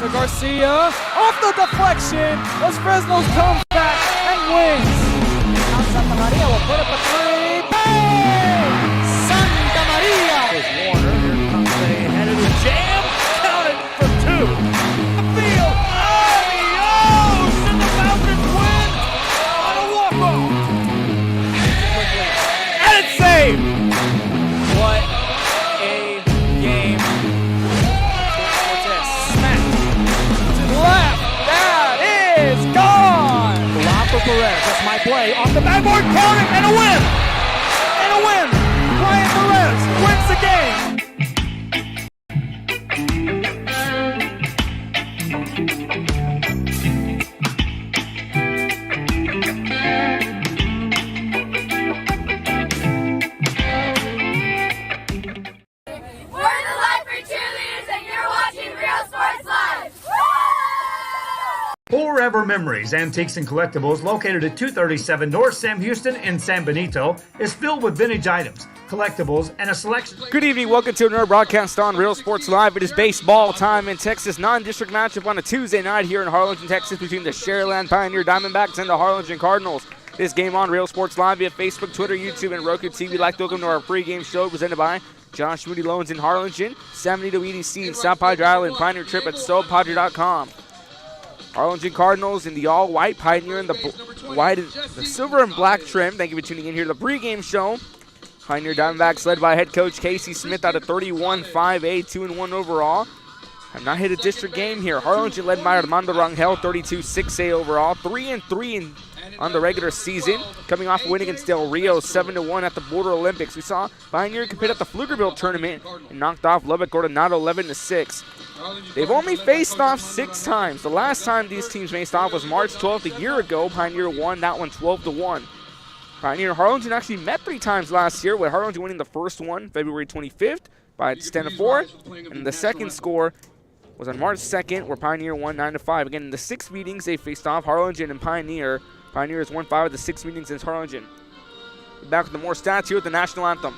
to Garcia. Off the deflection. Los Fresnos comes back and wins. Now Santa Maria will put up a three. Bang! Santa Maria! Here's Warner. Here comes a head of the jam. Counted for two. Field. Adios! And the Falcons win on a walk-off. And it's saved. What a game. Smack To the left. That is gone. Lob for Perez. That's my play. Off the backboard. Count it. And a win. And a win. Brian Perez wins the game. We're the Life for Cheerleaders, and you're watching Real Sports Live. Forever Memories, Antiques and Collectibles, located at 237 North Sam Houston in San Benito, is filled with vintage items, collectibles, and a selection. Good evening. Welcome to another broadcast on Real Sports Live. It is baseball time in Texas. Non-district matchup on a Tuesday night here in Harlingen, Texas, between the Sharyland Pioneer Diamondbacks and the Harlingen Cardinals. This game on Real Sports Live via Facebook, Twitter, YouTube, and Roku TV. We'd like to welcome to our pregame show presented by Josh Moody Loans in Harlingen, San Benito EDC in South Padre Island, Pioneer Trip at SoPadre.com. Harlingen Cardinals in the all-white, Pioneer in the white, the silver and black trim. Thank you for tuning in here to the pregame show. Pioneer Diamondbacks led by head coach Casey Smith out of 31-5A, 2-1 overall. Have not hit a district game here. Harlingen led by Armando Rangel, 32-6A overall, 3-3 on the regular season. Coming off a win against Del Rio, 7-1 at the Border Olympics. We saw Pioneer compete at the Pflugerville tournament and knocked off Lubbock Coronado 11-6. They've only faced off 6 times. The last time these teams faced off was March 12th a year ago. Pioneer won that one 12-1. Pioneer and Harlingen actually met 3 times last year, with Harlingen winning the first one February 25th by 10-4, and the second score was on March 2nd, where Pioneer won 9-5. Again, in the 6 meetings they faced off, Harlingen and Pioneer. Pioneer has won 5 of the 6 meetings against Harlingen. Back with the more stats here with the national anthem.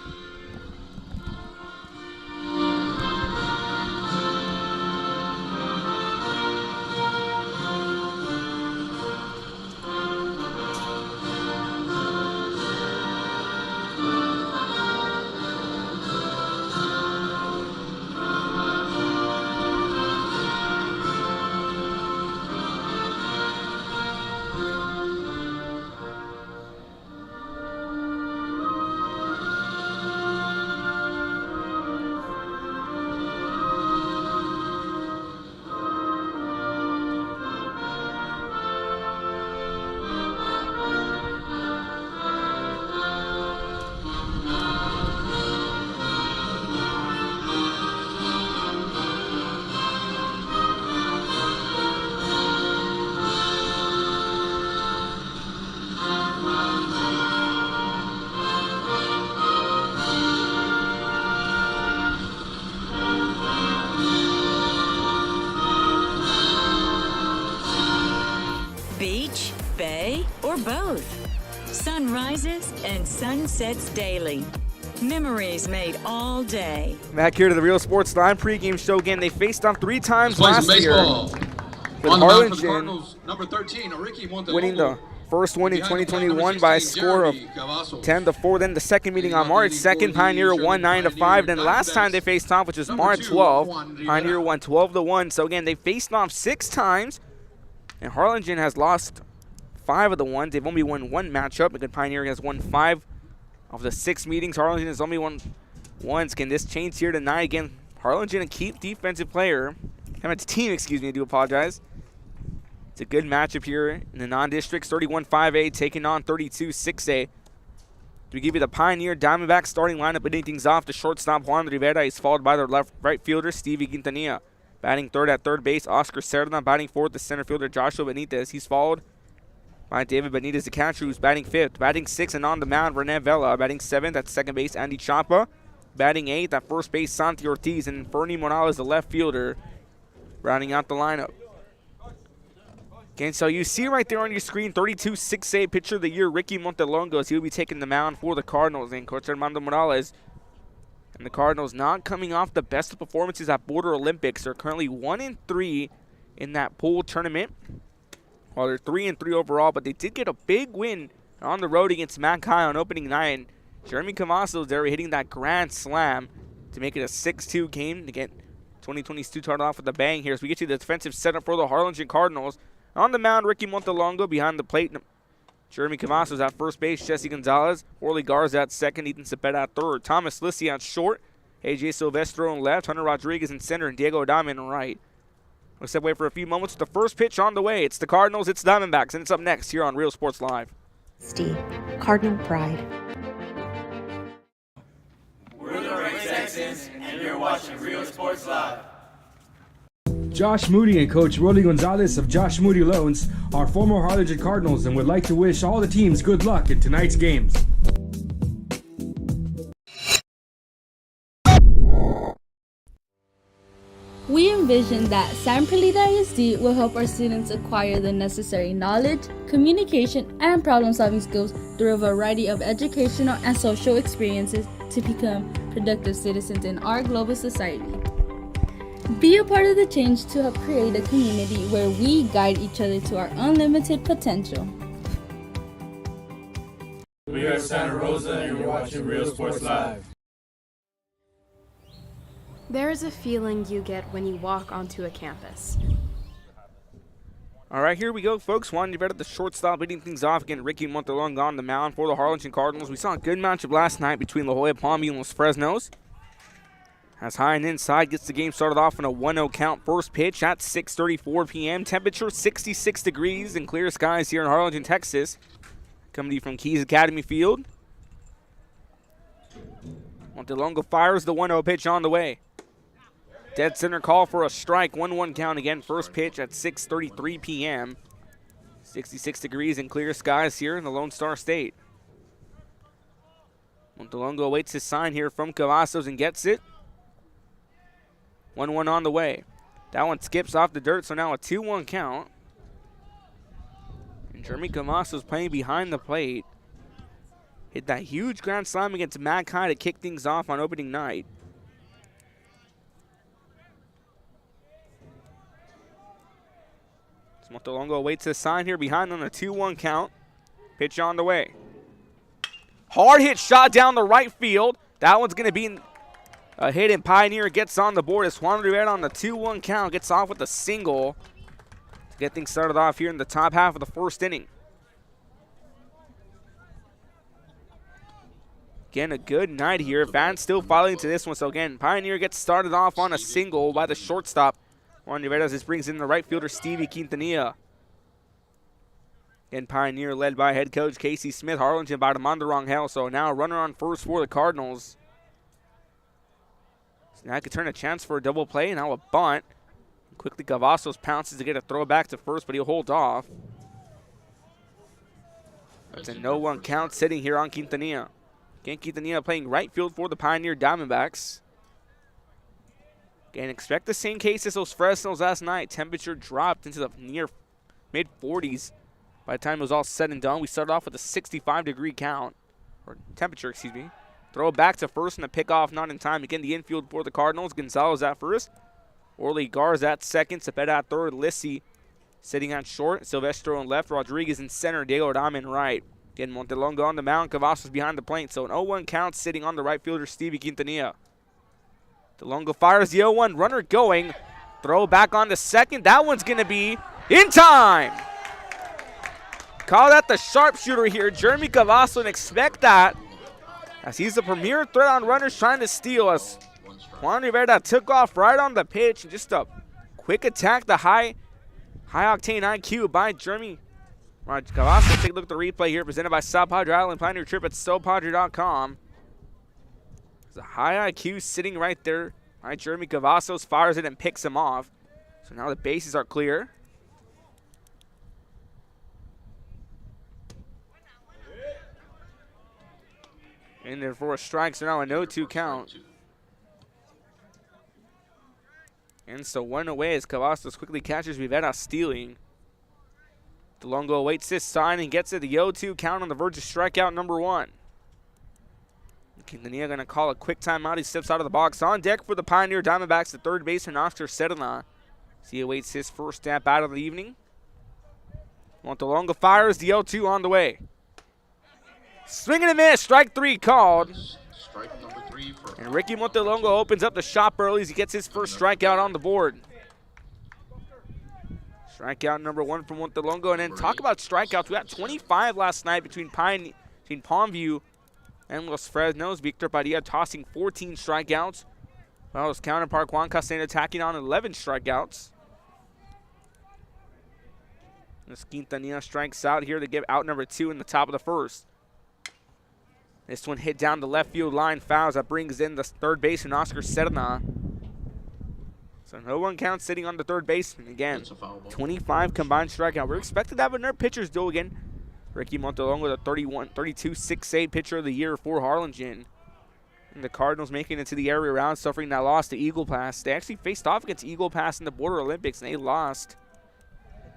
Beach, bay, or both. Sun rises and sunsets daily. Memories made all day. Back here to the Real Sports Live pregame show again. They faced off 3 times last year. With On the mound for the Harlingen Cardinals, number 13, Ricky Montelongo. winning the first one in 2021 by a score of 10-4. Then the second meeting on March 2nd, Pioneer won 9-5. Then last time they faced off, which was March 12th, Pioneer won 12-1. So again, they faced off 6 times, and Harlingen has lost 5 of the ones. They've only won 1 matchup, and Pioneer has won 5 of the 6 meetings. Harlingen has only won once. Can this change here tonight? Again, Harlingen, a key defensive player. Team, excuse me, I do apologize. It's a good matchup here in the non-districts. 31-5A taking on 32-6A. We give you the Pioneer Diamondback starting lineup, leading things off. The shortstop Juan Rivera is followed by their right fielder Stevie Quintanilla. Batting third at third base, Oscar Cerda. Batting fourth, the center fielder Joshua Benitez. He's followed by David Benitez, the catcher, who's batting fifth. Batting sixth and on the mound, Rene Vela. Batting seventh at second base, Andy Chapa. Batting eighth at first base, Santi Ortiz. And Fernie Morales, the left fielder, rounding out the lineup. Okay, so you see right there on your screen, 32-6A pitcher of the year, Ricky Montelongo. He'll be taking the mound for the Cardinals. And Coach Armando Morales and the Cardinals not coming off the best of performances at Border Olympics. They're currently 1-3 in that pool tournament. Well, they're 3-3 overall, but they did get a big win on the road against Mankai on opening night. And Jeremy Cavazos there hitting that grand slam to make it a 6-2 game to get 2022 started off with a bang here. So we get to the defensive setup for the Harlingen Cardinals. On the mound, Ricky Montelongo behind the plate. Jeremy Cavazos at first base, Jesse Gonzalez, Orly Garza at second, Ethan Cepeda at third, Thomas Lissi at short, AJ Silvestro in left, Hunter Rodriguez in center, and Diego Adame in right. We'll step away for a few moments with the first pitch on the way. It's the Cardinals, it's Diamondbacks, and it's up next here on Real Sports Live. Steve, Cardinal Pride. We're the Ray Texans, and you're watching Real Sports Live. Josh Moody and Coach Rolly Gonzalez of Josh Moody Loans are former Harlingen Cardinals and would like to wish all the teams good luck in tonight's games. We envision that San Perlita ISD will help our students acquire the necessary knowledge, communication, and problem-solving skills through a variety of educational and social experiences to become productive citizens in our global society. Be a part of the change to help create a community where we guide each other to our unlimited potential. We are Santa Rosa, and you're watching Real Sports Live. There is a feeling you get when you walk onto a campus. All right, here we go, folks. Juan Rivera, the shortstop, leading things off again. Ricky Montelongo on the mound for the Harlingen Cardinals. We saw a good matchup last night between La Jolla Palm and Los Fresnos. As high and inside, gets the game started off in a 1-0 count. First pitch at 6:34 p.m. Temperature 66 degrees and clear skies here in Harlingen, Texas. Coming to you from Keys Academy Field. Montelongo fires the 1-0 pitch on the way. Dead center call for a strike. 1-1 count again. First pitch at 6:33 p.m. 66 degrees and clear skies here in the Lone Star State. Montelongo awaits his sign here from Cavazos and gets it. 1-1 on the way. That one skips off the dirt, so now a 2-1 count. And Jeremy Cavazos playing behind the plate. Hit that huge grand slam against Mankai to kick things off on opening night. Montelongo awaits his sign here behind on a 2-1 count. Pitch on the way. Hard hit shot down the right field. That one's going to be a hit, and Pioneer gets on the board as Juan Rivera on the 2-1 count gets off with a single to get things started off here in the top half of the first inning. Again, a good night here. Fans still filing to this one. So again, Pioneer gets started off on a single by the shortstop. Juan Rivera just brings in the right fielder, Stevie Quintanilla. And Pioneer led by head coach Casey Smith. Harlingen by Armando Rangel. So now a runner on first for the Cardinals. So now I could turn a chance for a double play. Now a bunt. Quickly Cavazos pounces to get a throw back to first, but he'll hold off. That's a 0-1 count sitting here on Quintanilla. Again, Quintanilla playing right field for the Pioneer Diamondbacks. Again, expect the same case as those Fresnos last night. Temperature dropped into the near mid-40s by the time it was all said and done. We started off with a 65-degree count, or temperature, excuse me. Throw it back to first and a pickoff not in time. Again, the infield for the Cardinals. Gonzalez at first. Orly Garza at second. Cepeda at third. Lissi sitting on short. Silvestro on left. Rodriguez in center. Diego Adame in right. Again, Montelongo on the mound. Cavazos behind the plate. So an 0-1 count sitting on the right fielder, Stevie Quintanilla. DeLongo fires the 0-1, runner going. Throw back on the second. That one's going to be in time. Call that the sharpshooter here, Jeremy Cavazos, and expect that as he's the premier threat on runners trying to steal us. Juan Rivera took off right on the pitch. Just a quick attack, the high-octane IQ by Jeremy Cavazos. Take a look at the replay here, presented by South Padre Island. Plan your trip at SoPadre.com. There's a high IQ sitting right there. All right, Jeremy Cavazos fires it and picks him off. So now the bases are clear. In there for a strike, so now a 0-2 count. And so one away as Cavazos quickly catches Rivera stealing. DeLongo awaits this sign and gets it. The 0-2 count on the verge of strikeout number 1. Quintanilla going to call a quick timeout. He steps out of the box. On deck for the Pioneer Diamondbacks, the third baseman, Oscar Sedana. He awaits his first snap out of the evening. Montelongo fires, the 0-2 on the way. Swing and a miss, strike 3 called. Strike number 3 for. And Ricky Montelongo opens up the shop early as he gets his first strikeout on the board. Strikeout number 1 from Montelongo. And then talk about strikeouts. We got 25 last night between Palmview and Los Fresnos. Victor Padilla tossing 14 strikeouts, while his counterpart Juan Castañeda attacking on 11 strikeouts. As Quintanilla strikes out here to give out number 2 in the top of the first. This one hit down the left field line, fouls. That brings in the third baseman, Oscar Serna. So no one count sitting on the third baseman. Again, 25 combined strikeout. We're expected to have another pitcher's duel again. Ricky Montelongo, the 32-6-8 pitcher of the year for Harlingen. And the Cardinals making it to the area round, suffering that loss to Eagle Pass. They actually faced off against Eagle Pass in the Border Olympics, and they lost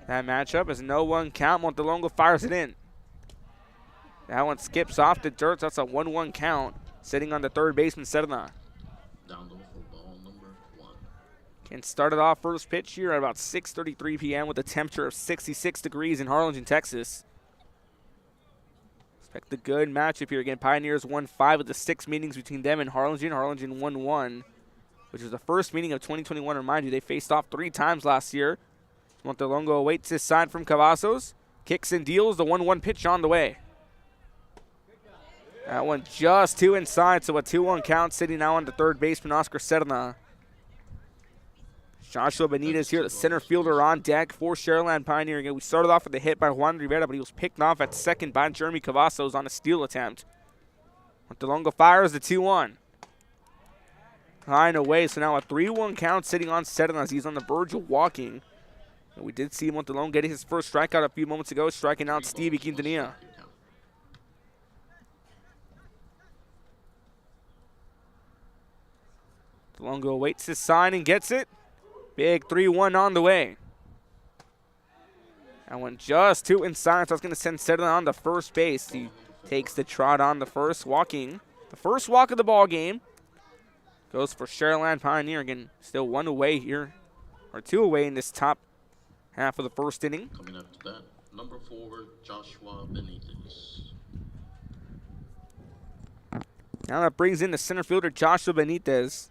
that matchup. As no one count, Montelongo fires it in. That one skips off the dirt. That's a 1-1 count. Sitting on the third baseman, Serna. Down low for ball number 1. Can start it off first pitch here at about 6:33 p.m. with a temperature of 66 degrees in Harlingen, Texas. Expect a good matchup here. Again, Pioneers won 5 of the 6 meetings between them and Harlingen. Harlingen won 1, which was the first meeting of 2021. Remind you, they faced off 3 times last year. Montelongo awaits his sign from Cavazos. Kicks and deals the 1-1 pitch on the way. That one just 2 inside, so a 2-1 count, sitting now on the third baseman, Oscar Serna. Joshua Benitez here, the center fielder on deck for Sharyland Pioneer. Again, we started off with a hit by Juan Rivera, but he was picked off at second by Jeremy Cavazos on a steal attempt. Montelongo fires the 2-1. High and away, so now a 3-1 count sitting on Serna as he's on the verge of walking. And we did see Montelongo getting his first strikeout a few moments ago, striking out Stevie Quintanilla. Montelongo awaits his sign and gets it. Big 3-1 on the way. That one just 2 inside, so that's going to send Serna on the first base. He takes the trot on the first, walking. The first walk of the ball game goes for Sharyland Pioneer. Again, still 1 away here, or 2 away in this top half of the first inning. Coming up to that, number 4, Joshua Benitez. Now that brings in the center fielder, Joshua Benitez.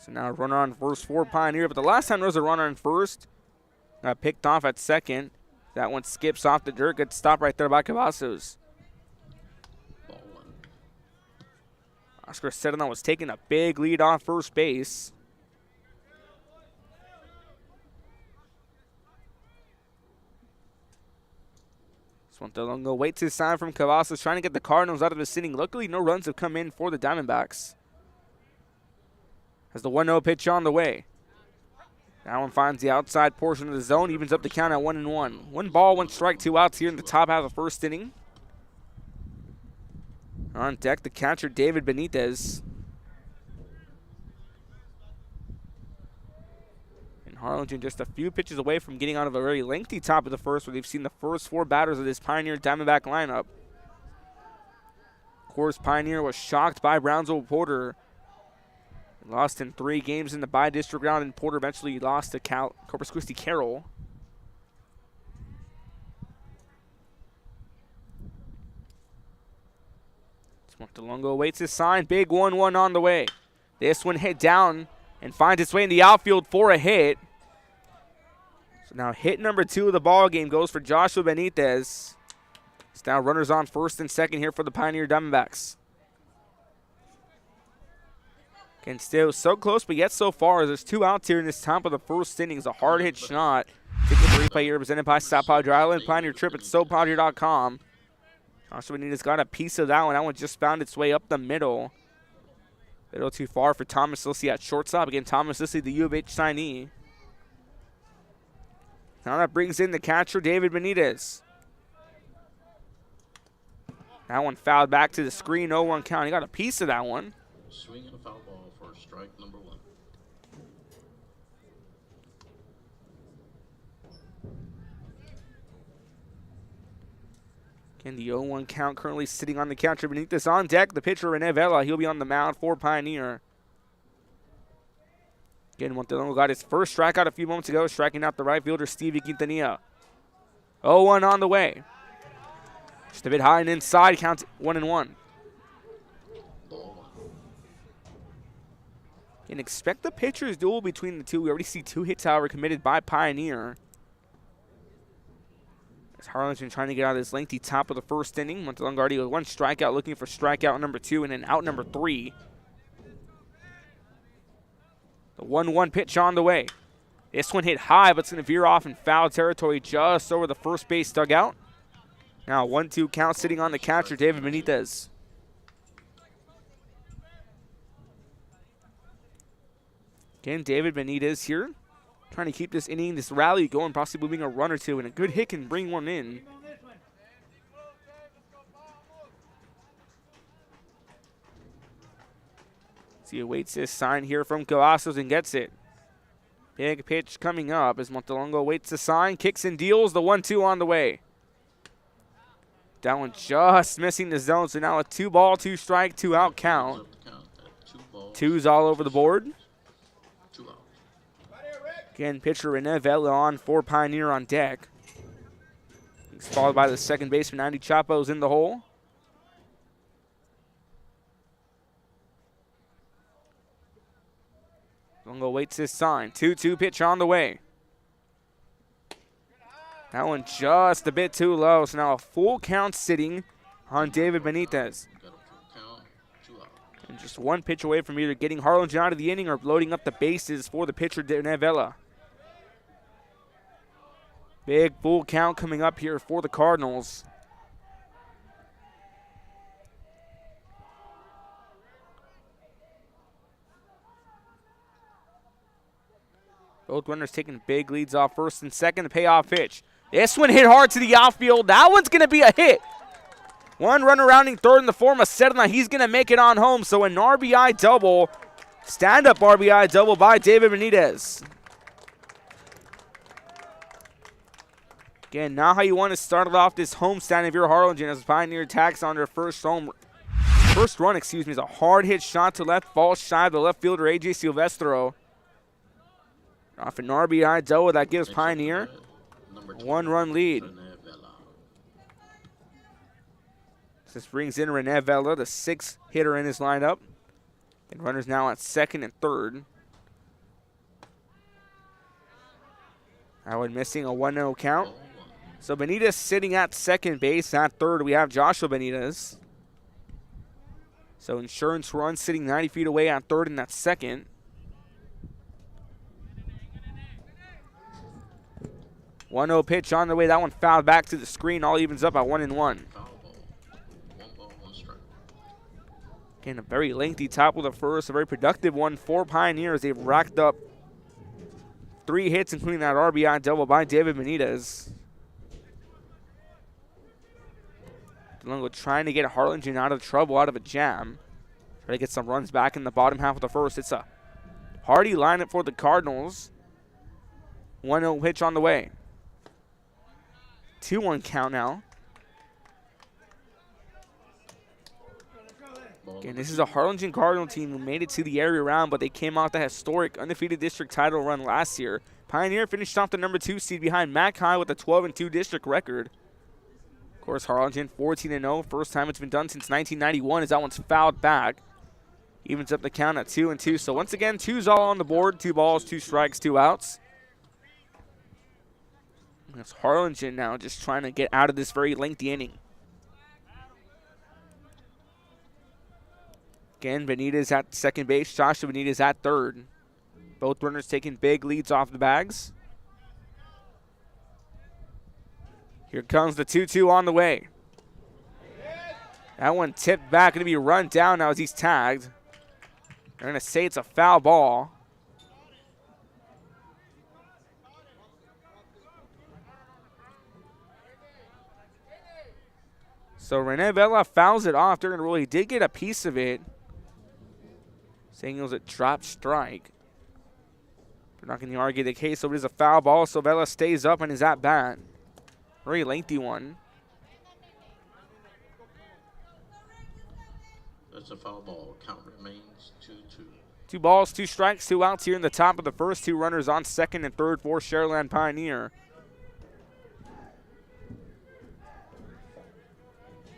So now a runner on first for Pioneer, but the last time there was a runner on first, got picked off at second. That one skips off the dirt. Good stop right there by Cavazos. Ball 1. Oscar Serna was taking a big lead off first base. Montelongo waits his sign from Cavazos, trying to get the Cardinals out of this inning. Luckily, no runs have come in for the Diamondbacks. Has the 1-0 pitch on the way. That one finds the outside portion of the zone, evens up the count at 1-1. 1 ball, 1 strike, 2 outs here in the top half of the first inning. On deck, the catcher, David Benitez. Harlingen just a few pitches away from getting out of a very lengthy top of the first, where they've seen the first 4 batters of this Pioneer Diamondback lineup. Of course, Pioneer was shocked by Brownsville Porter. Lost in 3 games in the bi-district round, and Porter eventually lost to Corpus Christi Carroll. Montelongo awaits his sign. Big 1-1 on the way. This one hit down and finds its way in the outfield for a hit. So now hit number 2 of the ball game goes for Joshua Benitez. It's now runners on first and second here for the Pioneer Diamondbacks. Again, still so close, but yet so far. There's 2 outs here in this top of the first inning. It's a hard hit shot. Ticket replay here presented by South Padre Island. Pioneer trip at SoPadre.com. Joshua Benitez got a piece of that one. That one just found its way up the middle. A little too far for Thomas Lissy at shortstop. Again, Thomas Lissy, the U of H signee. Now that brings in the catcher, David Benitez. That one fouled back to the screen, 0-1 count. He got a piece of that one. Swing and a foul ball for strike number 1. Again, the 0-1 count currently sitting on the catcher. Benitez on deck. The pitcher, Rene Vela, he'll be on the mound for Pioneer. Again, Montelongo got his first strikeout a few moments ago, striking out the right fielder, Stevie Quintanilla. 0-1 on the way. Just a bit high and inside, counts 1-1. And expect the pitcher's duel between the two. We already see 2 hits, however, committed by Pioneer. As Harlingen trying to get out of this lengthy top of the first inning. Montelongo already with 1 strikeout, looking for strikeout number 2 and then out number 3. The 1-1 pitch on the way. This one hit high, but it's going to veer off in foul territory just over the first base dugout. Now 1-2 count sitting on the catcher, David Benitez. Again, David Benitez here, trying to keep this inning, this rally going, possibly moving a run or two, and a good hit can bring one in. He awaits this sign here from Cavazos and gets it. Big pitch coming up as Montelongo waits the sign, kicks and deals, the 1-2 on the way. That one just missing the zone, so now a 2-ball, 2-strike, 2-out count. 2's all over the board. Again, pitcher Rene Vela on for Pioneer on deck. He's followed by the second baseman, Andy Chapo's in the hole. Longo waits his sign. 2-2 pitch on the way. That one just a bit too low, so now a full count sitting on David Benitez. And just 1 pitch away from either getting Harlingen out of the inning or loading up the bases for the pitcher, Rene Vela. Big full count coming up here for the Cardinals. Both runners taking big leads off first and second. The payoff pitch. This one hit hard to the outfield. That one's going to be a hit. 1 runner rounding third in the form of Sedna. He's going to make it on home. So an RBI double, stand-up RBI double by David Benitez. Again, not how you want to start off this homestand if you're Harlingen, as Pioneer attacks on their first run, is a hard hit shot to left, falls shy of the left fielder AJ Silvestro. Off an RBI double that gives Pioneer a 1-run lead. This brings in Rene Vela, the 6th hitter in his lineup. And runners now at second and third. Howard missing a 1-0 count. So Benitez sitting at second base. At third, we have Joshua Benitez. So insurance run sitting 90 feet away at third and at second. One 0 pitch on the way. That one fouled back to the screen. All evens up at 1-1. Again, a very lengthy top of the first. A very productive one for Pioneers. They've racked up 3 hits, including that RBI double by David Benitez. DeLongo trying to get Harlingen out of trouble, out of a jam. Try to get some runs back in the bottom half of the first. It's a hearty lineup for the Cardinals. 1-0 pitch on the way. 2-1 count now. Again, this is a Harlingen Cardinal team who made it to the area round, but they came out the historic undefeated district title run last year. Pioneer finished off the number 2 seed behind Mac High with a 12-2 district record. Of course, Harlingen 14-0. First time it's been done since 1991 as that one's fouled back. Evens up the count at 2-2. So once again, 2's all on the board. 2 balls, 2 strikes, 2 outs. It's Harlingen now just trying to get out of this very lengthy inning. Again, Benitez at second base. Joshua Benitez at third. Both runners taking big leads off the bags. Here comes the 2-2 on the way. That one tipped back, going to be run down now as he's tagged. They're going to say it's a foul ball. So Rene Vela fouls it off during the rule. He did get a piece of it, saying it was a drop strike. We're not going to argue the case, so it is a foul ball. So Vela stays up and is at bat. Very lengthy one. That's a foul ball. Count remains 2-2. 2 balls, 2 strikes, 2 outs here in the top of the first. 2 runners on second and third for Sharyland Pioneer.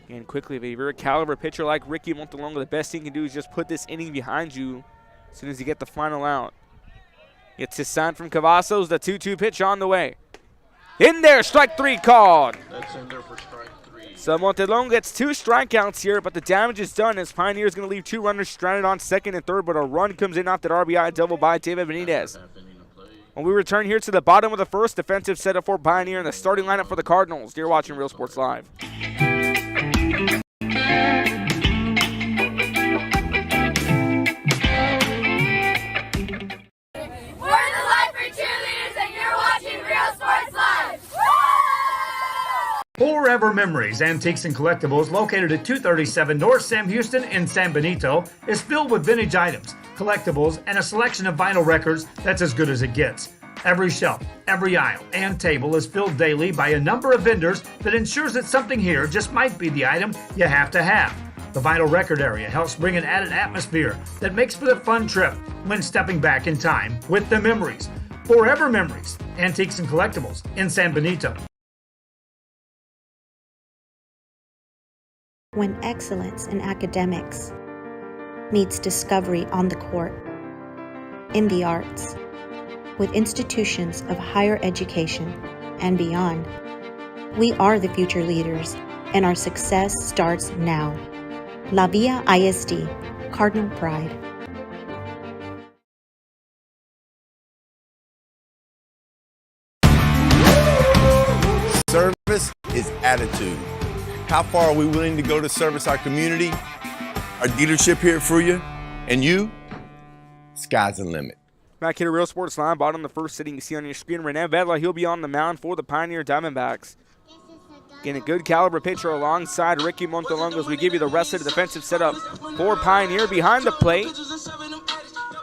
And quickly, if you're a caliber pitcher like Ricky Montalongo, the best thing you can do is just put this inning behind you as soon as you get the final out. It's his sign from Cavazos, the 2-2 pitch on the way. In there, strike 3 called. That's in there for strike 3. So Montalongo gets 2 strikeouts here, but the damage is done as Pioneer is going to leave 2 runners stranded on second and third, but a run comes in off that RBI double by David Benitez. When we return here to the bottom of the first, defensive setup for Pioneer and the starting lineup for the Cardinals. You're watching Real Sports Live. Forever Memories, Antiques and Collectibles, located at 237 North Sam Houston in San Benito, is filled with vintage items, collectibles, and a selection of vinyl records that's as good as it gets. Every shelf, every aisle, and table is filled daily by a number of vendors that ensures that something here just might be the item you have to have. The vinyl record area helps bring an added atmosphere that makes for the fun trip when stepping back in time with the memories. Forever Memories, Antiques and Collectibles in San Benito. When excellence in academics meets discovery on the court, in the arts, with institutions of higher education and beyond, we are the future leaders, and our success starts now. La Villa ISD, Cardinal Pride. Service is attitude. How far are we willing to go to service our community, our dealership here at Fruya, and you? Sky's the limit. Back here at Real Sports Live, bottom of the first sitting you see on your screen, Rene Vedla, he'll be on the mound for the Pioneer Diamondbacks. Getting a good caliber pitcher alongside Ricky Montalongo as we give you the rest of the defensive setup for Pioneer. Behind the plate,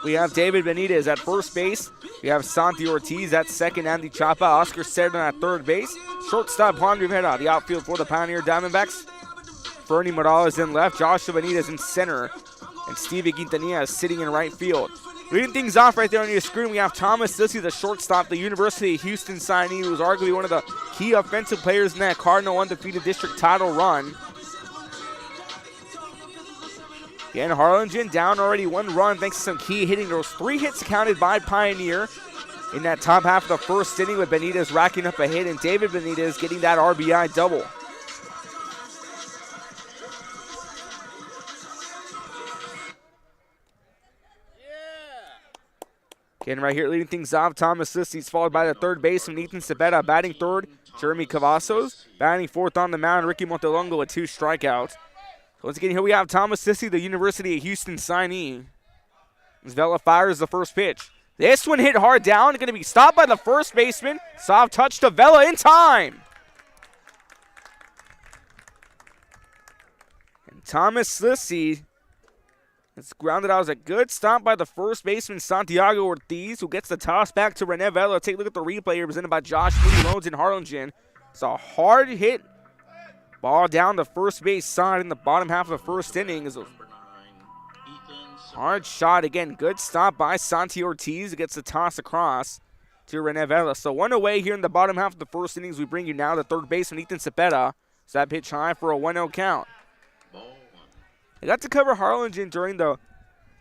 we have David Benitez at first base. We have Santi Ortiz at second, Andy Chapa, Oscar Cerdan at third base. Shortstop Juan Rivera, the outfield for the Pioneer Diamondbacks. Fernie Morales in left, Joshua Benitez in center, and Stevie Quintanilla is sitting in right field. Leading things off right there on your screen, we have Thomas Lissy, the shortstop, the University of Houston signee, who was arguably one of the key offensive players in that Cardinal undefeated district title run. Again, Harlingen down already 1 run thanks to some key hitting. There was 3 hits counted by Pioneer in that top half of the first inning, with Benitez racking up a hit and David Benitez getting that RBI double. Again, right here leading things off, Thomas Lissy's followed by the third baseman, Ethan Cepeda, batting third, Jeremy Cavazos, batting fourth on the mound, Ricky Montalongo with 2 strikeouts. Once again, here we have Thomas Lissy, the University of Houston signee. As Vela fires the first pitch. This one hit hard down, going to be stopped by the first baseman. Soft touch to Vela in time. And Thomas Lissy, it's grounded out as a good stop by the first baseman, Santiago Ortiz, who gets the toss back to Rene Vela. Take a look at the replay here presented by Josh Moody Loans in Harlingen. It's a hard hit. Ball down the first base side in the bottom half of the first inning. Is a hard shot again. Good stop by Santi Ortiz. Gets the toss across to Rene Vela. So 1 away here in the bottom half of the first innings. We bring you now the third baseman, Ethan Cepeda. So that pitch high for a 1-0 count. I got to cover Harlingen during the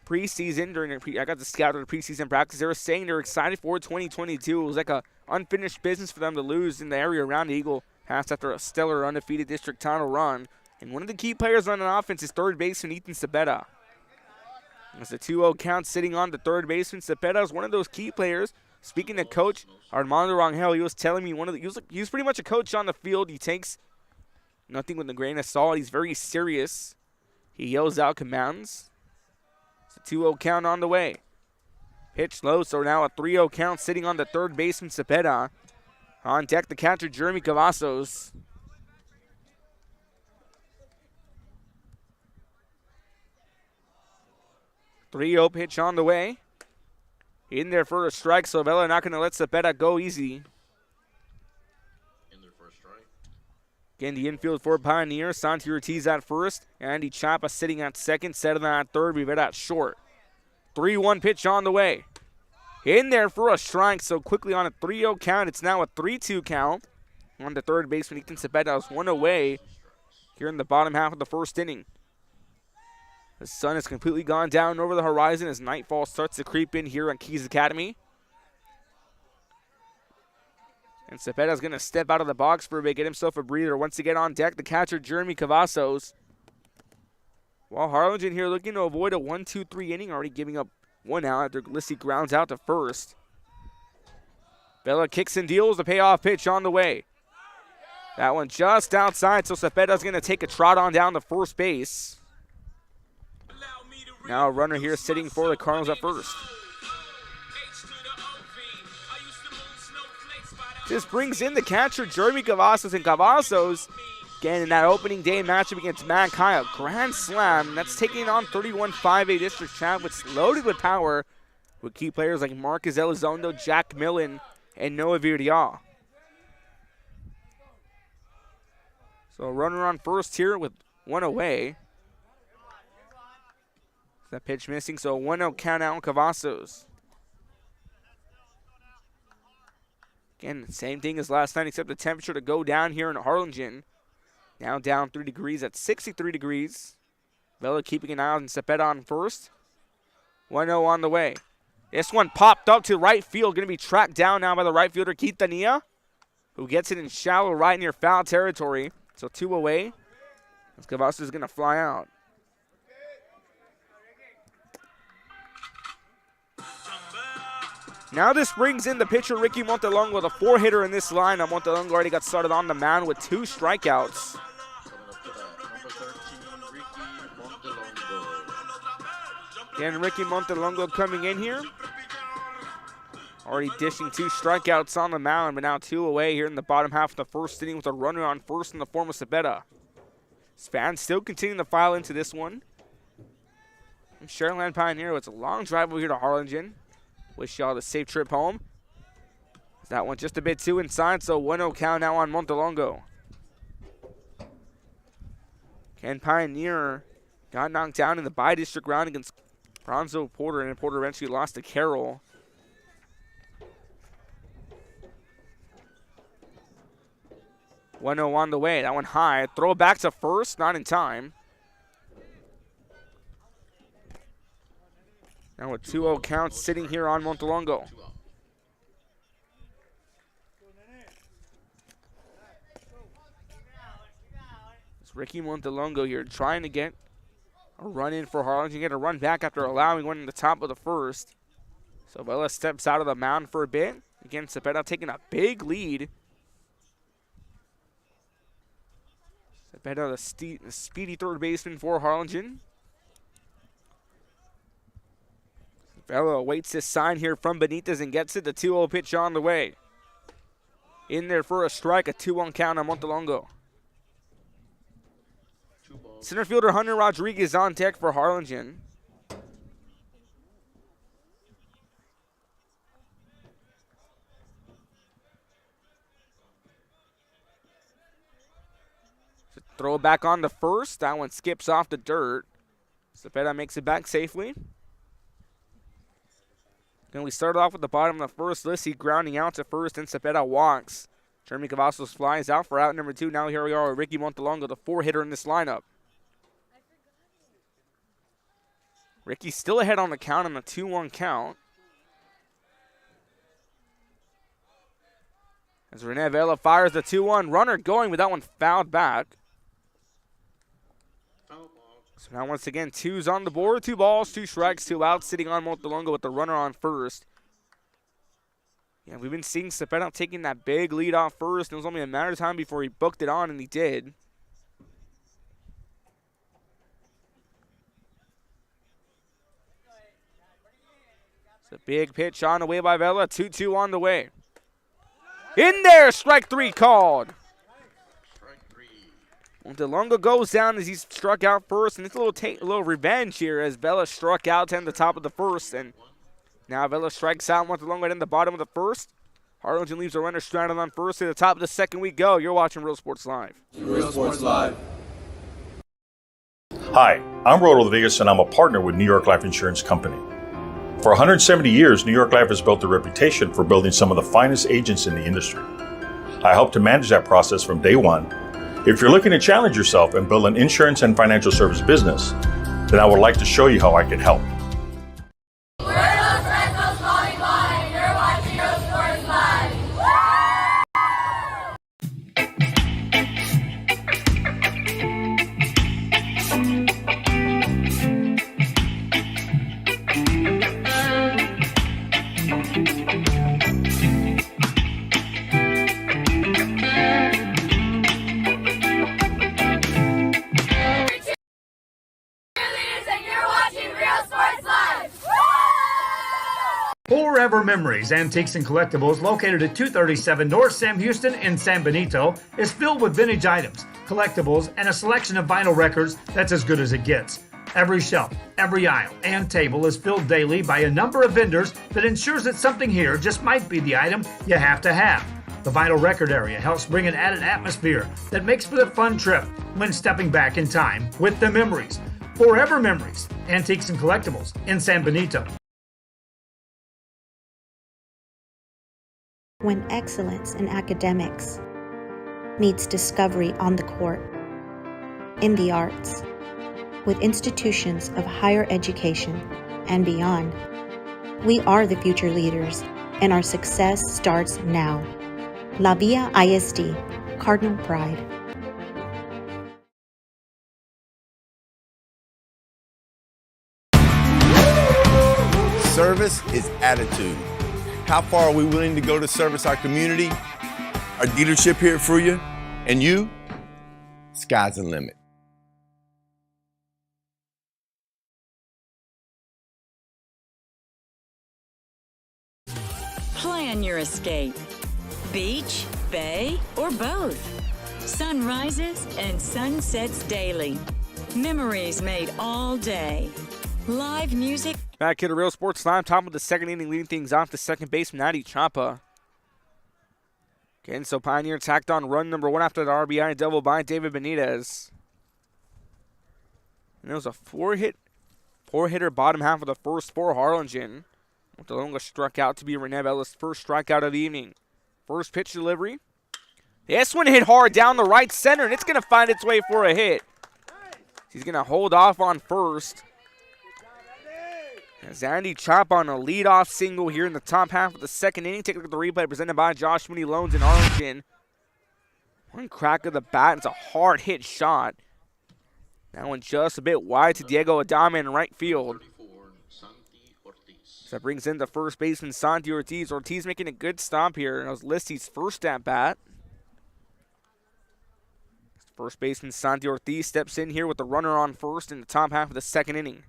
preseason. I got to scout the preseason practice. They were saying they're excited for 2022. It was like a unfinished business for them to lose in the area around the Eagle Pass after a stellar undefeated district title run. And one of the key players on an offense is third baseman Ethan Cepeda. It's a 2-0 count sitting on the third baseman. Cepeda is one of those key players. Speaking to Coach Armando Rangel, he was telling me he was pretty much a coach on the field. He takes nothing with a grain of salt. He's very serious. He yells out commands. It's a 2-0 count on the way. Pitch low, so now a 3-0 count sitting on the third baseman Cepeda. On deck, the catcher, Jeremy Cavazos. .3-0 pitch on the way. In there for a strike, so Vela not going to let Cepeda go easy. In there for a strike. Again, the infield for Pioneer. Santi Ortiz at first. Andy Chapa sitting at second. Cerdan at third. Rivera at short. 3-1 pitch on the way. In there for a strike, so quickly on a 3-0 count. It's now a 3-2 count. On the third baseman, Ethan Cepeda is one away here in the bottom half of the first inning. The sun has completely gone down over the horizon as nightfall starts to creep in here on Keys Academy. And Cepeda's going to step out of the box for a bit, get himself a breather. Once again on deck, the catcher, Jeremy Cavazos. While Harlingen here looking to avoid a 1-2-3 inning, already giving up one out after Glissi grounds out to first. Vela kicks and deals, the payoff pitch on the way. That one just outside, so Cepeda's going to take a trot on down to first base. Now a runner here sitting for the Cardinals at first. This brings in the catcher, Jeremy Cavazos, and Cavazos, again in that opening day matchup against Mankai, a grand slam. That's taking on 31-5A District Champ, which is loaded with power with key players like Marcus Elizondo, Jack Millen, and Noah Virdia. So a runner on first here with one away. That pitch missing, so a 1-0 count out on Cavazos. Again, same thing as last night, except the temperature to go down here in Harlingen. Now down 3 degrees at 63 degrees. Vela keeping an eye on Cepeda on first. 1-0 on the way. This one popped up to right field, going to be tracked down now by the right fielder, Quintanilla, who gets it in shallow right near foul territory. So 2 away. As Cavazos is going to fly out. Now this brings in the pitcher, Ricky Montelongo, the 4-hitter in this lineup. Montelongo already got started on the mound with 2 strikeouts. Again, Ricky Montelongo coming in here. Already dishing 2 strikeouts on the mound, but now 2 away here in the bottom half of the first inning with a runner on first in the form of Cepeda. Fans still continuing to file into this one. And Sharyland Pioneer, it's a long drive over here to Harlingen. Wish y'all a safe trip home. That one just a bit too inside, so 1-0 count now on Montelongo. Ken Pioneer got knocked down in the by-district round against Bronzo Porter, and Porter eventually lost to Carroll. One-0 on the way. That one high. Throw it back to first, not in time. Now a 2-0 count sitting here on Montelongo. It's Ricky Montelongo here trying to get a run in for Harlingen. Get a run back after allowing one in the top of the first. So Vela steps out of the mound for a bit. Again, Cepeda taking a big lead. Cepeda, the speedy third baseman for Harlingen. Vela awaits this sign here from Benitez and gets it. The 2-0 pitch on the way. In there for a strike, a 2-1 count on Montelongo. Center fielder Hunter Rodriguez on deck for Harlingen. Throw it back on the first. That one skips off the dirt. Cepeda makes it back safely. And we started off with the bottom of the first. Lissi grounding out to first, and Cepeda walks. Jeremy Cavazos flies out for out number 2. Now here we are with Ricky Montelongo, the 4-hitter in this lineup. Ricky still ahead on the count on the 2-1 count. As Rene Vela fires the 2-1 runner going, but that one fouled back. So now once again, 2's on the board. 2 balls, 2 strikes, 2 outs, sitting on Montelongo with the runner on first. Yeah, we've been seeing Cepeda taking that big lead off first. It was only a matter of time before he booked it on, and he did. It's a big pitch on the way by Vela. 2-2 on the way. In there, strike 3 called. Montelongo goes down as he's struck out first, and it's a little revenge here as Vela struck out to end the top of the first, and now Vela strikes out Montelongo in the bottom of the first. Harlingen leaves a runner stranded on first. To the top of the second we go. You're watching Real Sports Live. Real Sports Live. Hi, I'm Rodolfo Vegas, and I'm a partner with New York Life Insurance Company. For 170 years, New York Life has built a reputation for building some of the finest agents in the industry. I help to manage that process from day one. If you're looking to challenge yourself and build an insurance and financial service business, then I would like to show you how I can help. We're those Fresnos calling by, and you're watching Real Sports Live. Forever Memories, Antiques and Collectibles, located at 237 North Sam Houston in San Benito, is filled with vintage items, collectibles, and a selection of vinyl records that's as good as it gets. Every shelf, every aisle, and table is filled daily by a number of vendors that ensures that something here just might be the item you have to have. The vinyl record area helps bring an added atmosphere that makes for the fun trip when stepping back in time with the memories. Forever Memories, Antiques and Collectibles in San Benito. When excellence in academics meets discovery on the court, in the arts, with institutions of higher education and beyond, we are the future leaders, and our success starts now. La Villa ISD, Cardinal Pride. Service is attitude. How far are we willing to go to service our community, our dealership here for you, and you? Sky's the limit. Plan your escape. Beach, bay, or both. Sun rises and sun sets daily. Memories made all day. Live music. Back here to Real Sports Live, top of the second inning, leading things off the second baseman, Natty Chapa. Again, so Pioneer tacked on run number one after the RBI double by David Benitez. And it was a four-hitter bottom half of the first for Harlingen. The longest struck out to be Renee Ellis' first strikeout of the evening. First pitch delivery. This one hit hard down the right center, and it's going to find its way for a hit. He's going to hold off on first. As Andy Chop on a leadoff single here in the top half of the second inning. Take a look at the replay presented by Josh Moody Loans in Arlington. One crack of the bat. It's a hard hit shot. That one just a bit wide to Diego Adame in right field. So that brings in the first baseman, Santi Ortiz. Ortiz making a good stop here. That was Listy's first at bat. First baseman, Santi Ortiz, steps in here with the runner on first in the top half of the second inning.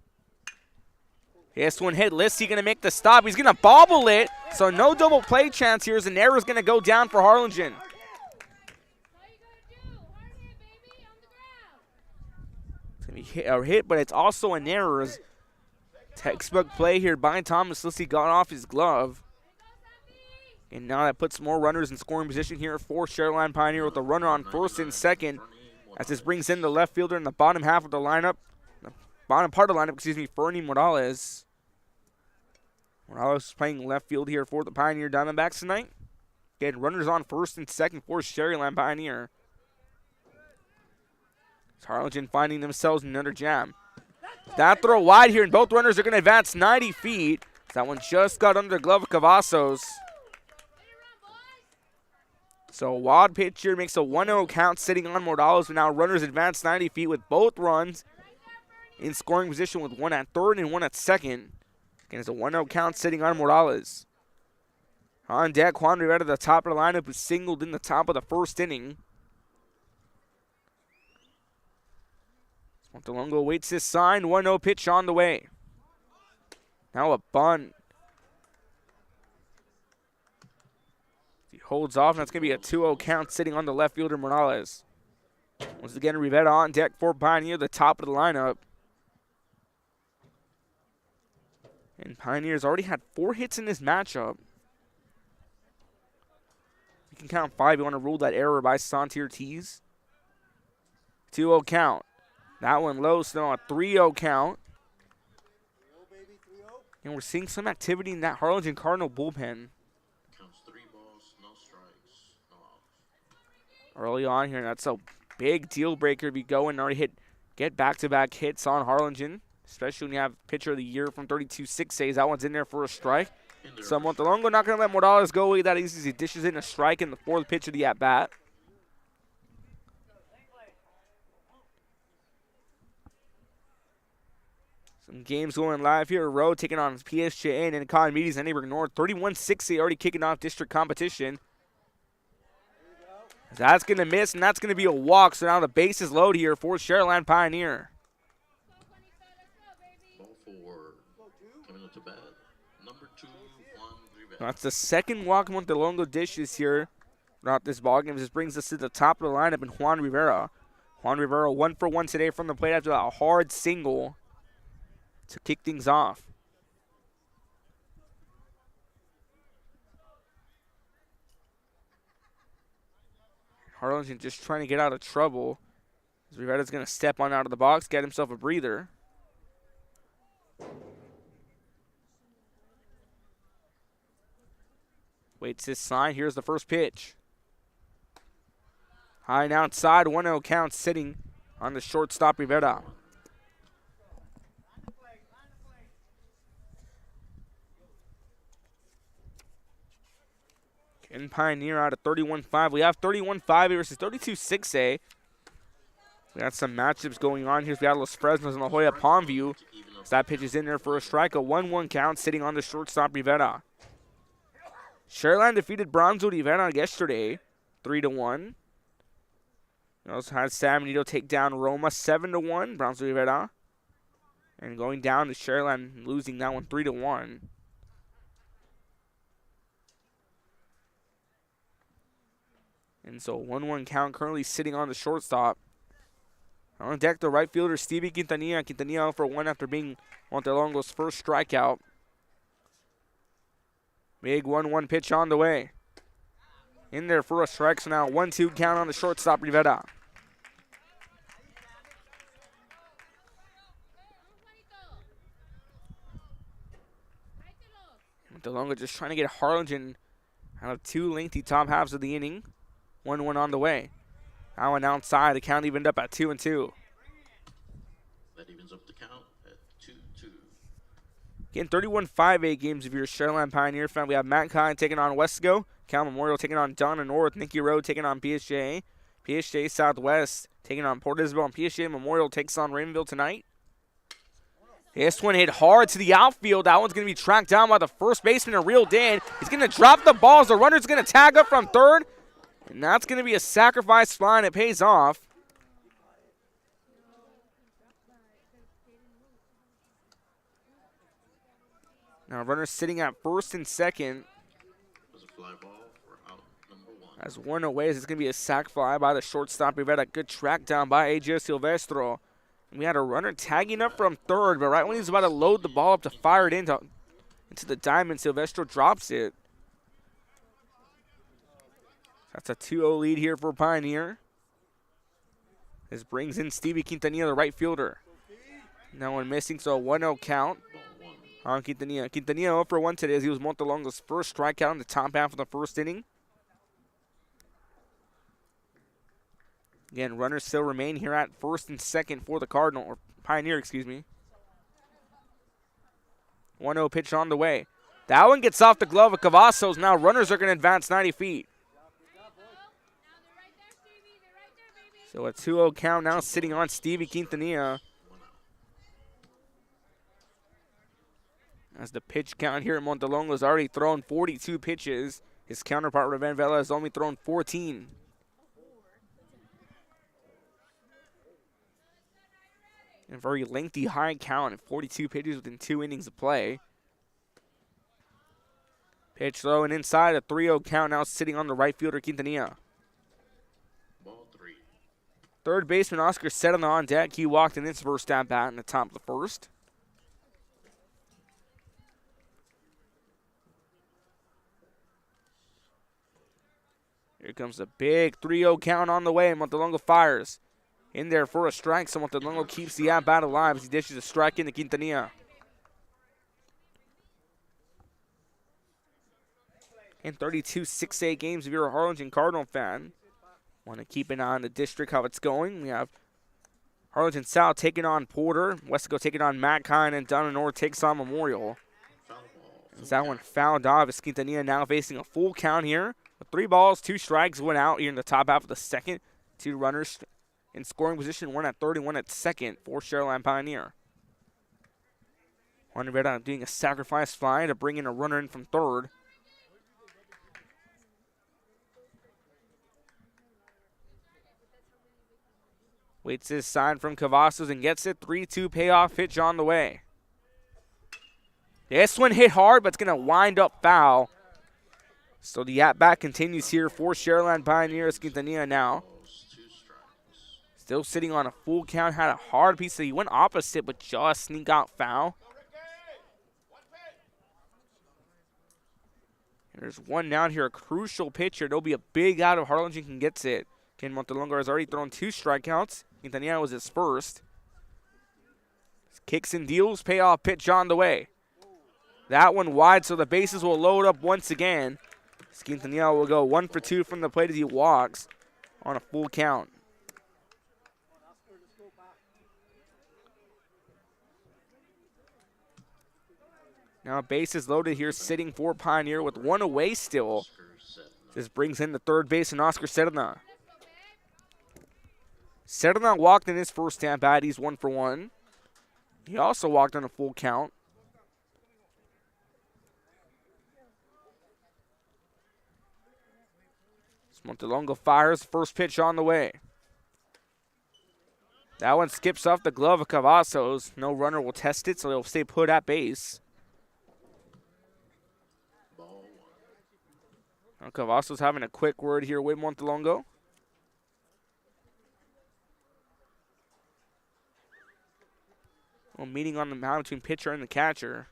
This one hit. Listy going to make the stop. He's going to bobble it. So no double play chance here as an error is going to go down for Harlingen. It's going to be hit, but it's also an error. As textbook play here by Thomas Listy got off his glove. And now that puts more runners in scoring position here for Sharyland Pioneer with the runner on first and second. As this brings in the left fielder in the bottom half of the lineup. The bottom part of the lineup, Fernie Morales. Morales is playing left field here for the Pioneer Diamondbacks tonight. Again, runners on first and second for Sharyland Pioneer. Harlingen finding themselves in another jam. That throw wide here, and both runners are going to advance 90 feet. That one just got under the glove of Cavazos. So a wild pitch here makes a 1-0 count sitting on Morales, but now runners advance 90 feet with both runs in scoring position with one at third and one at second. Again, it's a 1-0 count sitting on Morales. On deck, Juan Rivera at the top of the lineup, who singled in the top of the first inning. Montelongo waits his sign. 1-0 pitch on the way. Now a bunt. He holds off, and that's going to be a 2-0 count sitting on the left fielder, Morales. Once again, Rivera on deck for Pioneer, the top of the lineup. And Pioneer's already had 4 hits in this matchup. You can count 5. You want to rule that error by Santi Ortiz. 2-0 count. That one low, still on a 3-0 count. And we're seeing some activity in that Harlingen Cardinal bullpen. Counts 3 balls, no strikes, no outs. Early on here, that's a big deal breaker if you go and already get back-to-back hits on Harlingen, especially when you have pitcher of the year from 32-6 That one's in there for a strike. So Montelongo not going to let Morales go away that easy as he dishes in a strike in the 4th pitch of the at-bat. Some games going live here. Rowe taking on PSJA and then Con Medes and Neighbor North. 31-6 already kicking off district competition. That's going to miss, and that's going to be a walk. So now the base is loaded here for Sharyland Pioneer. Ball 4. Coming up to bat. Number 2, Juan Rivera. That's the second walk Montelongo dishes here throughout this ballgame. This brings us to the top of the lineup in Juan Rivera. Juan Rivera 1 for 1 today from the plate after a hard single to kick things off. Harlingen just trying to get out of trouble. Rivera's going to step on out of the box, get himself a breather. Waits his sign. Here's the first pitch. High and outside, 1-0 count sitting on the shortstop Rivera. In Pioneer out of 31-5. We have 31-5 versus 32-6A. We got some matchups going on here. We got Los Fresnos and La Jolla Palmview. So that pitch is in there for a strike. A 1-1 count sitting on the shortstop Rivera. Sharyland defeated Bronzo Rivera yesterday, 3-1. We also had San Benito take down Roma 7-1, Bronzo Rivera. And going down to Sharyland, losing that one 3-1. And so 1-1 count currently sitting on the shortstop. On deck, the right fielder, Stevie Quintanilla. Quintanilla for 1 after being Montelongo's first strikeout. Big 1-1 pitch on the way. In there for a strike, so now 1-2 count on the shortstop, Rivera. Montelongo just trying to get Harlingen out of 2 lengthy top halves of the inning. 1-1 on the way. Now and outside, the count evened up at 2-2. That evens up the count at 2-2. Again, 31-5A games if you're a Sharyland Pioneer fan. We have Matt Kine taking on Wesco. Cal Memorial taking on Donna North. Nicky Road taking on PSJ. PSJ Southwest taking on Port Isabel. And PSJ Memorial takes on Ravenville tonight. This one hit hard to the outfield. That one's going to be tracked down by the first baseman and reeled in. He's going to drop the ball as the runner's going to tag up from third. And that's going to be a sacrifice fly, and it pays off. Now runners sitting at first and second. Was a fly ball for out number 1. As one away, it's going to be a sac fly by the shortstop. We've had a good track down by AJ Silvestro. And we had a runner tagging up from third, but right when he's about to load the ball up to fire it into the diamond, Silvestro drops it. That's a 2-0 lead here for Pioneer. This brings in Stevie Quintanilla, the right fielder. No one missing, so a 1-0 count on Quintanilla. Quintanilla 0 for 1 today as he was Montelongo's first strikeout in the top half of the first inning. Again, runners still remain here at first and second for the Cardinal, or Pioneer, excuse me. 1-0 pitch on the way. That one gets off the glove of Cavazos. Now runners are going to advance 90 feet. So a 2-0 count now sitting on Stevie Quintanilla. As the pitch count here at Montelongo has already thrown 42 pitches. His counterpart, Raven Vela, has only thrown 14. A very lengthy high count at 42 pitches within 2 innings of play. Pitch low and inside, a 3-0 count now sitting on the right fielder, Quintanilla. Ball 3. Third baseman Oscar Sedona on deck. He walked in his first at bat in the top of the first. Here comes a big 3-0 count on the way. Montelongo fires. In there for a strike, so Montelongo keeps the at-bat alive as he dishes a strike into Quintanilla. and 32 6A games if you're a Harlingen Cardinal fan. Want to keep an eye on the district, how it's going. We have Harlingen South taking on Porter. Westaco taking on Mackine, and Dunn North takes on Memorial. As that one fouled off, as Quintanilla now facing a full count here. With 3 balls, 2 strikes, 1 out here in the top half of the second. 2 runners in scoring position, 1 at third and 1 at second for Sharyland Pioneer. Juan doing a sacrifice fly to bring in a runner in from third. Waits his sign from Cavazos and gets it. 3-2 payoff pitch on the way. This one hit hard, but it's going to wind up foul. So the at-bat continues here for Sharyland Pioneers. Quintanilla now. Still sitting on a full count. Had a hard piece. So he went opposite, but just sneak out foul. And there's one down here. A crucial pitcher. There'll be a big out if Harlingen gets it. Ken Montelongo has already thrown 2 strikeouts. Quintanilla was his first. Kicks and deals. Payoff pitch on the way. That one wide, so the bases will load up once again. Quintanilla will go 1 for 2 from the plate as he walks on a full count. Now bases loaded here, sitting for Pioneer with 1 away still. This brings in the third baseman, Oscar Serna. Serna walked in his first at bat. He's 1 for 1. He also walked on a full count. Montelongo fires, first pitch on the way. That one skips off the glove of Cavazos. No runner will test it, so he'll stay put at base. Now Cavazos having a quick word here with Montelongo. A meeting on the mound between pitcher and the catcher.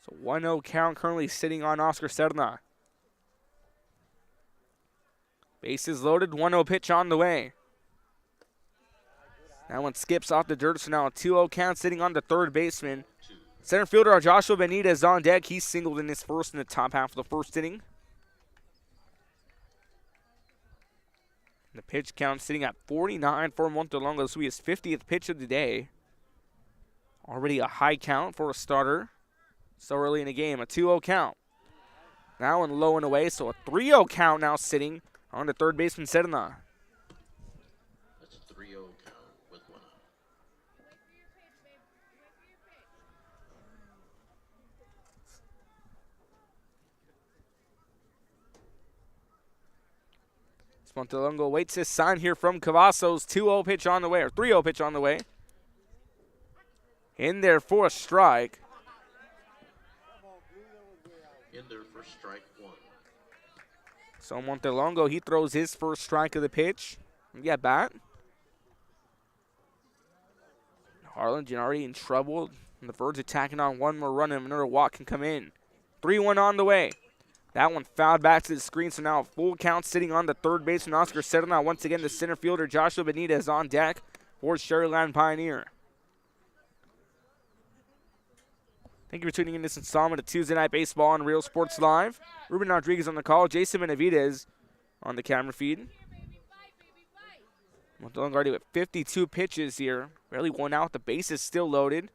So 1-0 count currently sitting on Oscar Serna. Bases loaded, 1-0 pitch on the way. That one skips off the dirt, so now a 2-0 count sitting on the third baseman. Center fielder Joshua Benitez on deck. He singled in his first in the top half of the first inning. The pitch count sitting at 49 for Montelongo. This will be his 50th pitch of the day. Already a high count for a starter. So early in the game, a 2-0 count. Now one low and away, so a 3-0 count now sitting on the third baseman, Serna. That's a 3-0 count with 1 out. Montelongo waits his sign here from Cavazos. 2-0 pitch on the way, or 3-0 pitch on the way. In there for a strike. In there for strike 1. So Montelongo, he throws his first strike of the pitch. Yeah, bat. Harlingen already in trouble. And the Birds attacking on one more run and another walk can come in. 3-1 on the way. That one fouled back to the screen, so now a full count sitting on the third baseman, Oscar Serna. Once again, the center fielder, Joshua Benitez on deck for Sharyland Pioneer. Thank you for tuning in this installment of Tuesday Night Baseball on Real Sports Live. Ruben Rodriguez on the call, Jason Benavidez on the camera feed. Montelongo already with 52 pitches here. Barely 1 out, the base is still loaded.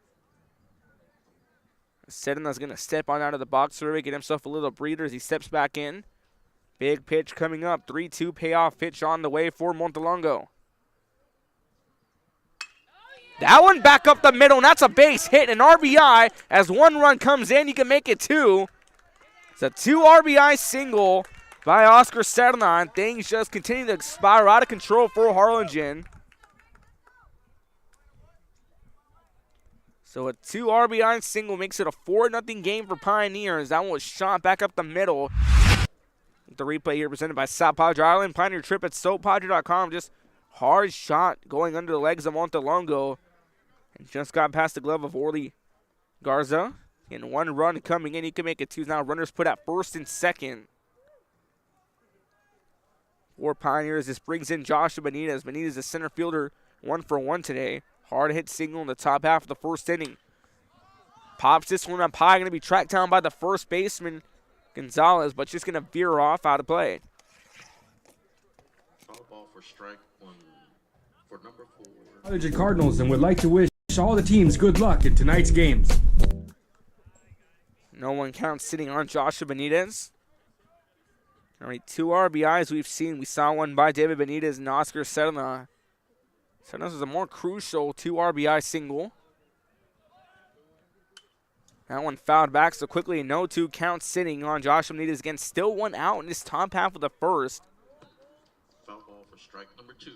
Sedana's going to step on out of the box survey, get himself a little breather as he steps back in. Big pitch coming up, 3-2 payoff pitch on the way for Montelongo. That one back up the middle, and that's a base hit, an RBI. As 1 run comes in, you can make it 2. It's a 2 RBI single by Oscar Serna, and things just continue to spiral out of control for Harlingen. So a 2 RBI single makes it a 4-0 game for Pioneers. That one was shot back up the middle. The replay here presented by South Padre Island. Pioneer trip at SoPadre.com. Just hard shot going under the legs of Montelongo. And just got past the glove of Orly Garza. And 1 run coming in, you can make it 2. Now runners put at first and second. For Pioneers, this brings in Joshua Benitez. Benitez, the center fielder, 1 for 1 today. Hard hit single in the top half of the first inning. Pops this one up high, going to be tracked down by the first baseman, Gonzalez, but just going to veer off out of play. Foul ball for strike 1 for number 4. Harlingen Cardinals and would like to wish all the teams good luck in tonight's games. No one counts sitting on Joshua Benitez. All right, 2 RBIs we've seen. We saw one by David Benitez and Oscar Sedana. Sedana was a more crucial 2 RBI single. That one fouled back so quickly. No 2 count sitting on Joshua Benitez again. Still 1 out in this top half of the first. Foul ball for strike number 2.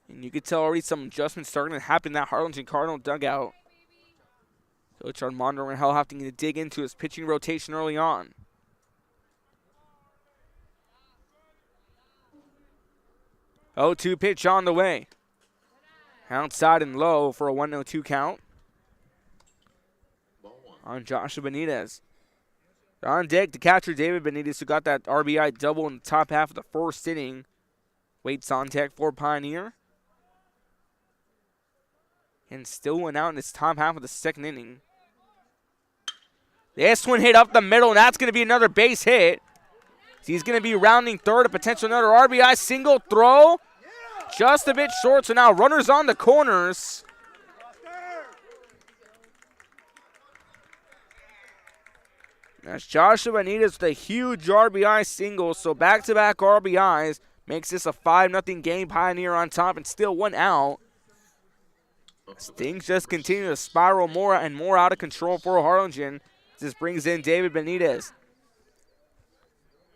And you could tell already some adjustments starting to happen in that Harlingen Cardinal dugout. Coach Armando Rangel having to dig into his pitching rotation early on. Oh, 2 pitch on the way. Outside and low for a 1-0-2 count on Joshua Benitez. On deck, the catcher David Benitez, who got that RBI double in the top half of the first inning, waits on deck for Pioneer. And still 1 out in this top half of the second inning. This one hit up the middle, and that's going to be another base hit. He's going to be rounding third, a potential another RBI single throw. Just a bit short, so now runners on the corners. That's Joshua Benitez with a huge RBI single, so back-to-back RBIs makes this a 5-0 game. Pioneer on top and still 1 out. Things just continue to spiral more and more out of control for Harlingen. This brings in David Benitez.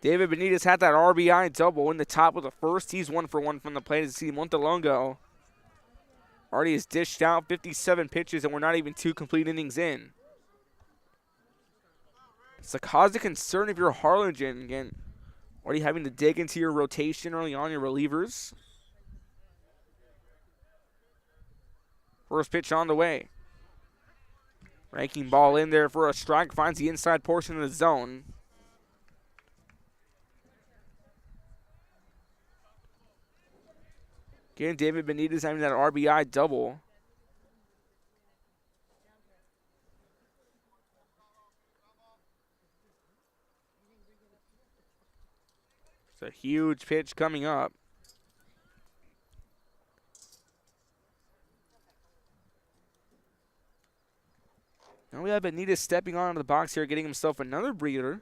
David Benitez had that RBI double in the top of the first. He's 1 for 1 from the plate as he Montelongo already has dished out 57 pitches, and we're not even 2 complete innings in. It's a cause of concern if you're Harlingen. Again, already having to dig into your rotation early on, your relievers. First pitch on the way. Ranking ball in there for a strike. Finds the inside portion of the zone. Again, David Benitez having that RBI double. It's a huge pitch coming up. Now we have Benitez stepping onto the box here, getting himself another breather.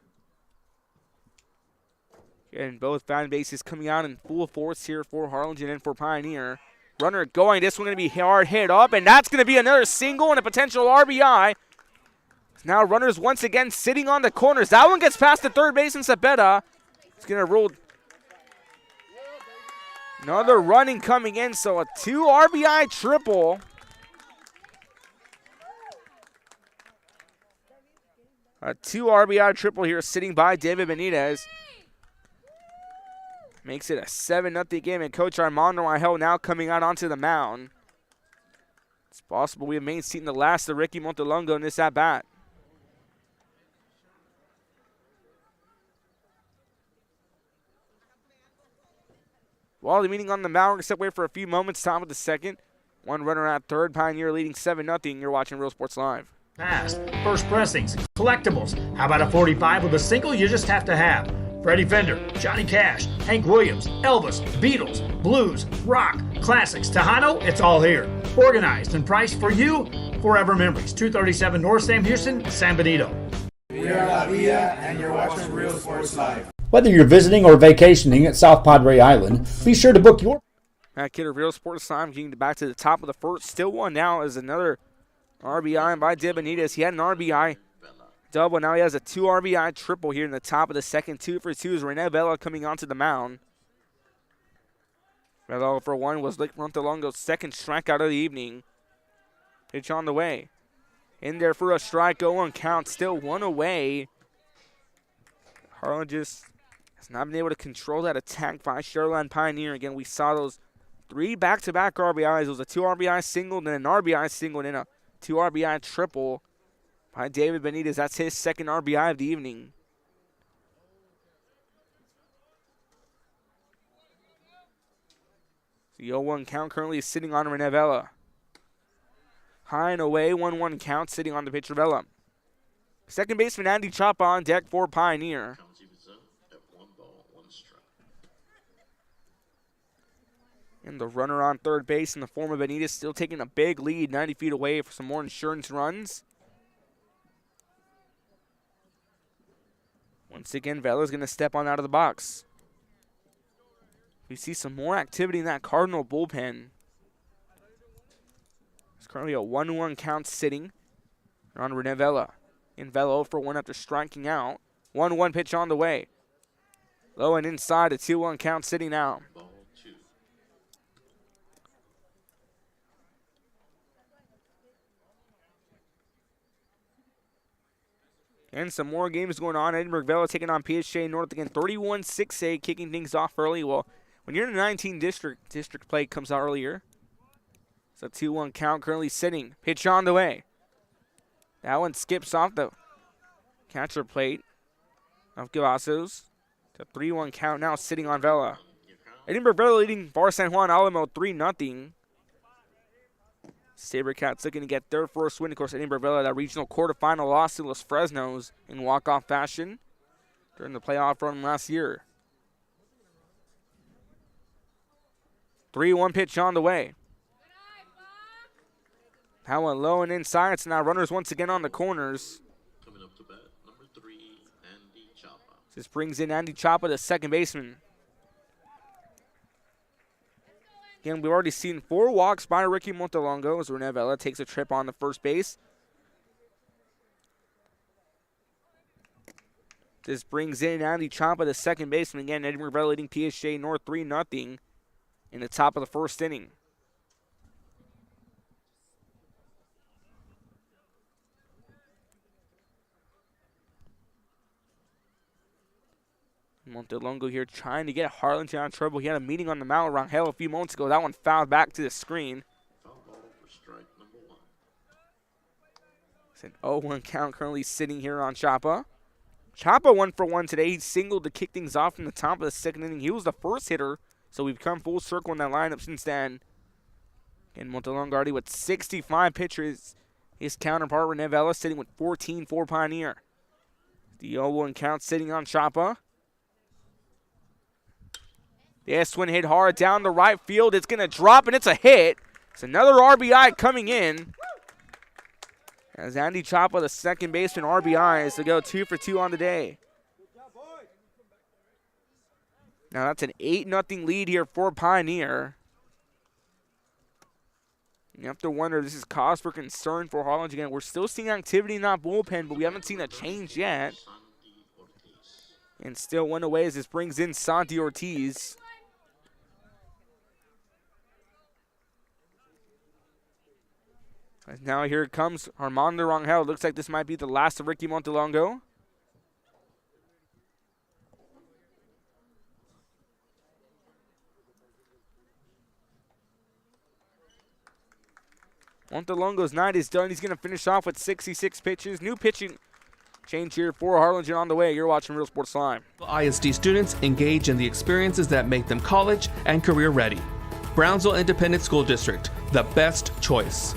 And both fan bases coming out in full force here for Harlingen and for Pioneer. Runner going. This one going to be hard hit up, and that's going to be another single and a potential RBI. Now runners once again sitting on the corners. That one gets past the third baseman, Cepeda. It's going to roll. Another running coming in, so a 2 RBI triple. A 2 RBI triple here sitting by David Benitez. Makes it a 7-0 game, and Coach Armando Rangel now coming out onto the mound. It's possible we have main seat in the last of Ricky Montelongo in this at-bat. While the meeting on the mound, we're going to step away for a few moments. Top of the second. 1 runner at third. Pioneer leading 7-0. You're watching Real Sports Live. Fast, first pressings, collectibles. How about a 45 with a single you just have to have? Freddie Fender, Johnny Cash, Hank Williams, Elvis, Beatles, blues, rock, classics, Tejano, it's all here. Organized and priced for you. Forever Memories, 237 North Sam Houston, San Benito. We are La Villa, and you're watching Real Sports Live. Whether you're visiting or vacationing at South Padre Island, be sure to book your... Back here to Real Sports Live, getting back to the top of the first. Still 1 now is another RBI by David Benitez. He had an RBI double. Now he has a 2 RBI triple here in the top of the second. 2 for 2 is Rene Vela coming onto the mound. Vela for 1 was Rick Montelongo's second strikeout of the evening. Pitch on the way. In there for a strike, 0-1 count. Still 1 away. Harlan just has not been able to control that attack by Sharyland Pioneer. Again, we saw those 3 back-to-back RBIs. It was a 2 RBI single, then an RBI single, then a 2 RBI triple by David Benitez. That's his second RBI of the evening. The 0-1 count currently is sitting on Rene Vela. High and away, 1-1 count sitting on the pitcher Vela. Second baseman Andy Chapa on deck for Pioneer. And the runner on third base in the form of Benitez still taking a big lead, 90 feet away for some more insurance runs. Once again, Vela's going to step on out of the box. We see some more activity in that Cardinal bullpen. It's currently a 1-1 count sitting on Rene Vela. And Vela 0 for 1 after striking out. 1-1 pitch on the way. Low and inside, a 2-1 count sitting now. And some more games going on. Edinburgh Vela taking on PSJ North again. 31-6A, kicking things off early. Well, when you're in the 19 district play comes out earlier. It's a 2-1 count currently sitting. Pitch on the way. That one skips off the catcher plate of Gavassos. It's a 3-1 count now sitting on Vela. Edinburgh Vela leading Bar San Juan Alamo 3-0. SaberCats looking to get their first win. Of course, Edinburgh Vela, that regional quarterfinal loss to Los Fresnos in walk-off fashion during the playoff run last year. 3-1 pitch on the way. That one low and inside. So now runners once again on the corners. Coming up to bat, number 3, Andy Chapa. This brings in Andy Chapa, the second baseman. Again, we've already seen 4 walks by Ricky Montelongo as Rene Vela takes a trip on the first base. This brings in Andy Chapa, the second baseman. Again, Edinburgh Vela leading PSJ North 3-0 in the top of the first inning. Montelongo here trying to get Harlingen out of trouble. He had a meeting on the mound around Rangel a few moments ago. That one fouled back to the screen. Foul ball for strike number 1. It's an 0-1 count currently sitting here on Chapa. Chapa 1 for 1 today. He singled to kick things off from the top of the second inning. He was the first hitter, so we've come full circle in that lineup since then. And Montelongo already with 65 pitches. His counterpart, Rene Vela, sitting with 14 for Pioneer. The 0-1 count sitting on Chapa. The S-Twin hit hard down the right field. It's going to drop, and it's a hit. It's another RBI coming in. As Andy Chapa, the second baseman, RBIs to go 2 for 2 on the day. Now that's an 8-0 lead here for Pioneer. You have to wonder if this is cause for concern for Harlingen. Again, we're still seeing activity in that bullpen, but we haven't seen a change yet. And still 1 away as this brings in Santi Ortiz. Now here comes Armando Rangel. Looks like this might be the last of Ricky Montelongo. Montelongo's night is done. He's going to finish off with 66 pitches. New pitching change here for Harlingen on the way. You're watching Real Sports Live. ISD students engage in the experiences that make them college and career ready. Brownsville Independent School District, the best choice.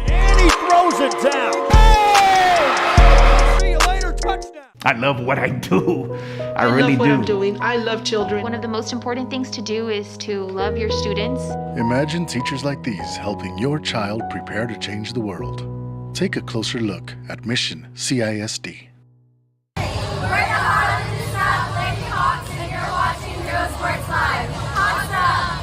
And he throws it down. Hey! See you later, touchdown. I love what I do. I really love what do. I'm doing. I love children. One of the most important things to do is to love your students. Imagine teachers like these helping your child prepare to change the world. Take a closer look at Mission CISD. We're the Harlingen South Lady Hawks, and you're watching Real Sports Live. Awesome!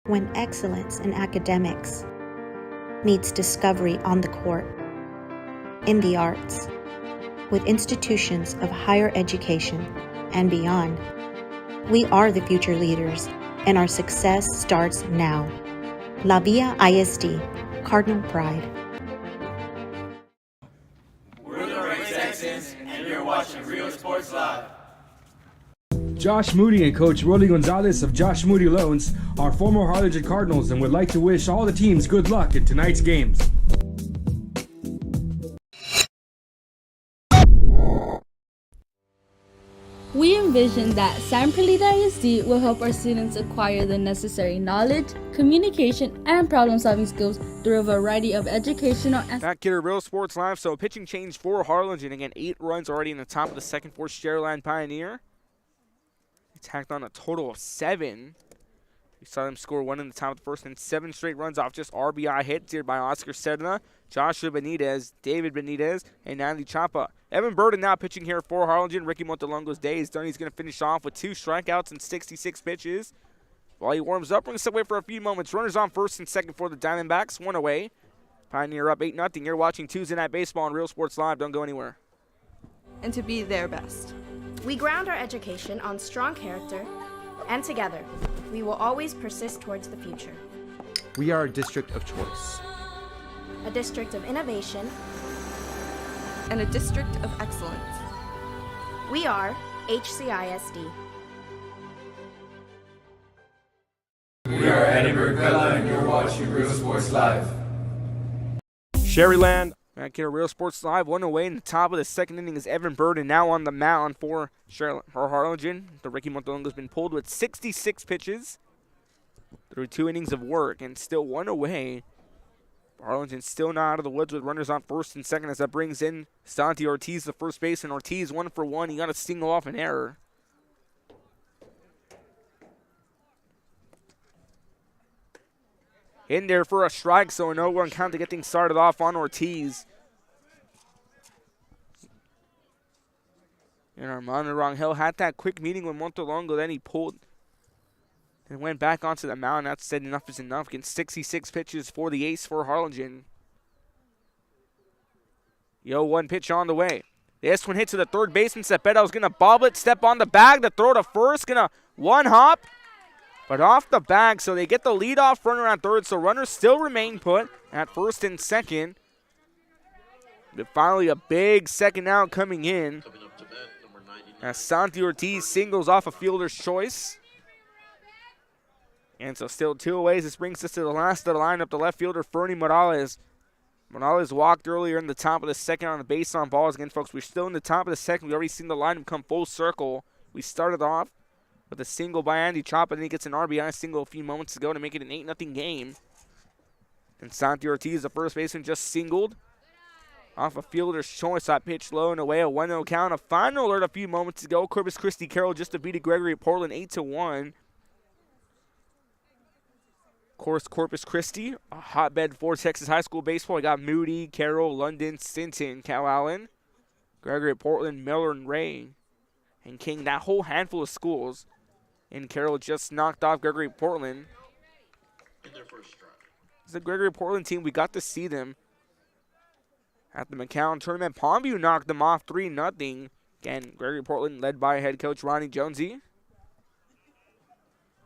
When excellence in academics meets discovery on the court, in the arts, with institutions of higher education and beyond. We are the future leaders, and our success starts now. La Villa ISD, Cardinal Pride. We're the Red Texans, and you're watching Real Sports Live. Josh Moody and Coach Rolly Gonzalez of Josh Moody Loans are former Harlingen Cardinals and would like to wish all the teams good luck in tonight's games. We envision that San Perlita ISD will help our students acquire the necessary knowledge, communication, and problem-solving skills through a variety of educational and... Back here at Real Sports Live, so a pitching change for Harlingen. Again, 8 runs already in the top of the second for Sharyland Pioneer. He tacked on a total of 7. We saw them score 1 in the top of the first and 7 straight runs off just RBI hits here by Oscar Serna, Joshua Benitez, David Benitez, and Natalie Chapa. Evan Burden now pitching here for Harlingen. Ricky Montelongo's day is done. He's going to finish off with 2 strikeouts and 66 pitches. While he warms up, we're going to step away for a few moments. Runners on first and second for the Diamondbacks. 1 away. Pioneer up 8-0. You're watching Tuesday Night Baseball on Real Sports Live. Don't go anywhere. And to be their best. We ground our education on strong character, and together, we will always persist towards the future. We are a district of choice. A district of innovation. And a district of excellence. We are HCISD. We are Edinburgh Bella, and you're watching Real Sports Live. Sharyland. Back here at Real Sports Live, 1 away in the top of the second inning is Evan Burden now on the mound for Harlingen. The Ricky Montelongo has been pulled with 66 pitches through 2 innings of work and still 1 away. Harlingen still not out of the woods with runners on first and second as that brings in Santi Ortiz, the first baseman. Ortiz 1 for 1. He got a single off an error. In there for a strike, so a no-run count to get things started off on Ortiz. And Armando Rangel had that quick meeting with Montelongo, then he pulled and went back onto the mound. That said enough is enough. Getting 66 pitches for the ace for Harlingen. 0-1 pitch on the way. This one hit to the third baseman. Cepeda going to bobble it, step on the bag. The throw to first, going to one hop. But off the bag, so they get the leadoff runner on third. So runners still remain put at first and second. But finally a big second out coming in. As Santi Ortiz singles off a fielder's choice. And so still 2 away. This brings us to the last of the lineup, the left fielder, Fernie Morales. Morales walked earlier in the top of the second on the base on balls. Again, folks, we're still in the top of the second. We've already seen the lineup come full circle. We started off with a single by Andy Chapa, and he gets an RBI single a few moments ago to make it an 8-0 game. And Santi Ortiz, the first baseman, just singled off a fielder's choice. That pitch low and away, a 1-0 count. A final alert a few moments ago. Corpus Christi Carroll just defeated Gregory Portland 8-1. Of course, Corpus Christi, a hotbed for Texas high school baseball. We got Moody, Carroll, London, Sinton, Cal Allen, Gregory Portland, Miller, and Ray, and King. That whole handful of schools. And Carroll just knocked off Gregory Portland. In their first strike. It's the Gregory Portland team. We got to see them at the McAllen tournament. Palmview knocked them off 3-0. Again, Gregory Portland led by head coach Ronnie Jonesy.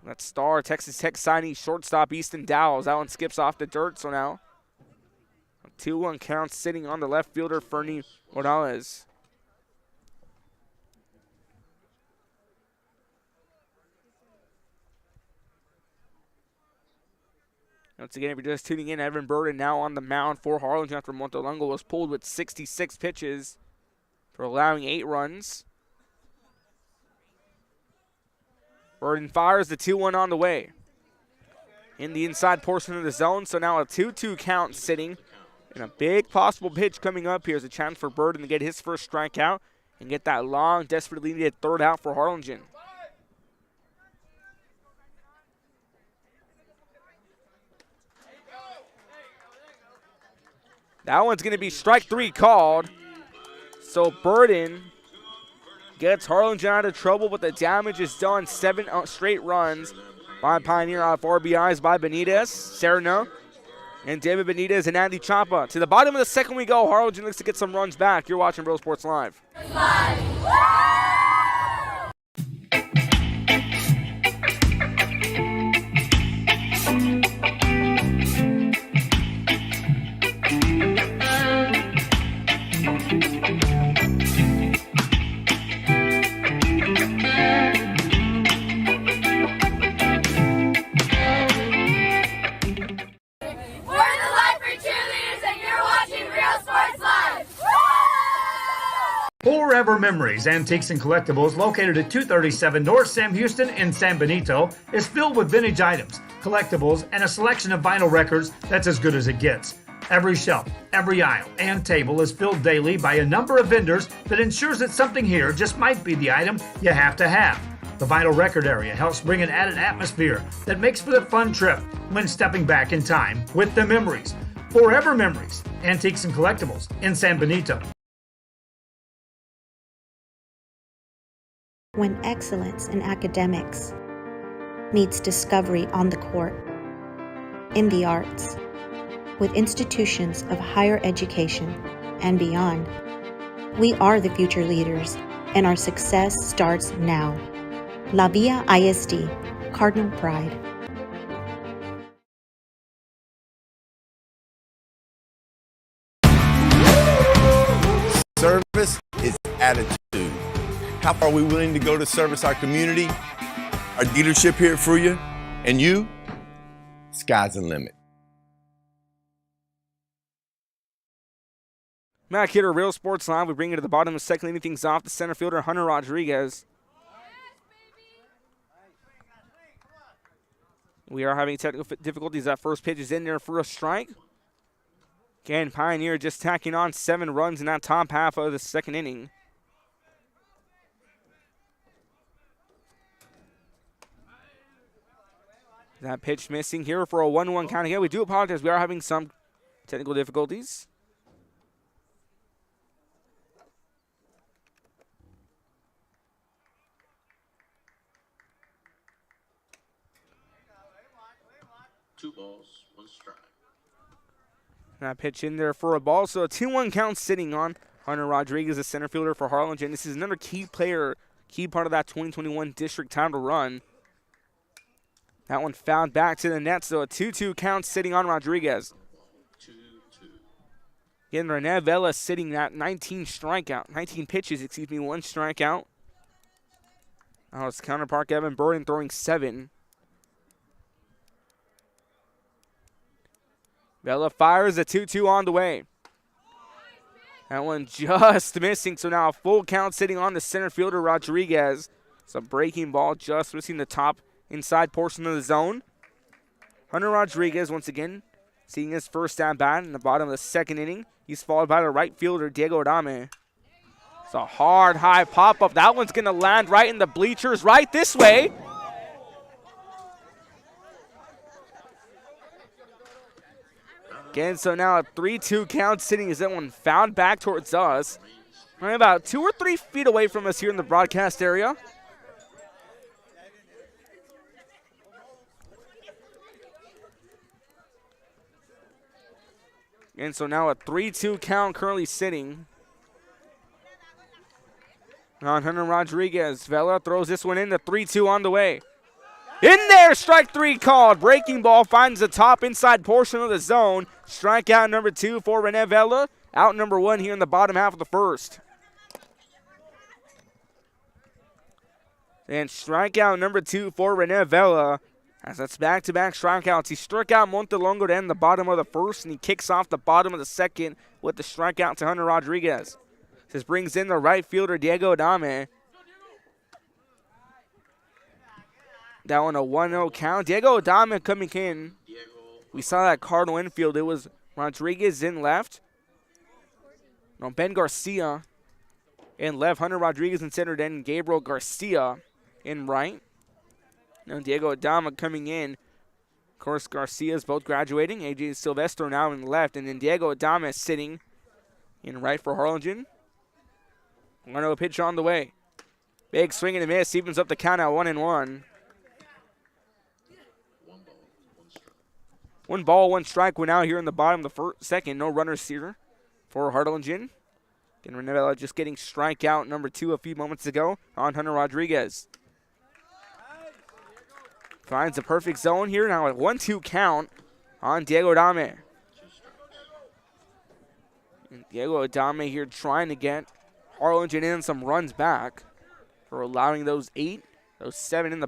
That star Texas Tech signee shortstop Easton Dowles. That one skips off the dirt, so now a 2-1 count sitting on the left fielder Fernie Morales. Once again, if you're just tuning in, Evan Burden now on the mound for Harlingen after Montelongo was pulled with 66 pitches for allowing 8 runs. Burden fires the 2-1 on the way. In the inside portion of the zone, so now a 2-2 count sitting. And a big possible pitch coming up here is a chance for Burden to get his first strikeout and get that long, desperately needed third out for Harlingen. That one's going to be strike 3 called. So Burden gets Harlingen out of trouble, but the damage is done. 7 straight runs by Pioneer off RBIs by Benitez, Serna, and David Benitez and Andy Chapa. To the bottom of the second we go. Harlingen looks to get some runs back. You're watching Real Sports Live. Memories, Antiques, and Collectibles, located at 237 North Sam Houston in San Benito, is filled with vintage items, collectibles, and a selection of vinyl records that's as good as it gets. Every shelf, every aisle, and table is filled daily by a number of vendors that ensures that something here just might be the item you have to have. The vinyl record area helps bring an added atmosphere that makes for a fun trip when stepping back in time with the Memories. Forever Memories, Antiques and Collectibles in San Benito. When excellence in academics meets discovery on the court, in the arts, with institutions of higher education and beyond, we are the future leaders, and our success starts now. La Villa ISD, Cardinal Pride. Service is attitude. How far are we willing to go to service our community, our dealership here for you, and you? Sky's the limit. Back here to Real Sports Live, we bring it to the bottom of the second, leading things off the center fielder, Hunter Rodriguez. We are having technical difficulties. That first pitch is in there for a strike. Again, Pioneer just tacking on 7 runs in that top half of the second inning. That pitch missing here for a 1-1 count again. We do apologize. We are having some technical difficulties. Two balls, one strike. That pitch in there for a ball. So a 2-1 count sitting on Hunter Rodriguez, the center fielder for Harlingen. This is another key player, key part of that 2021 district title run. That one fouled back to the net, so a 2-2 count sitting on Rodriguez. 2-2. Again, Rene Vela sitting at 19 pitches, 1 strikeout. Now his counterpart, Evan Burden, throwing 7. Vela fires a 2-2 on the way. That one just missing, so now a full count sitting on the center fielder, Rodriguez. It's a breaking ball just missing the top inside portion of the zone. Hunter Rodriguez, once again, seeing his first at-bat in the bottom of the second inning. He's followed by the right fielder, Diego Adame. It's a hard, high pop-up. That one's going to land right in the bleachers, right this way. Again, so now a 3-2 count sitting as that one fouled back towards us. We're about 2 or 3 feet away from us here in the broadcast area. And so now a 3-2 count currently sitting on Hunter Rodriguez. Vela throws this one in, the 3-2 on the way. In there, strike 3 called. Breaking ball finds the top inside portion of the zone. Strikeout number 2 for Rene Vela. Out number 1 here in the bottom half of the first. And strikeout number 2 for Rene Vela. As that's back-to-back strikeouts. He struck out Montelongo to end the bottom of the first, and he kicks off the bottom of the second with the strikeout to Hunter Rodriguez. This brings in the right fielder, Diego Adame. That one a 1-0 count. Diego Adame coming in. We saw that Cardinal infield. It was Rodriguez in left. No, Ben Garcia in left. Hunter Rodriguez in center. Then Gabriel Garcia in right. Now Diego Adame coming in. Of course, Garcia's both graduating. AJ Silvestro now in left. And then Diego Adame sitting in right for Harlingen. 1-0 pitch on the way. Big swing and a miss. Evens up the count at 1-1. 1 ball, 1 strike. We're now here in the bottom of the second. No runners here for Harlingen. Again, Renevella just getting strikeout number 2 a few moments ago on Hunter Rodriguez. Finds a perfect zone here. Now a 1-2 count on Diego Adame. And Diego Adame here trying to get Harlingen in some runs back for allowing those 7 in the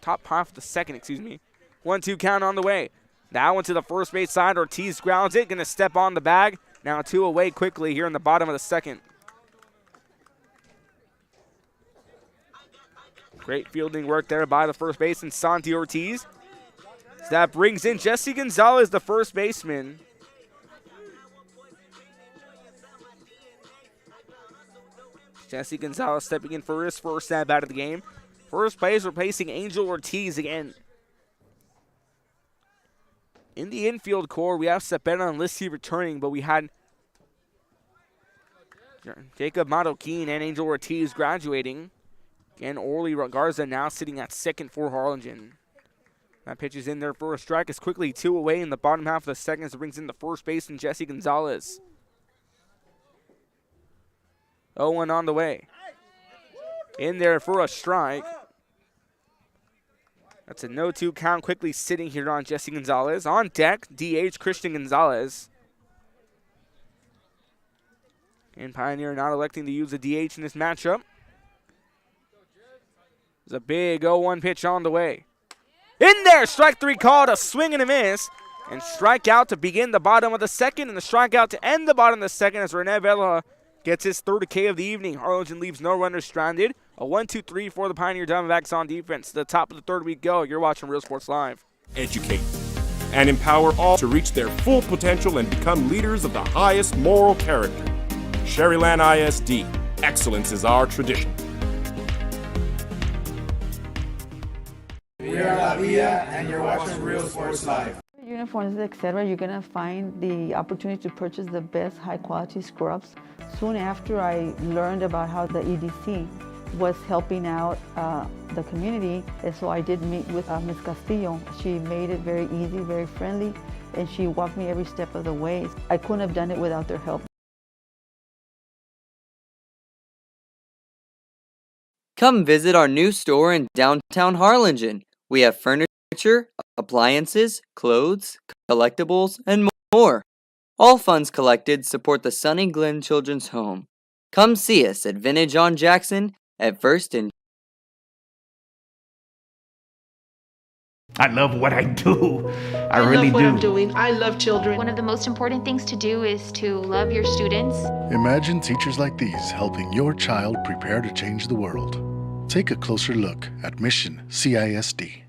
top half of the second, 1-2 count on the way. That one to the first base side. Ortiz grounds it. Going to step on the bag. Now 2 away quickly here in the bottom of the second. Great fielding work there by the first baseman, Santi Ortiz. So that brings in Jesse Gonzalez, the first baseman. Jesse Gonzalez stepping in for his first at-bat of the game. First base replacing Angel Ortiz again. In the infield core, we have Cepeda and Lissi returning, but we had Jacob Madoquin and Angel Ortiz graduating. Again, Orly Garza now sitting at second for Harlingen. That pitch is in there for a strike. It's quickly 2 away in the bottom half of the second as it brings in the first baseman, Jesse Gonzalez. 0-1 on the way. In there for a strike. That's a no-2 count, quickly sitting here on Jesse Gonzalez. On deck, DH Christian Gonzalez. And Pioneer not electing to use the DH in this matchup. There's a big 0-1 pitch on the way. In there, strike 3 called, a swing and a miss. And strikeout to begin the bottom of the second, and the strikeout to end the bottom of the second as Rene Vela gets his third K of the evening. Harlingen leaves no runners stranded. A 1-2-3 for the Pioneer Diamondbacks on defense. To the top of the third we go. You're watching Real Sports Live. Educate and empower all to reach their full potential and become leaders of the highest moral character. Sharyland ISD. Excellence is our tradition. We are La Villa, and you're watching Real Sports Live. Uniforms, etc., you're going to find the opportunity to purchase the best high-quality scrubs. Soon after I learned about how the EDC was helping out the community, and so I did meet with Ms. Castillo. She made it very easy, very friendly, and she walked me every step of the way. I couldn't have done it without their help. Come visit our new store in downtown Harlingen. We have furniture, appliances, clothes, collectibles, and more. All funds collected support the Sunny Glen Children's Home. Come see us at Vintage on Jackson at First and I love what I do. I really love what do. I'm doing. I love children. One of the most important things to do is to love your students. Imagine teachers like these helping your child prepare to change the world. Take a closer look at Mission CISD.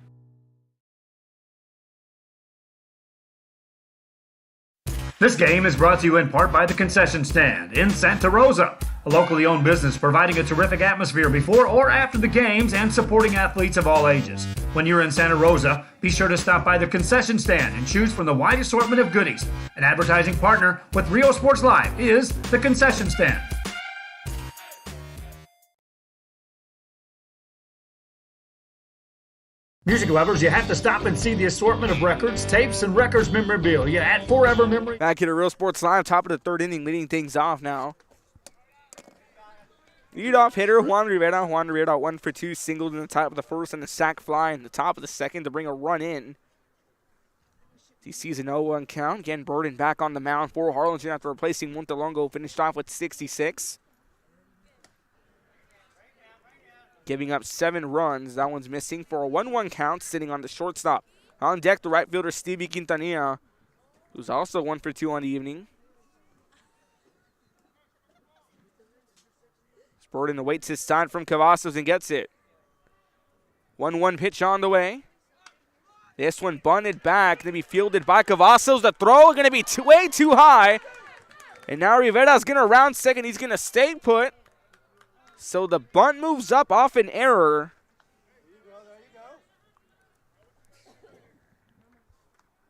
This game is brought to you in part by the Concession Stand in Santa Rosa, a locally owned business providing a terrific atmosphere before or after the games and supporting athletes of all ages. When you're in Santa Rosa, be sure to stop by the Concession Stand and choose from the wide assortment of goodies. An advertising partner with Real Sports Live is the Concession Stand. Music lovers, you have to stop and see the assortment of records, tapes, and records memorabilia at Forever Memory. Back here to Real Sports Live, top of the third inning, leading things off now. Leadoff hitter Juan Rivera. Juan Rivera 1 for 2, singled in the top of the first and a sac fly in the top of the second to bring a run in. He sees an 0-1 count. Again, Burden back on the mound for Harlingen after replacing Montelongo, finished off with 66. Giving up 7 runs. That one's missing for a 1-1 count, sitting on the shortstop. On deck, the right fielder, Stevie Quintanilla, who's also 1 for 2 on the evening. Burden awaits his sign from Cavazos and gets it. 1-1 pitch on the way. This one bunted back, going to be fielded by Cavazos. The throw going to be way too high. And now Rivera's going to round second. He's going to stay put. So the bunt moves up off an error.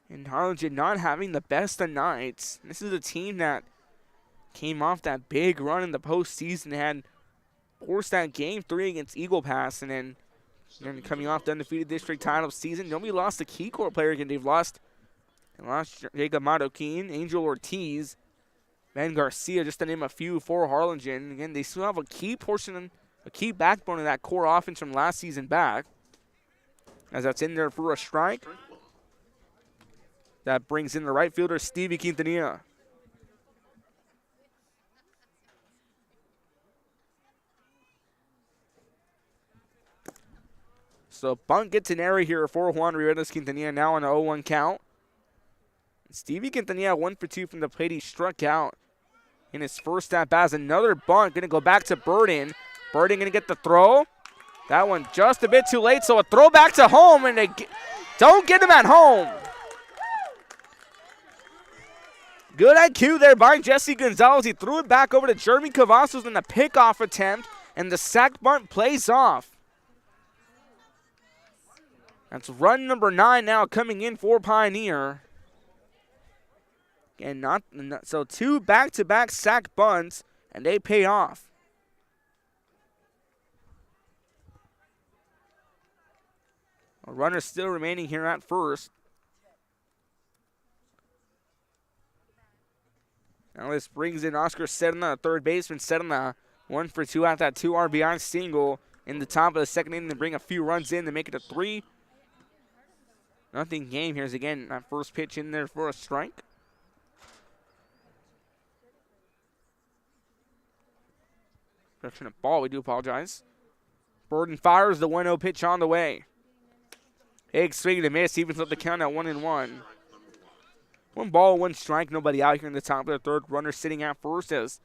And Harlingen not having the best of nights. This is a team that came off that big run in the postseason, had forced that Game 3 against Eagle Pass, and then coming off the undefeated district title season. Nobody lost a key core player again. They lost Jacob Madoquin, Angel Ortiz, Ben Garcia, just to name a few for Harlingen. Again, they still have a key portion, a key backbone of that core offense from last season back. As that's in there for a strike. That brings in the right fielder, Stevie Quintanilla. So bunt gets an error here for Juan Rivera's Quintanilla, now on an 0-1 count. Stevie Quintanilla 1 for 2 from the plate. He struck out in his first at bat. Another bunt going to go back to Burden. Burden going to get the throw. That one just a bit too late, so a throw back to home, and they don't get him at home. Good IQ there by Jesse Gonzalez. He threw it back over to Jeremy Cavazos in the pickoff attempt, and the sack bunt plays off. That's run number 9 now coming in for Pioneer. And so 2 back-to-back sack bunts, and they pay off. A runner still remaining here at first. Now this brings in Oscar Sedna, the third baseman. Sedna 1 for 2 at that 2 RBI single in the top of the second inning to bring a few runs in to make it a 3-0 game. Here's again that first pitch in there for a strike. Direction of ball, we do apologize. Burden fires the 1-0 pitch on the way. Big swing to miss, evens up the count at 1-1. 1 ball, 1 strike, nobody out here in the top of the third. Runner sitting at first as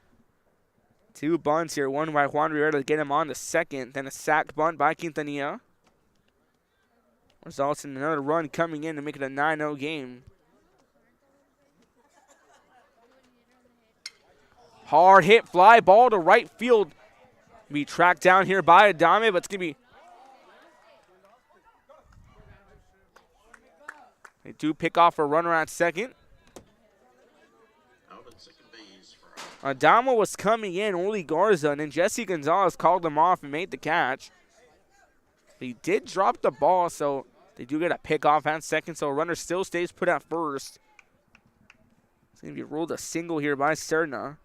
2 bunts here. One by Juan Rivera to get him on the second. Then a sack bunt by Quintanilla. Results in another run coming in to make it a 9-0 game. Hard hit fly ball to right field. Be tracked down here by Adame, but it's going to be... They do pick off a runner at second. Adama was coming in, Oli Garza, and then Jesse Gonzalez called him off and made the catch. He did drop the ball, so they do get a pick off at second, so a runner still stays put at first. It's going to be ruled a single here by Serna.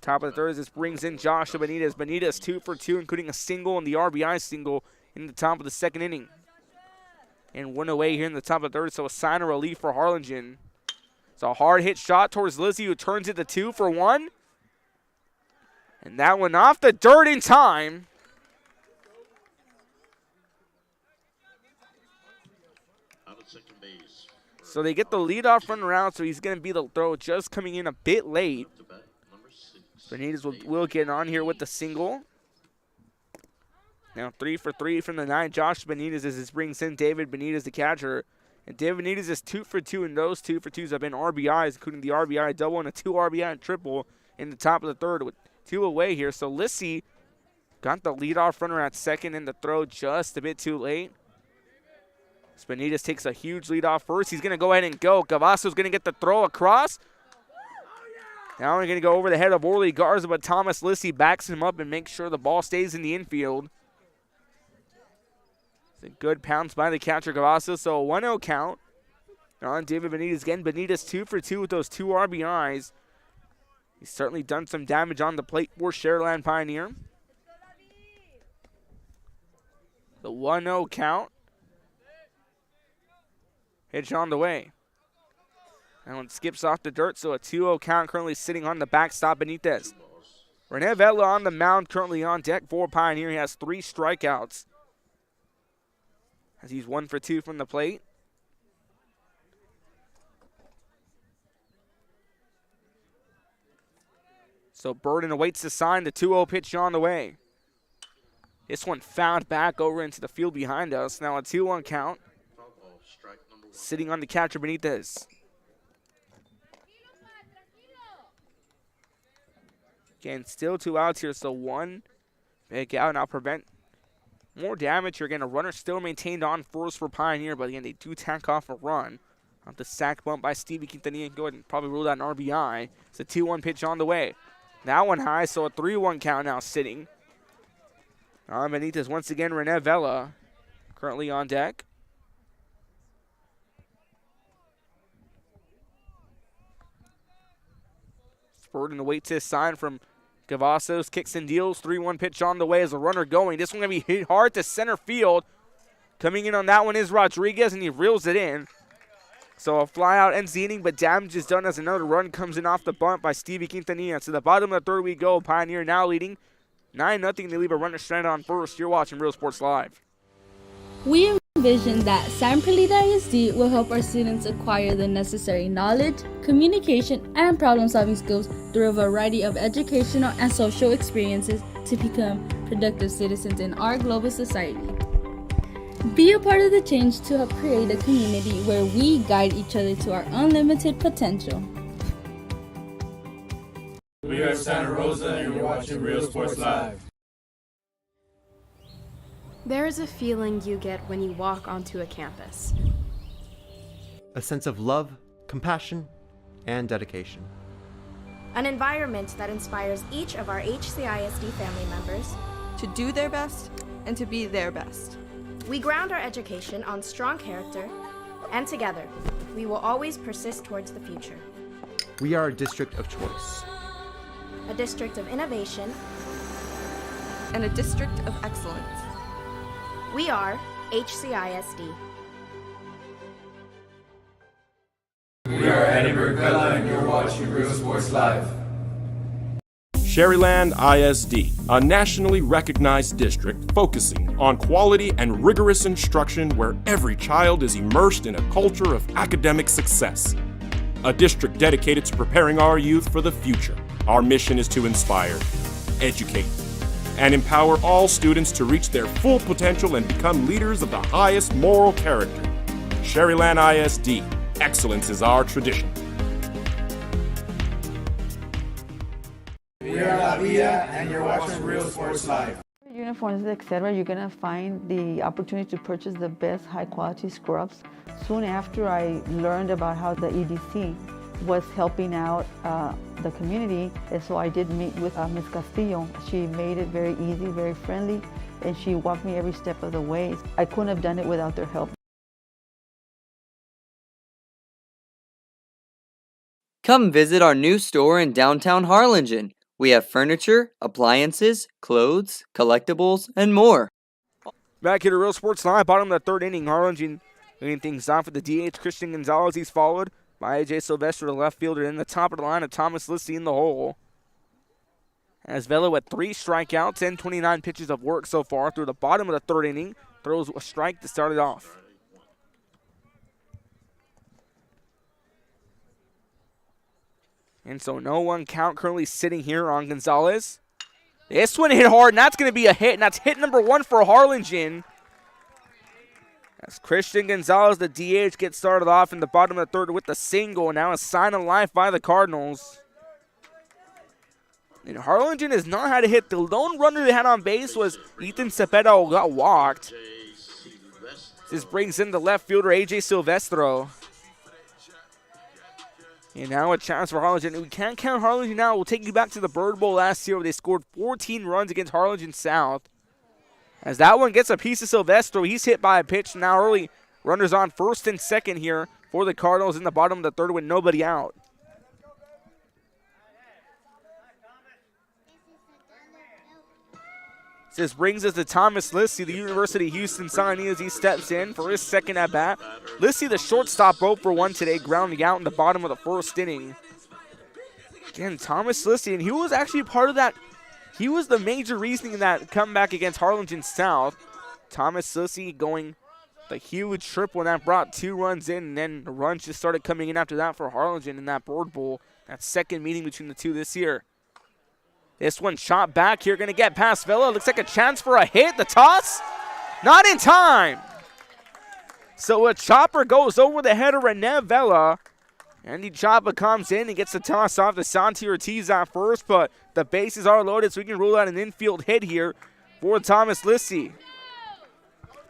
Top of the third, this brings in Joshua Benitez. Benitez 2 for 2, including a single and the RBI single in the top of the second inning. And 1 away here in the top of the third, so a sign of relief for Harlingen. It's a hard hit shot towards Lizzie, who turns it to 2 for 1. And that one off the dirt in time. So they get the leadoff runner out, so he's going to be the throw just coming in a bit late. Benitez will get on here with the single. Now 3 for 3 from the 9. Josh Benitez as this brings in David Benitez, the catcher. And David Benitez is 2 for 2, and those 2 for 2s have been RBIs, including the RBI double and a 2 RBI triple in the top of the third with 2 away here. So Lissy got the leadoff runner at second, and the throw just a bit too late. Benitez takes a huge lead off first. He's going to go ahead and go. Cavazos going to get the throw across. Now we're going to go over the head of Orly Garza, but Thomas Lissy backs him up and makes sure the ball stays in the infield. It's a good pounce by the catcher, Cavazos, so a 1-0 count on David Benitez. Again, Benitez 2 for 2 with those 2 RBIs. He's certainly done some damage on the plate for Sharyland Pioneer. The 1-0 count. Pitch on the way. That one skips off the dirt, so a 2-0 count currently sitting on the backstop. Benitez. Rene Vela on the mound, currently on deck for Pioneer. He has 3 strikeouts as he's 1 for 2 from the plate. So Burden awaits the sign. The 2-0 pitch on the way. This one found back over into the field behind us. Now a 2-1 count. Sitting on the catcher, Benitez. Again, still 2 outs here, so 1 big out. Now prevent more damage here. Again, a runner still maintained on first for Pioneer, but again, they do tack off a run. Off the sack bump by Stevie Quintanilla. Go ahead and probably rule out an RBI. It's a 2-1 pitch on the way. That one high, so a 3-1 count now sitting. Benitez once again, Rene Vela currently on deck. Burden awaits his sign from Cavazos. Kicks and deals. 3-1 pitch on the way as a runner going. This one going to be hit hard to center field. Coming in on that one is Rodriguez, and he reels it in. So a fly out ends the inning, but damage is done as another run comes in off the bunt by Stevie Quintanilla. To the bottom of the third we go. Pioneer now leading 9-0. They leave a runner stranded on first. You're watching Real Sports Live. We envision that San Perlita ISD will help our students acquire the necessary knowledge, communication, and problem-solving skills through a variety of educational and social experiences to become productive citizens in our global society. Be a part of the change to help create a community where we guide each other to our unlimited potential. We are Santa Rosa and you're watching Real Sports Live. There is a feeling you get when you walk onto a campus. A sense of love, compassion, and dedication. An environment that inspires each of our HCISD family members to do their best and to be their best. We ground our education on strong character, and together, we will always persist towards the future. We are a district of choice. A district of innovation. And a district of excellence. We are HCISD. We are Edinburgh Villa and you're watching Real Sports Live. Sharyland ISD, a nationally recognized district focusing on quality and rigorous instruction where every child is immersed in a culture of academic success. A district dedicated to preparing our youth for the future. Our mission is to inspire, educate, and empower all students to reach their full potential and become leaders of the highest moral character. Sharyland ISD, excellence is our tradition. We are La Villa and you're watching Real Sports Live. Uniforms, etc., you're going to find the opportunity to purchase the best high-quality scrubs. Soon after I learned about how the EDC was helping out the community, and so I did meet with Ms. Castillo. She made it very easy, very friendly, and she walked me every step of the way. I couldn't have done it without their help. Come visit our new store in downtown Harlingen. We have furniture, appliances, clothes, collectibles, and more. Back here to Real Sports Live, bottom of the third inning, Harlingen leading things off with the DH Christian Gonzalez. He's followed by A.J. Sylvester, the left fielder, in the top of the lineup, Thomas Lissy in the hole. As Vela with 3 strikeouts and 29 pitches of work so far through the bottom of the third inning, throws a strike to start it off. And so no one count currently sitting here on Gonzalez. This one hit hard, and that's going to be a hit, and that's hit number 1 for Harlingen. As Christian Gonzalez, the DH, gets started off in the bottom of the third with a single. Now a sign of life by the Cardinals. And Harlingen has not had a hit. The lone runner they had on base was Ethan Cepeda, who got walked. This brings in the left fielder, A.J. Silvestro. And now a chance for Harlingen. We can't count Harlingen now. We'll take you back to the Bird Bowl last year where they scored 14 runs against Harlingen South. As that one gets a piece of Silvestro, he's hit by a pitch. Now early runners on first and second here for the Cardinals in the bottom of the third with nobody out. This brings us to Thomas Lissy, the University of Houston signee, as he steps in for his second at-bat. Lissy, the shortstop, 0 for 1 today, grounding out in the bottom of the first inning. Again, Thomas Lissy, and he was actually part of that. He was the major reason in that comeback against Harlingen South. Thomas Lissy going the huge triple, and that brought 2 runs in, and then the runs just started coming in after that for Harlingen in that Bird Bowl. That second meeting between the two this year. This one shot back here, going to get past Vela. Looks like a chance for a hit. The toss, not in time. So a chopper goes over the head of Rene Vela. Andy Chapa comes in and gets the toss off to Santi Ortiz at first, but the bases are loaded, so we can rule out an infield hit here for Thomas Lissy.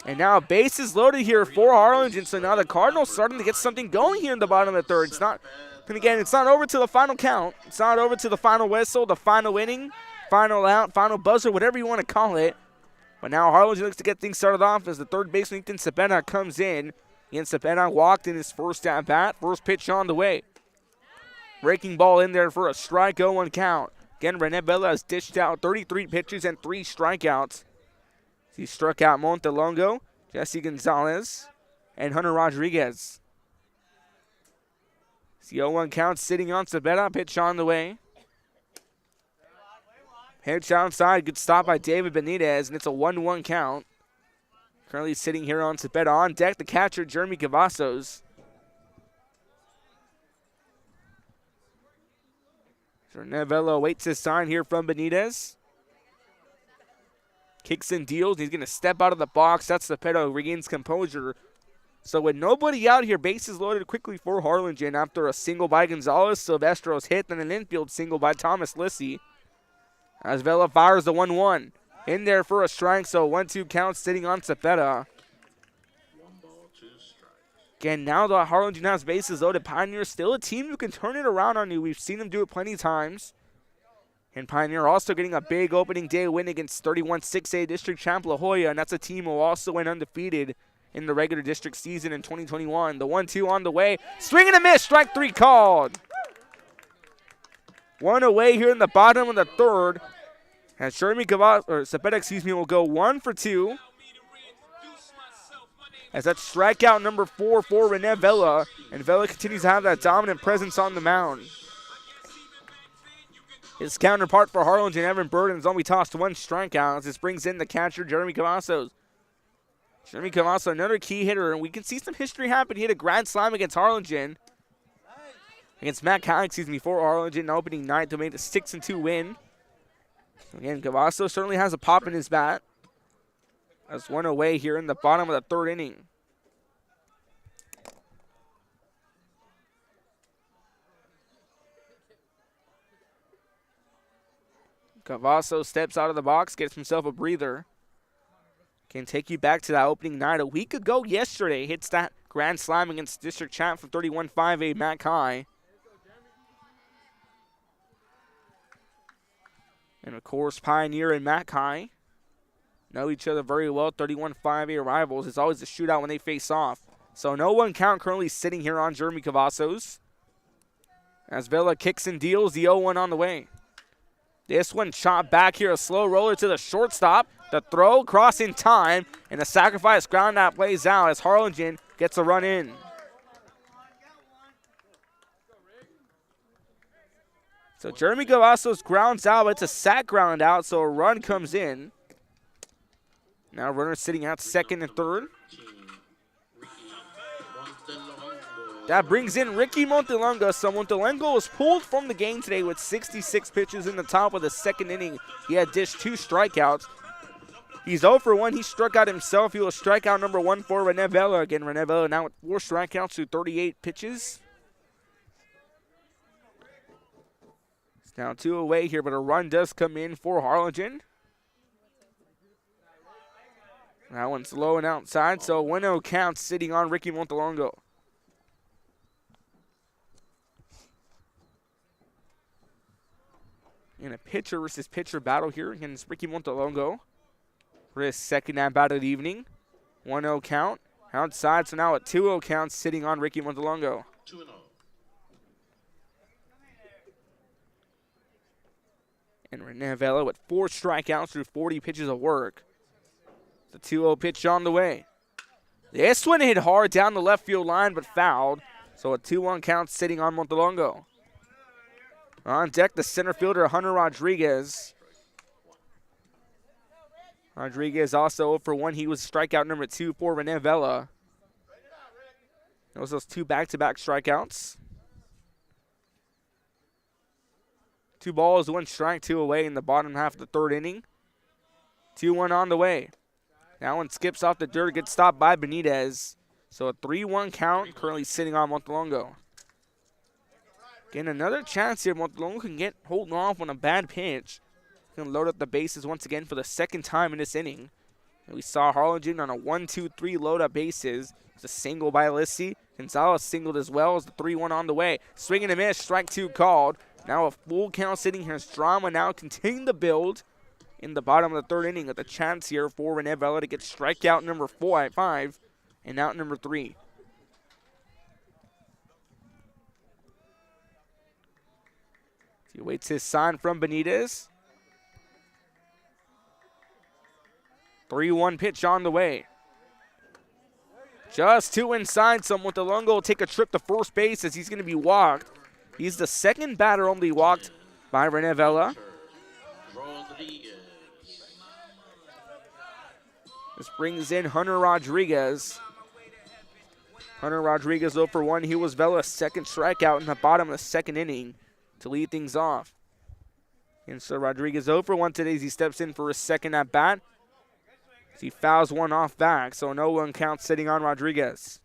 And now bases loaded here for Harlingen, so now the Cardinals starting to get something going here in the bottom of the third. It's not. And again, it's not over to the final count. It's not over to the final whistle, the final inning, final out, final buzzer, whatever you want to call it. But now Harlingen looks to get things started off as the third baseman, Ethan Cepeda, comes in. And Cepeda walked in his first at-bat. First pitch on the way. Breaking ball in there for a strike, 0-1 count. Again, Rene Vela has dished out 33 pitches and 3 strikeouts. He struck out Montelongo, Jesse Gonzalez, and Hunter Rodriguez. The 0-1 count sitting on Cepeda. Pitch on the way. Pitch outside. Good stop by David Benitez, and it's a 1-1 count. Currently sitting here on Cepeda. On deck, the catcher, Jeremy Cavazos. Nevelo waits his sign here from Benitez. Kicks and deals. He's going to step out of the box. That's Cepeda, regains composure. So with nobody out here, bases loaded quickly for Harlingen after a single by Gonzalez. Silvestro's hit, then an infield single by Thomas Lissy. As Vela fires the 1-1. In there for a strike, so 1-2 count sitting on Cepeda. Again, now that Harlingen has bases loaded, Pioneer still a team who can turn it around on you. We've seen them do it plenty of times. And Pioneer also getting a big opening day win against 31-6A district champ La Jolla, and that's a team who also went undefeated in the regular district season in 2021. The 1-2 on the way. Swing and a miss. Strike 3 called. One away here in the bottom of the third. And Cepeda, will go 1 for 2. As that's strikeout number 4 for Rene Vela. And Vela continues to have that dominant presence on the mound. His counterpart for Harlingen, Evan Burden, has only tossed 1 strikeout as this brings in the catcher, Jeremy Cavazos. Jeremy Cavazos, another key hitter, and we can see some history happen. He hit a grand slam against Harlingen. Against Matt Kai, for Harlingen, opening night to make a 6-2 win. Again, Cavazos certainly has a pop in his bat. That's 1 away here in the bottom of the 3rd inning. Cavazos steps out of the box, gets himself a breather. Can take you back to that opening night a week ago yesterday. Hits that grand slam against district champ from 31-5A Matt Kai. And of course, Pioneer and Matt Kai know each other very well. 31-5A rivals. It's always a shootout when they face off. So no 1 count currently sitting here on Jeremy Cavazos. As Vela kicks and deals, the 0-1 on the way. This one chopped back here, a slow roller to the shortstop. The throw, cross in time, and the sacrifice ground out plays out as Harlingen gets a run in. So Jeremy Cavazos grounds out, but it's a sac ground out, so a run comes in. Now runners sitting out second and third. That brings in Ricky Montelongo. So Montelongo was pulled from the game today with 66 pitches in the top of the 2nd inning. He had dished 2 strikeouts. He's 0 for 1. He struck out himself. He was strikeout number 1 for Rene Vela. Again, Rene Vela now with 4 strikeouts through 38 pitches. It's now 2 away here, but a run does come in for Harlingen. That one's low and outside, so 1-0 count sitting on Ricky Montelongo. In a pitcher versus pitcher battle here against Ricky Montelongo for his 2nd at-bat of the evening. 1-0 count. Outside, so now a 2-0 count sitting on Ricky Montelongo. 2-0. And Rene Vela with 4 strikeouts through 40 pitches of work. The 2-0 pitch on the way. This one hit hard down the left field line, but fouled. So a 2-1 count sitting on Montelongo. On deck, the center fielder, Hunter Rodriguez. Rodriguez also 0 for 1. He was strikeout number 2 for Rene Vela. Those 2 back-to-back strikeouts. 2 balls, 1 strike, 2 away in the bottom half of the 3rd inning. 2-1 on the way. That one skips off the dirt, gets stopped by Benitez. So a 3-1 count currently sitting on Montelongo. Again, another chance here. Montelongo can hold off on a bad pitch. Can load up the bases once again for the 2nd time in this inning. And we saw Harlingen on a 1-2-3 load up bases. It's a single by Lissy. Gonzalez singled as well as the 3-1 on the way. Swing and a miss, strike 2 called. Now a full count sitting here as drama now continuing to build in the bottom of the 3rd inning with a chance here for Rene Vela to get strikeout number 5 and out number 3. He waits his sign from Benitez. 3-1 pitch on the way. Just 2 inside, so Montelongo will take a trip to first base as he's going to be walked. He's the 2nd batter only walked by Rene Vela. This brings in Hunter Rodriguez. Hunter Rodriguez 0 for 1. He was Vela's 2nd strikeout in the bottom of the 2nd inning to lead things off. And so Rodriguez 0 for 1 today as he steps in for his 2nd at bat. He fouls one off back, so no one counts sitting on Rodriguez.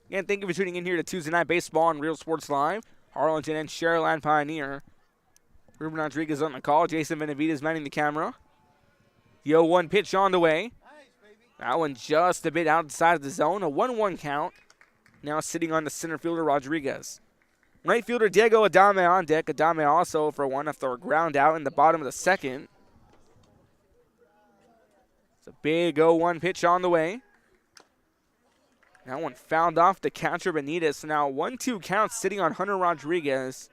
Again, thank you for tuning in here to Tuesday Night Baseball on Real Sports Live. Harlingen and Sharyland Pioneer. Ruben Rodriguez on the call. Jason Benavidez manning the camera. The 0-1 pitch on the way. That one just a bit outside of the zone. A 1-1 count. Now sitting on the center fielder, Rodriguez. Right fielder Diego Adame on deck. Adame also for one after a ground out in the bottom of the second. It's a big 0-1 pitch on the way. That one fouled off the catcher Benitez. So now 1-2 count sitting on Hunter Rodriguez.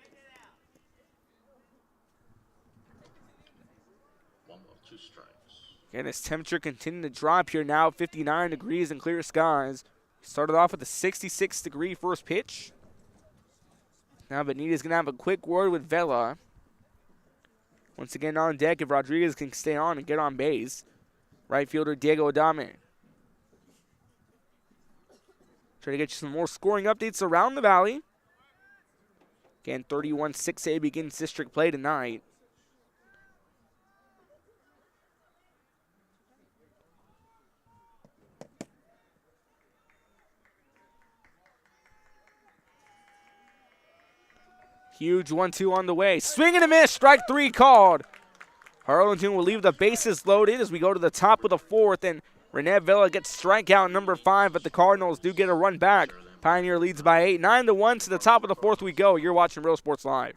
1 ball, 2 strikes. And his temperature continuing to drop here now, 59 degrees and clear skies. Started off with a 66-degree first pitch. Now Benitez going to have a quick word with Vela. Once again on deck if Rodriguez can stay on and get on base. Right fielder Diego Adame. Try to get you some more scoring updates around the Valley. Again, 31-6A begins district play tonight. Huge 1-2 on the way. Swing and a miss. Strike 3 called. Harlingen will leave the bases loaded as we go to the top of the fourth. And Rene Vela gets strikeout number 5, but the Cardinals do get a run back. Pioneer leads by 8. 9-1 to the top of the fourth we go. You're watching Real Sports Live.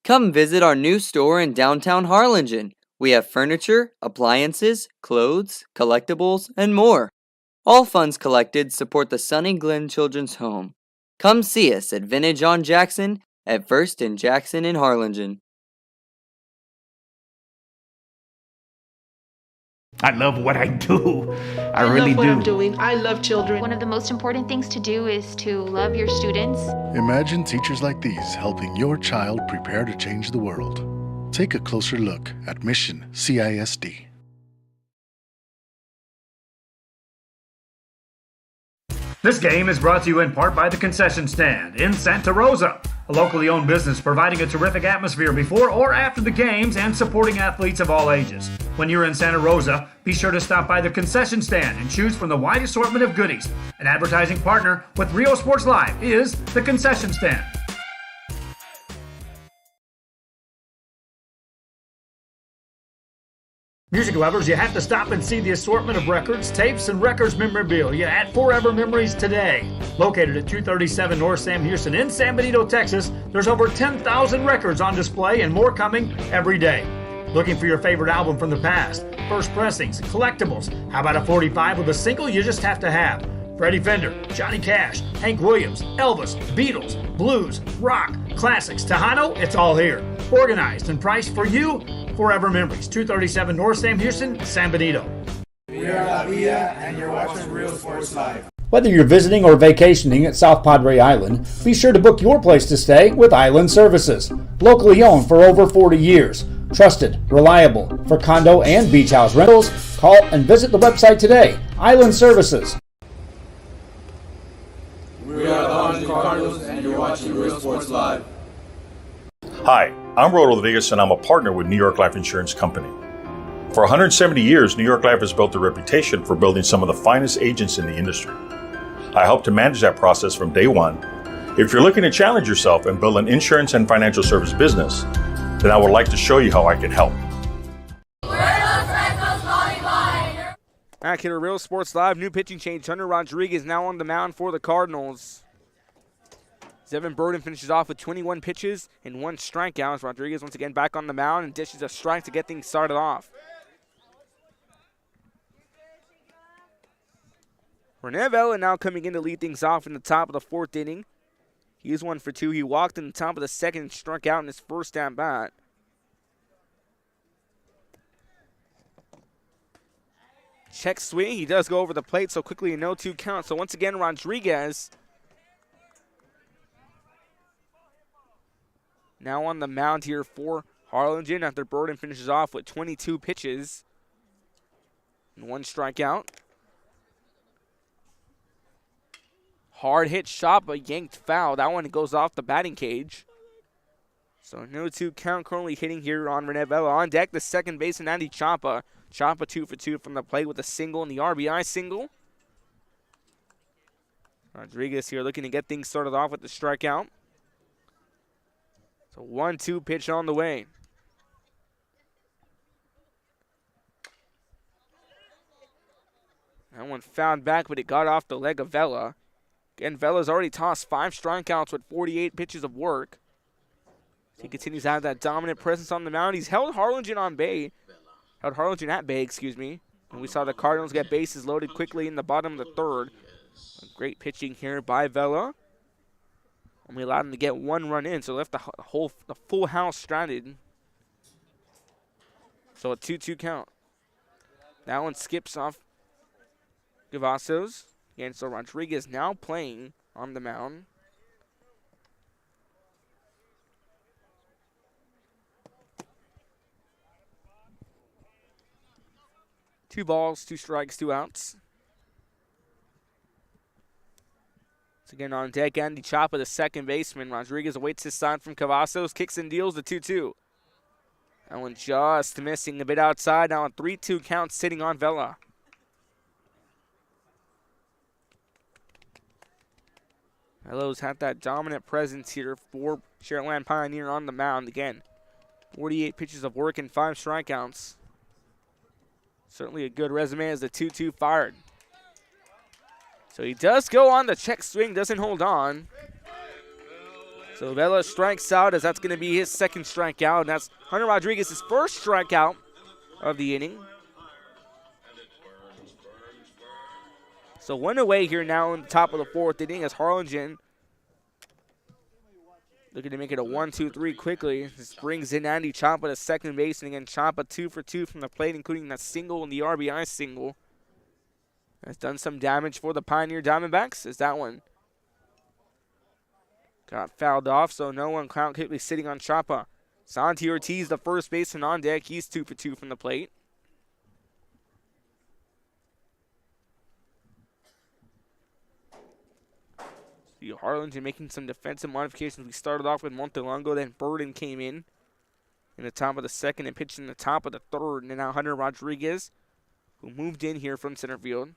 Come visit our new store in downtown Harlingen. We have furniture, appliances, clothes, collectibles, and more. All funds collected support the Sunny Glen Children's Home. Come see us at Vintage on Jackson at First and Jackson in Harlingen. I love what I do. I really love what do. I'm doing. I love children. One of the most important things to do is to love your students. Imagine teachers like these helping your child prepare to change the world. Take a closer look at Mission CISD. This game is brought to you in part by the Concession Stand in Santa Rosa, a locally owned business providing a terrific atmosphere before or after the games and supporting athletes of all ages. When you're in Santa Rosa, be sure to stop by the Concession Stand and choose from the wide assortment of goodies. An advertising partner with Real Sports Live is the Concession Stand. Music lovers, you have to stop and see the assortment of records, tapes, and records memorabilia at Forever Memories today. Located at 237 North Sam Houston in San Benito, Texas, there's over 10,000 records on display and more coming every day. Looking for your favorite album from the past, first pressings, collectibles. How about a 45 with a single you just have to have? Freddie Fender, Johnny Cash, Hank Williams, Elvis, Beatles, blues, rock, classics, Tejano, it's all here. Organized and priced for you. Forever Memories, 237 North Sam Houston, San Benito. We are La Villa, and you're watching Real Sports Live. Whether you're visiting or vacationing at South Padre Island, be sure to book your place to stay with Island Services. Locally owned for over 40 years. Trusted, reliable for condo and beach house rentals. Call and visit the website today. Island Services. We are the Harlingen Cardinals, and you're watching Real Sports Live. Hi, I'm Roldo Vegas, and I'm a partner with New York Life Insurance Company. For 170 years, New York Life has built a reputation for building some of the finest agents in the industry. I help to manage that process from day one. If you're looking to challenge yourself and build an insurance and financial service business, then I would like to show you how I can help. Back here at Real Sports Live, new pitching change. Hunter Rodriguez now on the mound for the Cardinals. Evan Burden finishes off with 21 pitches and 1 strikeout. Rodriguez once again back on the mound and dishes a strike to get things started off. Rene Vela now coming in to lead things off in the top of the 4th inning. He is 1 for 2. He walked in the top of the 2nd and struck out in his first at bat. Check swing. He does go over the plate so quickly a 0-2 count. So once again, Rodriguez now on the mound here for Harlingen after Burden finishes off with 22 pitches and 1 strikeout. Hard hit shot, but yanked foul. That one goes off the batting cage. So no 2 count currently hitting here on Rene Vela. On deck, the second baseman, Andy Champa. Champa 2 for 2 from the plate with a single and the RBI single. Rodriguez here looking to get things started off with the strikeout. So 1-2 pitch on the way. That one fouled back, but it got off the leg of Vela. Again, Vela's already tossed 5 strikeouts with 48 pitches of work. He continues to have that dominant presence on the mound. He's held Harlingen at bay, excuse me. And we saw the Cardinals get bases loaded quickly in the bottom of the third. Great pitching here by Vela. Only allowed him to get 1 run in, so left the full house stranded. So a 2-2 count. That one skips off Gavassos. Again, so Rodriguez now playing on the mound. Two balls, 2 strikes, 2 outs. Once again on deck, Andy Chapa, the second baseman. Rodriguez awaits his sign from Cavazos, kicks and deals the 2-2. That one just missing a bit outside. Now a 3-2 count sitting on Vela. Velo's had that dominant presence here for Sharyland Pioneer on the mound. Again, 48 pitches of work and 5 strikeouts. Certainly a good resume as the 2-2 fired. So he does go on the check swing, doesn't hold on. So Vela strikes out as that's going to be his second strikeout. And that's Hunter Rodriguez's first strikeout of the inning. So 1 away here now in the top of the 4th inning as Harlingen looking to make it a 1-2-3 quickly. This brings in Andy Champa to second base. And again, Champa 2 for 2 from the plate, including that single and the RBI single. Has done some damage for the Pioneer Diamondbacks as that one got fouled off, so no 1 count quickly sitting on Champa. Santi Ortiz, the first baseman on deck. He's 2 for 2 from the plate. See Harlingen making some defensive modifications. We started off with Montelongo, then Burden came in the top of the 2nd and pitched in the top of the 3rd. And now Hunter Rodriguez, who moved in here from center field.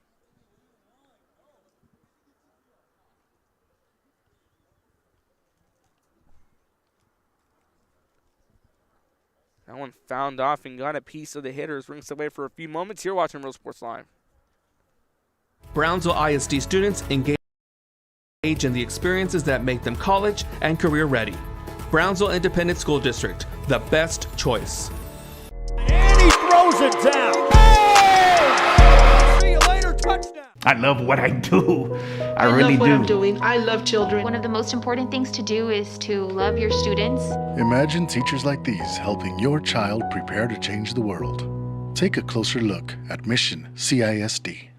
That one found off and got a piece of the hitters. Rings away for a few moments. You're watching Real Sports Live. Brownsville ISD students engage in the experiences that make them college and career ready. Brownsville Independent School District, the best choice. And he throws it down. Hey! See you later, touchdown. I love what I do. I really love what do. I'm doing. I love children. One of the most important things to do is to love your students. Imagine teachers like these helping your child prepare to change the world. Take a closer look at Mission CISD.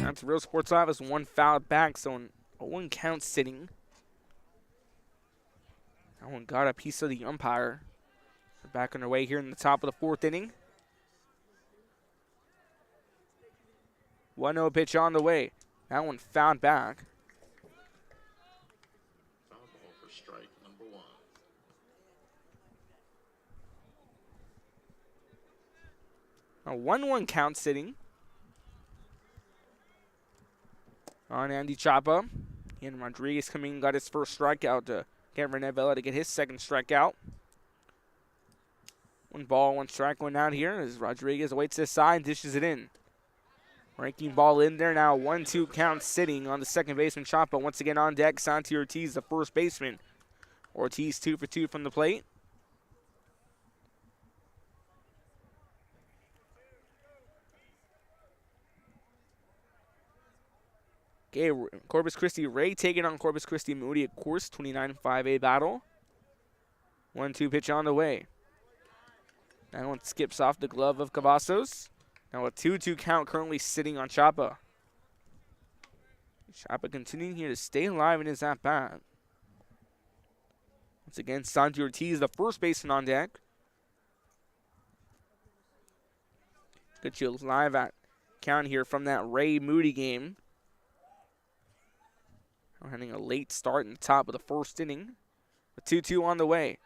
That's Real Sports Live as 1 fouled back, so a 1 count sitting. That one got a piece of the umpire. We're back underway here in the top of the 4th inning. 1-0 pitch on the way. That one fouled back. Foul ball for strike number 1. A 1-1 count sitting on Andy Chapa. And Rodriguez coming in, got his first strikeout to get Rene Vela to get his second strikeout. 1 ball, 1 strike going out here as Rodriguez awaits his side and dishes it in. Ranking ball in there now, 1-2 count sitting on the second baseman Chapa. Once again on deck, Santi Ortiz, the first baseman. Ortiz 2 for 2 from the plate. Okay, Corpus Christi Ray taking on Corpus Christi Moody at course, 29-5A battle. 1-2 pitch on the way. That one skips off the glove of Cavazos. Now a 2-2 count currently sitting on Chapa. Chapa continuing here to stay alive in his at-bat. Once again, Santi Ortiz, the first baseman on deck. Get you live at count here from that Ray Moody game. We're having a late start in the top of the first inning. A 2-2 on the way.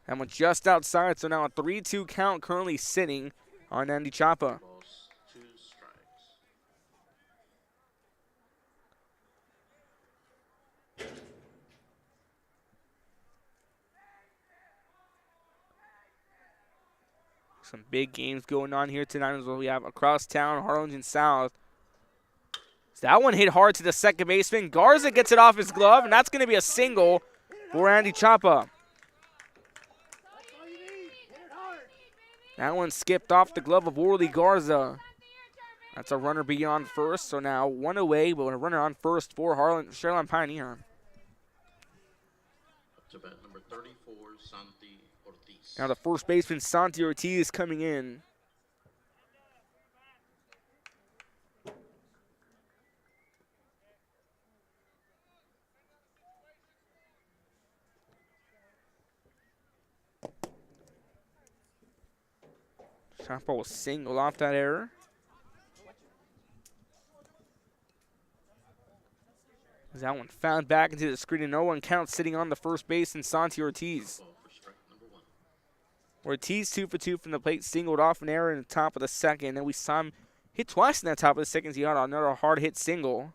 That one just outside, so now a 3-2 count currently sitting on Andy Chapa. Some big games going on here tonight as well. We have across town, Harlingen South. So that one hit hard to the second baseman. Garza gets it off his glove, and that's going to be a single for Andy Chapa. That one skipped off the glove of Worley Garza. That's a runner beyond first, so now one away, but a runner on first for Sharyland Pioneer. To bat number 34, Santi Ortiz. Now the first baseman, Santi Ortiz, coming in. Chapa will single off that error. That one found back into the screen, and no one counts sitting on the first base in Santi Ortiz. Ortiz 2 for 2 from the plate, singled off an error in the top of the second, and we saw him hit twice in that top of the second. He got another hard hit single.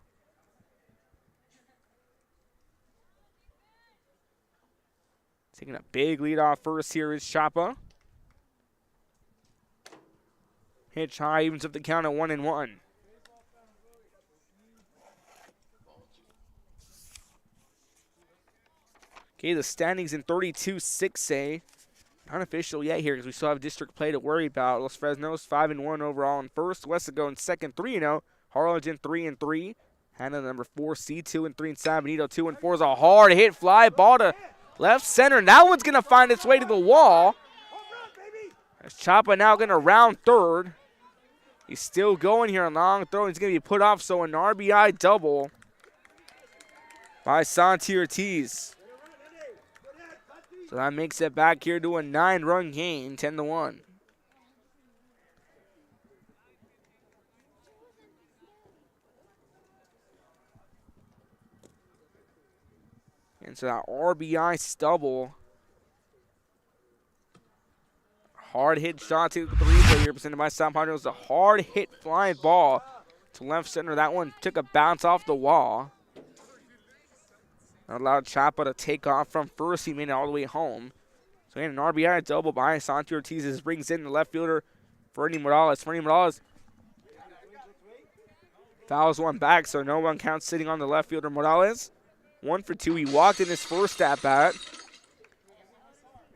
Taking a big lead off first here is Chapa. Hitch high, evens up the count at 1-1. Okay, the standings in 32-6A. Unofficial yet here because we still have district play to worry about. Los Fresnos 5-1 overall in first. Westago in second, 3-0. Harlingen 3-3. Hannah number 4, C2-3, and San Benito 2-4 is a hard hit fly ball to left center. And that one's gonna find its way to the wall. As Chapa now gonna round third. He's still going here on long throw. He's going to be put off, so an RBI double by Santi Ortiz. So that makes it back here to a 9-run game, 10-1. And so that RBI stubble. Hard hit shot to the replay here presented by South Padre. It was a hard hit fly ball to left center. That one took a bounce off the wall. That allowed Chapa to take off from first. He made it all the way home. So he had an RBI double by Santi Ortiz. This brings in the left fielder, Fernie Morales. Fernie Morales fouls one back, so no one counts sitting on the left fielder. Morales, 1 for 2. He walked in his first at bat.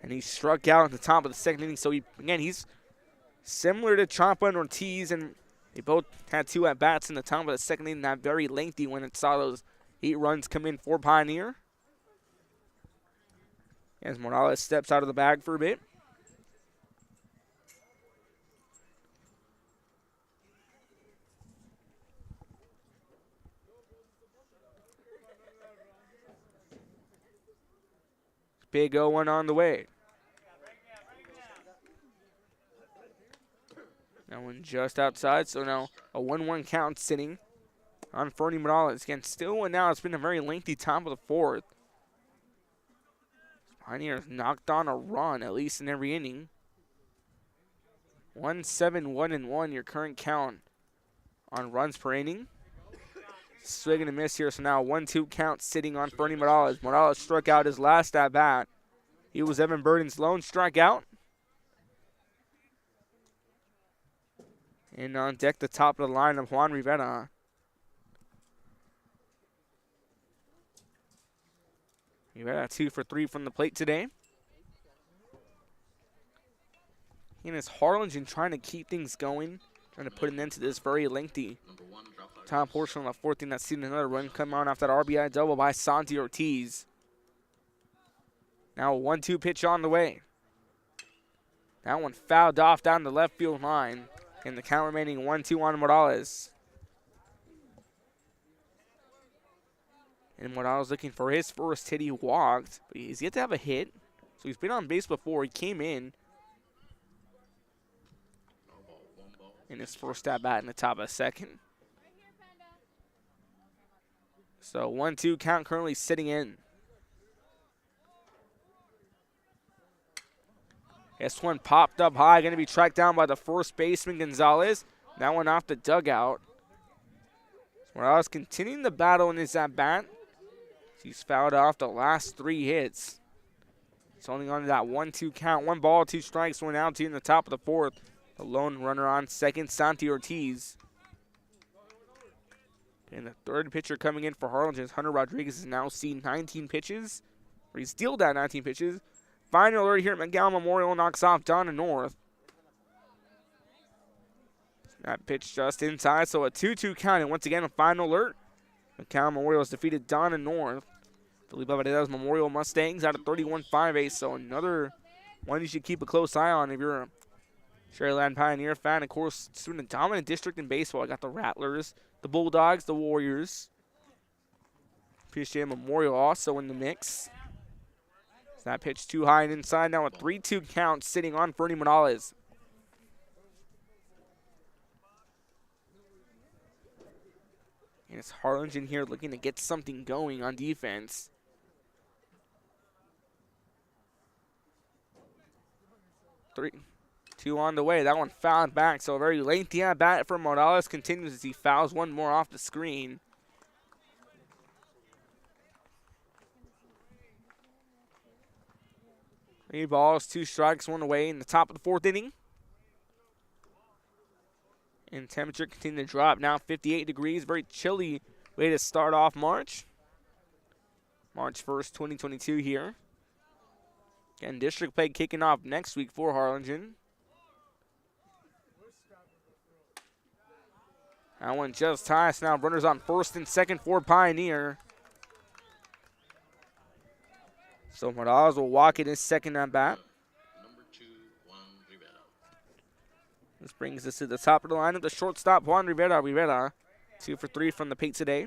And he struck out at the top of the second inning. So, he's similar to Chapa and Ortiz. And they both had 2 at-bats in the top of the second inning. Not very lengthy when it saw those 8 runs come in for Pioneer. As Morales steps out of the bag for a bit. Big 0-1 on the way. That one just outside, so now a 1-1 count sitting on Fernie Morales. Again, still 1 now. It's been a very lengthy top of the fourth. Pioneers knocked on a run, at least in every inning. 1-7-1-1, your current count on runs per inning. Swing and a miss here, so now a 1-2 count sitting on Fernie Morales. Morales struck out his last at-bat. He was Evan Burden's lone strikeout. And on deck, the top of the line of Juan Rivera. Rivera 2 for 3 from the plate today. And it's Harlingen trying to keep things going, trying to put an end to this very lengthy top portion of the fourth inning. That's seen another run come on after that RBI double by Santi Ortiz. Now a 1-2 pitch on the way. That one fouled off down the left field line. And the count remaining 1-2 on Morales. And Morales looking for his first hit. He walked, but he's yet to have a hit. So he's been on base before. He came in his first at bat in the top of the second. So 1-2 count currently sitting in. This one popped up high, going to be tracked down by the first baseman, Gonzalez. That one off the dugout. Morales continuing the battle in his at-bat. He's fouled off the last 3 hits. It's only on that 1-2 count. 1 ball, 2 strikes, 1 out to in the top of the 4th. The lone runner on second, Santi Ortiz. And the third pitcher coming in for Harlingen, Hunter Rodriguez, has now seen 19 pitches. Or he's dealt out 19 pitches. Final alert here at McGowan Memorial, knocks off Donna North. That pitch just inside, so a 2-2 count. And once again, a final alert. McGowan Memorial has defeated Donna North. Felipe Varela's Memorial Mustangs out of 31-5-8. So another one you should keep a close eye on if you're a Sharyland Pioneer fan. Of course, it's been a dominant district in baseball. I got the Rattlers, the Bulldogs, the Warriors. PSJ Memorial also in the mix. That pitch too high and inside. Now a 3-2 count sitting on Fernie Morales. And it's Harlingen here looking to get something going on defense. 3-2 on the way. That one fouled back. So a very lengthy at bat for Morales continues as he fouls one more off the screen. Three balls, 2 strikes, 1 away in the top of the 4th inning. And temperature continuing to drop now, 58 degrees. Very chilly way to start off March. March 1st, 2022 here. Again, district play kicking off next week for Harlingen. That one just high. So now runners on first and second for Pioneer. So Morales will walk in his second at bat. This brings us to the top of the lineup. The shortstop, Juan Rivera. Rivera, 2 for 3 from the plate today.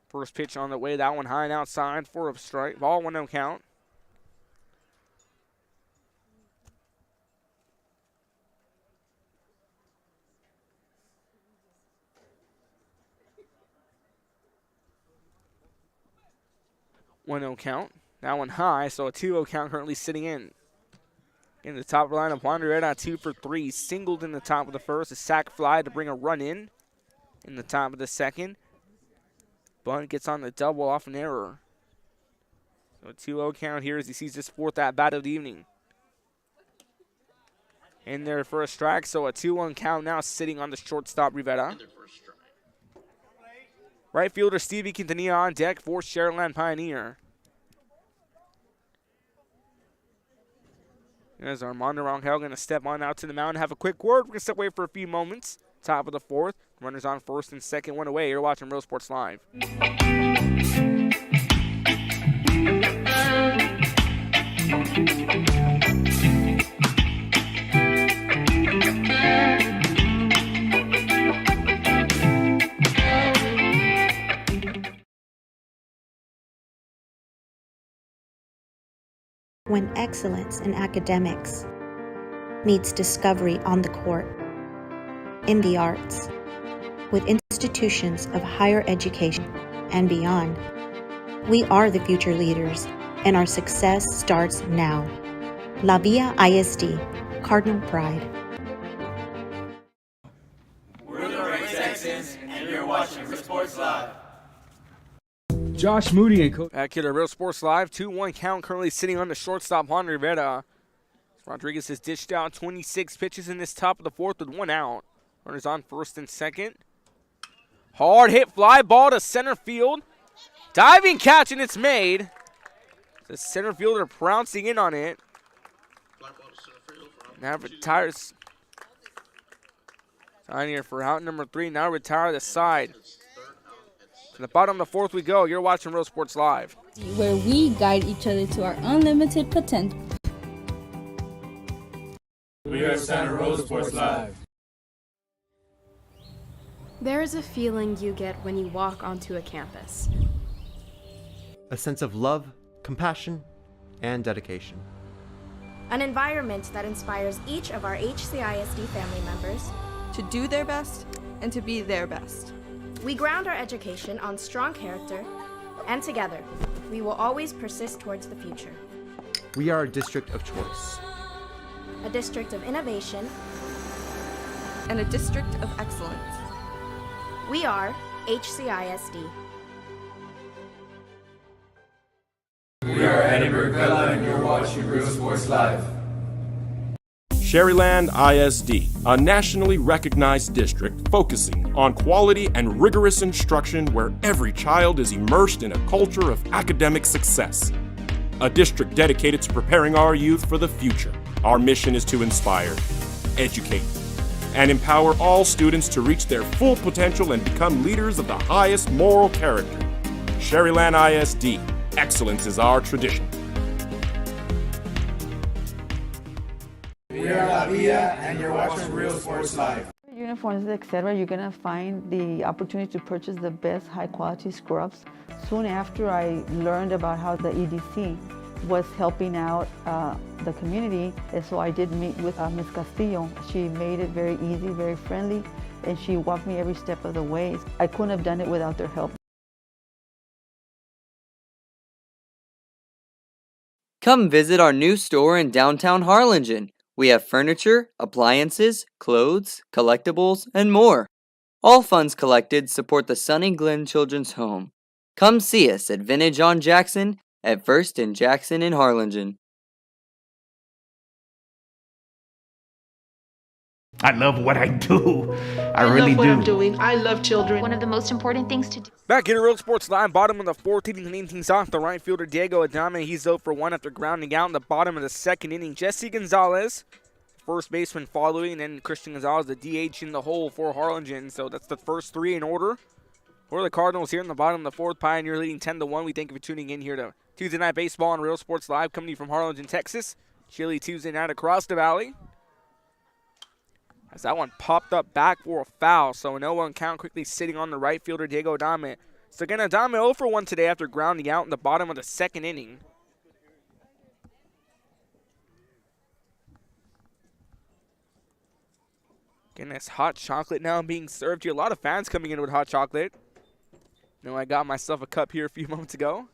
First pitch on the way. That one high and outside for a strike. Ball, 1-0 count. One-0 count. That one high, so a 2-0 count currently sitting in. In the top of the lineup, Juan Rivera 2 for 3. Singled in the top of the first. A sac fly to bring a run in the top of the second. Bunt gets on the double off an error. So a 2-0 count here as he sees his 4th at-bat of the evening. In there for a strike, so a 2-1 count now sitting on the shortstop, Rivera. Right fielder Stevie Quintanilla on deck for Sharyland Pioneer. As Armando Rangel going to step on out to the mound and have a quick word. We're going to step away for a few moments. Top of the 4th. Runners on first and second, 1 away. You're watching Real Sports Live. When excellence in academics meets discovery on the court, in the arts, with institutions of higher education and beyond, we are the future leaders, and our success starts now. La Villa ISD, Cardinal Pride. We're the Red Texans, and you're watching Real Sports Live. Josh Moody and Coach. Back here to Real Sports Live. 2-1 count currently sitting on the shortstop, Juan Rivera. Rodriguez has dished out 26 pitches in this top of the 4th with 1 out. Runners on first and second. Hard hit fly ball to center field. Diving catch, and it's made. The center fielder pouncing in on it. Now retires. On here for out number 3. Now retire the side. To the bottom of the 4th we go. You're watching Real Sports Live. Where we guide each other to our unlimited potential. We are Santa Rosa Sports Live. There is a feeling you get when you walk onto a campus. A sense of love, compassion, and dedication. An environment that inspires each of our HCISD family members to do their best and to be their best. We ground our education on strong character, and together, we will always persist towards the future. We are a district of choice. A district of innovation. And a district of excellence. We are HCISD. We are Edinburgh Villa and you're watching Real Sports Live. Sharyland ISD, a nationally recognized district focusing on quality and rigorous instruction where every child is immersed in a culture of academic success. A district dedicated to preparing our youth for the future. Our mission is to inspire, educate, and empower all students to reach their full potential and become leaders of the highest moral character. Sharyland ISD, excellence is our tradition. We are La Villa and you're watching Real Sports Live. Uniforms, etc., you're going to find the opportunity to purchase the best high-quality scrubs. Soon after I learned about how the EDC was helping out the community, and so I did meet with Ms. Castillo. She made it very easy, very friendly, and she walked me every step of the way. I couldn't have done it without their help. Come visit our new store in downtown Harlingen. We have furniture, appliances, clothes, collectibles, and more. All funds collected support the Sunny Glen Children's Home. Come see us at Vintage on Jackson at First and Jackson in Harlingen. I love what I do. I really love what do. I'm doing. I love children. One of the most important things to do. Back here at Real Sports Live, bottom of the fourth inning, leading things off the right fielder Diego Adame. He's 0 for 1 after grounding out in the bottom of the second inning. Jesse Gonzalez, first baseman following, and then Christian Gonzalez, the DH in the hole for Harlingen. So that's the first three in order for the Cardinals here in the bottom of the fourth. Pioneer leading 10-1. We thank you for tuning in here to Tuesday Night Baseball on Real Sports Live, coming to you from Harlingen, Texas. Chilly Tuesday night across the valley. As that one popped up back for a foul, so an 0-1 count, quickly sitting on the right fielder, Diego Adame. So again, Adame 0 for 1 today after grounding out in the bottom of the second inning. Again, this hot chocolate now being served here. A lot of fans coming in with hot chocolate. You know, I got myself a cup here a few moments ago.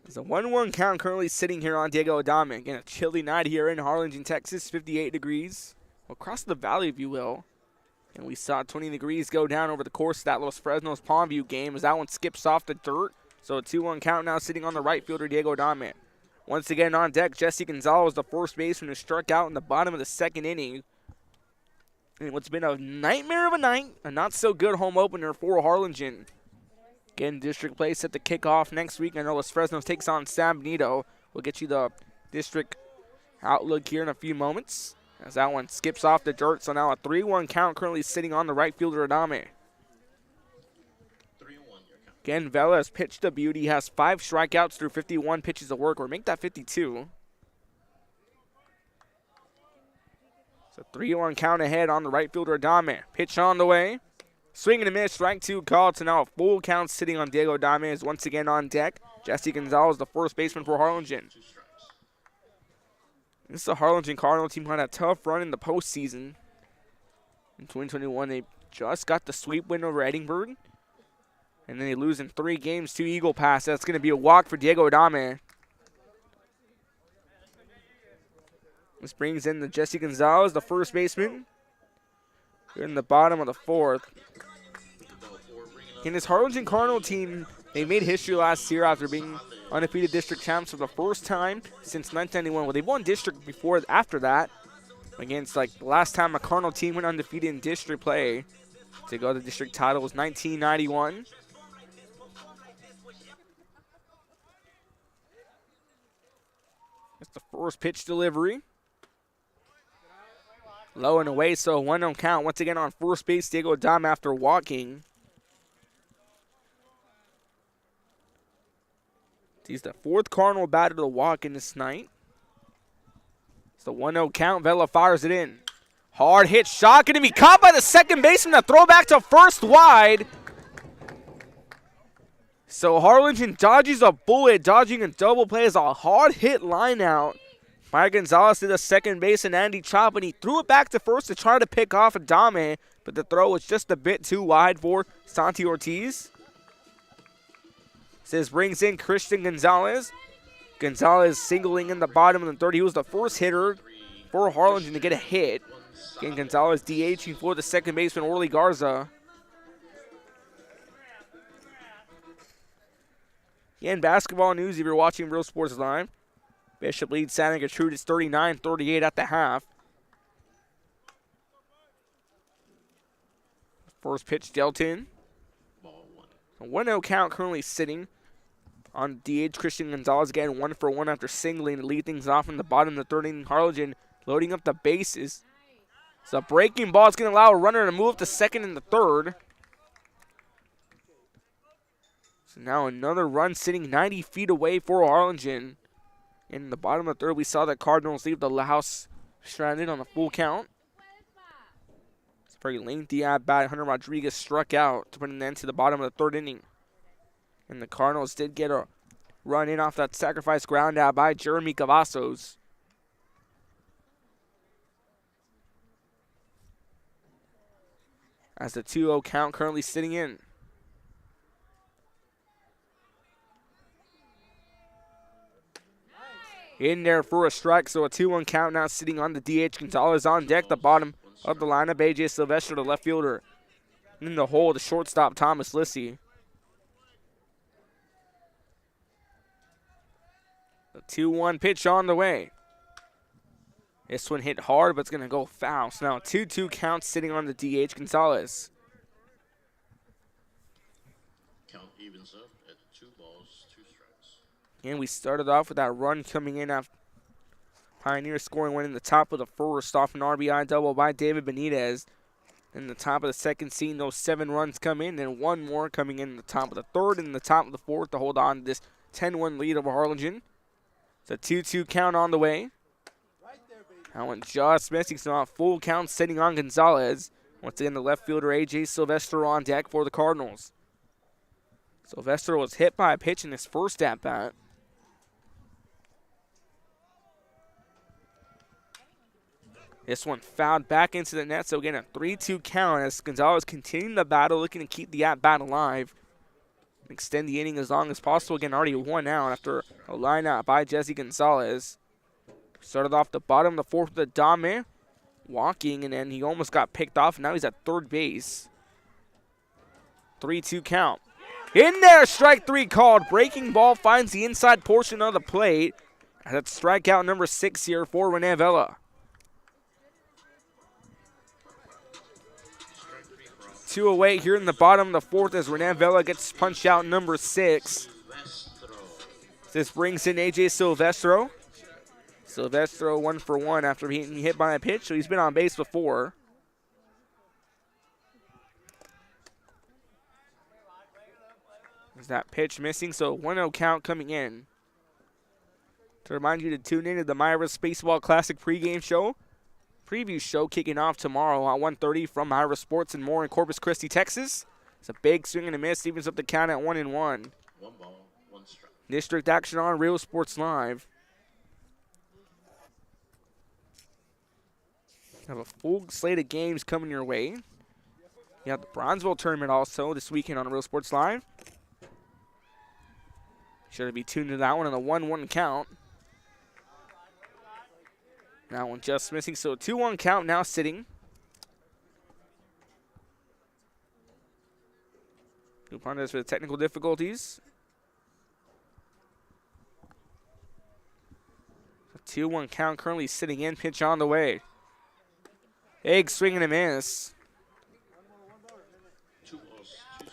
There's a 1-1 count currently sitting here on Diego Adame. Again, a chilly night here in Harlingen, Texas, 58 degrees. Across the valley, if you will. And we saw 20 degrees go down over the course of that Los Fresnos Palmview game as that one skips off the dirt. So a 2-1 count now sitting on the right fielder, Diego Adame. Once again on deck, Jesse Gonzalez, the first baseman who struck out in the bottom of the second inning. And what's been a nightmare of a night, a not-so-good home opener for Harlingen. Again, district play set to kick off next week. I know Los Fresnos takes on San Benito. We'll get you the district outlook here in a few moments. As that one skips off the dirt, so now a 3-1 count currently sitting on the right fielder, Adame. Again, Vela has pitched a beauty. He has 5 strikeouts through 51 pitches of work, or make that 52. So 3-1 count ahead on the right fielder, Adame. Pitch on the way. Swing and a miss, strike 2 called, so now a full count sitting on Diego Adame is once again on deck. Jesse Gonzalez, the first baseman for Harlingen. This is the Harlingen Cardinal team who had a tough run in the postseason. In 2021, they just got the sweep win over Edinburgh. And then they lose in 3 games to Eagle Pass. That's going to be a walk for Diego Adame. This brings in the Jesse Gonzalez, the first baseman. We're in the bottom of the fourth. In this Harlingen Cardinal team, they made history last year after being undefeated district champs for the first time since 1991. Well, they won district before after that. Against like the last time a Cardinal team went undefeated in district play to go to the district title was 1991. That's the first pitch delivery. Low and away, so a 1-0 count. Once again on first base, Diego Adame after walking. He's the 4th Cardinal batter to walk in this night. It's the 1-0 count. Vela fires it in. Hard hit shot, going to be caught by the second baseman. A throwback to first wide. So Harlingen dodges a bullet, dodging a double play as a hard hit line out by Gonzalez to the second base and Andy Chop, and he threw it back to first to try to pick off Adame, but the throw was just a bit too wide for Santi Ortiz. This brings in Christian Gonzalez. Gonzalez singling in the bottom of the third. He was the first hitter for Harlingen to get a hit. Again, Gonzalez DHing for the second baseman, Orly Garza. In basketball news, if you're watching Real Sports Live, Bishop leads Santa Gertrude. It's 39-38 at the half. First pitch dealt in. A 1-0 count currently sitting on DH Christian Gonzalez. Again, 1-for-1 after singling to lead things off in the bottom of the third inning. Harlingen loading up the bases. So a breaking ball is going to allow a runner to move to second and the third. So now another run sitting 90 feet away for Harlingen. In the bottom of the third, we saw the Cardinals leave the house stranded on a full count. It's a very lengthy at-bat. Hunter Rodriguez struck out to put an end to the bottom of the third inning. And the Cardinals did get a run in off that sacrifice ground out by Jeremy Cavazos. As the 2-0 count currently sitting in. In there for a strike, so a 2-1 count now sitting on the DH. Gonzalez on deck, the bottom of the lineup. AJ Sylvester, the left fielder. In the hole, the shortstop, Thomas Lissy. The 2-1 pitch on the way. This one hit hard, but it's going to go foul. So now 2-2 count sitting on the DH. Gonzalez. Count evens up at 2 balls, 2 strikes. And we started off with that run coming in after Pioneer scoring one in the top of the first off an RBI double by David Benitez. In the top of the second, seeing those 7 runs come in, and one more coming in the top of the third and the top of the fourth to hold on to this 10-1 lead over Harlingen. It's a 2-2 count on the way. That one just missing, so a full count sitting on Gonzalez. Once again, the left fielder AJ Sylvester on deck for the Cardinals. Sylvester was hit by a pitch in his first at-bat. This one fouled back into the net, so again a 3-2 count as Gonzalez continuing the battle, looking to keep the at-bat alive. Extend the inning as long as possible. Again, already 1 out after a line out by Jesse Gonzalez. Started off the bottom of the fourth with Adame walking, and then he almost got picked off. Now he's at third base. 3-2 count. In there, strike 3 called. Breaking ball finds the inside portion of the plate. That's strikeout number 6 here for Rene Vela. 2 away here in the bottom of the fourth as Rene Vela gets punched out number 6. This brings in AJ Silvestro. Silvestro 1-for-1 after being hit by a pitch, so he's been on base before. There's that pitch missing, so 1-0 count coming in. To remind you to tune in to the Myra's Baseball Classic pregame show. Preview show kicking off tomorrow at 1:30 from Myra Sports and more in Corpus Christi, Texas. It's a big swing and a miss, evens up the count at 1-1. 1 ball, 1 strike. District action on Real Sports Live. Have a full slate of games coming your way. You have the Bronzeville tournament also this weekend on Real Sports Live. Sure to be tuned to that one on a 1-1 count. That one just missing, so a 2-1 count now sitting. Apologize for the technical difficulties. A 2-1 count currently sitting in, pitch on the way. Big swing and a miss.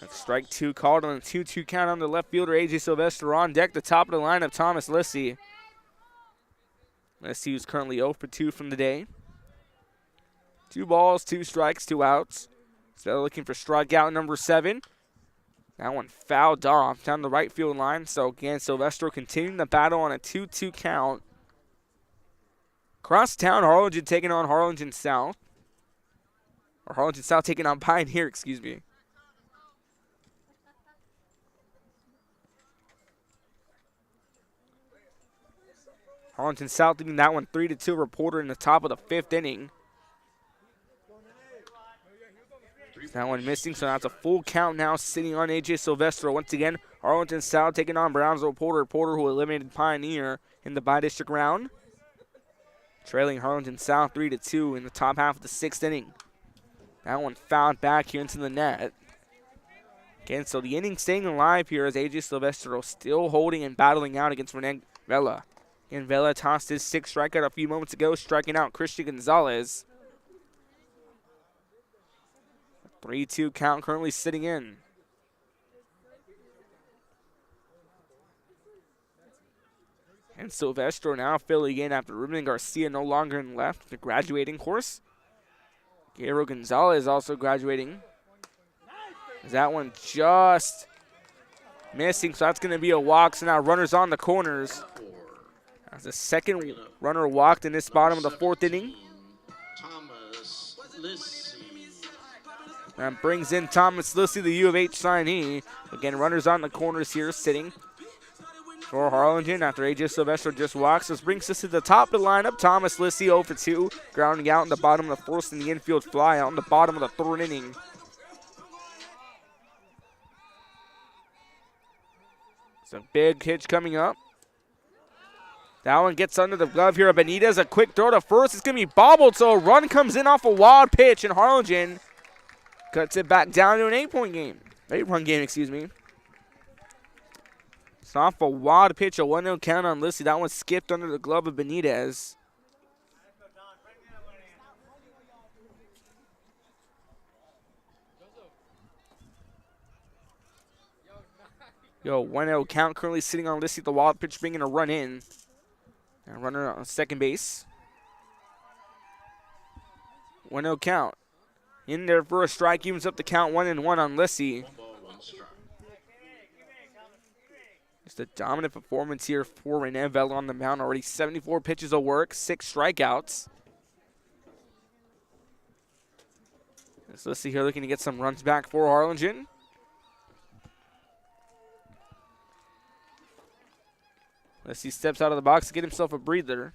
That's strike 2 called on a 2-2 count on the left fielder, AJ Silvester on deck. The top of the lineup, Thomas Lissy. Lissy who's currently 0-for-2 from the day. 2 balls, 2 strikes, 2 outs. So they're looking for strikeout number 7. That one fouled off down the right field line. So again, Silvestro continuing the battle on a 2-2 count. Cross town, Harlingen taking on Harlingen South. Or Harlingen South taking on Pioneer, excuse me. Harlingen South leading that one 3-2. Reporter in the top of the 5th inning. That one missing, so that's a full count now sitting on A.J. Silvestro. Once again, Harlingen South taking on Brownsville Porter. Porter who eliminated Pioneer in the bi-district round. Trailing Harlingen South 3-2 in the top half of the 6th inning. That one fouled back here into the net. Again, so the inning staying alive here as A.J. Silvestro still holding and battling out against Rene Vela. And Vela tossed his 6th strikeout a few moments ago, striking out Christian Gonzalez. 3-2 count currently sitting in. And Silvestro now filling in after Ruben Garcia no longer in left, the graduating course. Gabriel Gonzalez also graduating. That one just missing, so that's going to be a walk. So now runners on the corners. As the second runner walked in this bottom of the 4th inning. That brings in Thomas Lissy, the U of H signee. Again, runners on the corners here sitting for Harlingen after A.J. Silvestro just walks. This brings us to the top of the lineup. Thomas Lissy 0 for 2, grounding out in the bottom of the 1st in the infield fly out in the bottom of the 3rd inning. It's a big hitch coming up. That one gets under the glove here of Benitez. A quick throw to first. It's going to be bobbled, so a run comes in off a wild pitch, and Harlingen cuts it back down to an 8-point game. 8-run game, excuse me. It's off a wild pitch, a 1-0 count on Lissy. That one skipped under the glove of Benitez. Yo, 1-0 count currently sitting on Lissy. The wild pitch bringing a run in. And a runner on second base. 1-0 count. In there for a strike, evens up the count 1-1 on Lissy. Just a dominant performance here for Rene Vela on the mound. Already 74 pitches of work, 6 strikeouts. So Lissy here looking to get some runs back for Harlingen. Lissy steps out of the box to get himself a breather.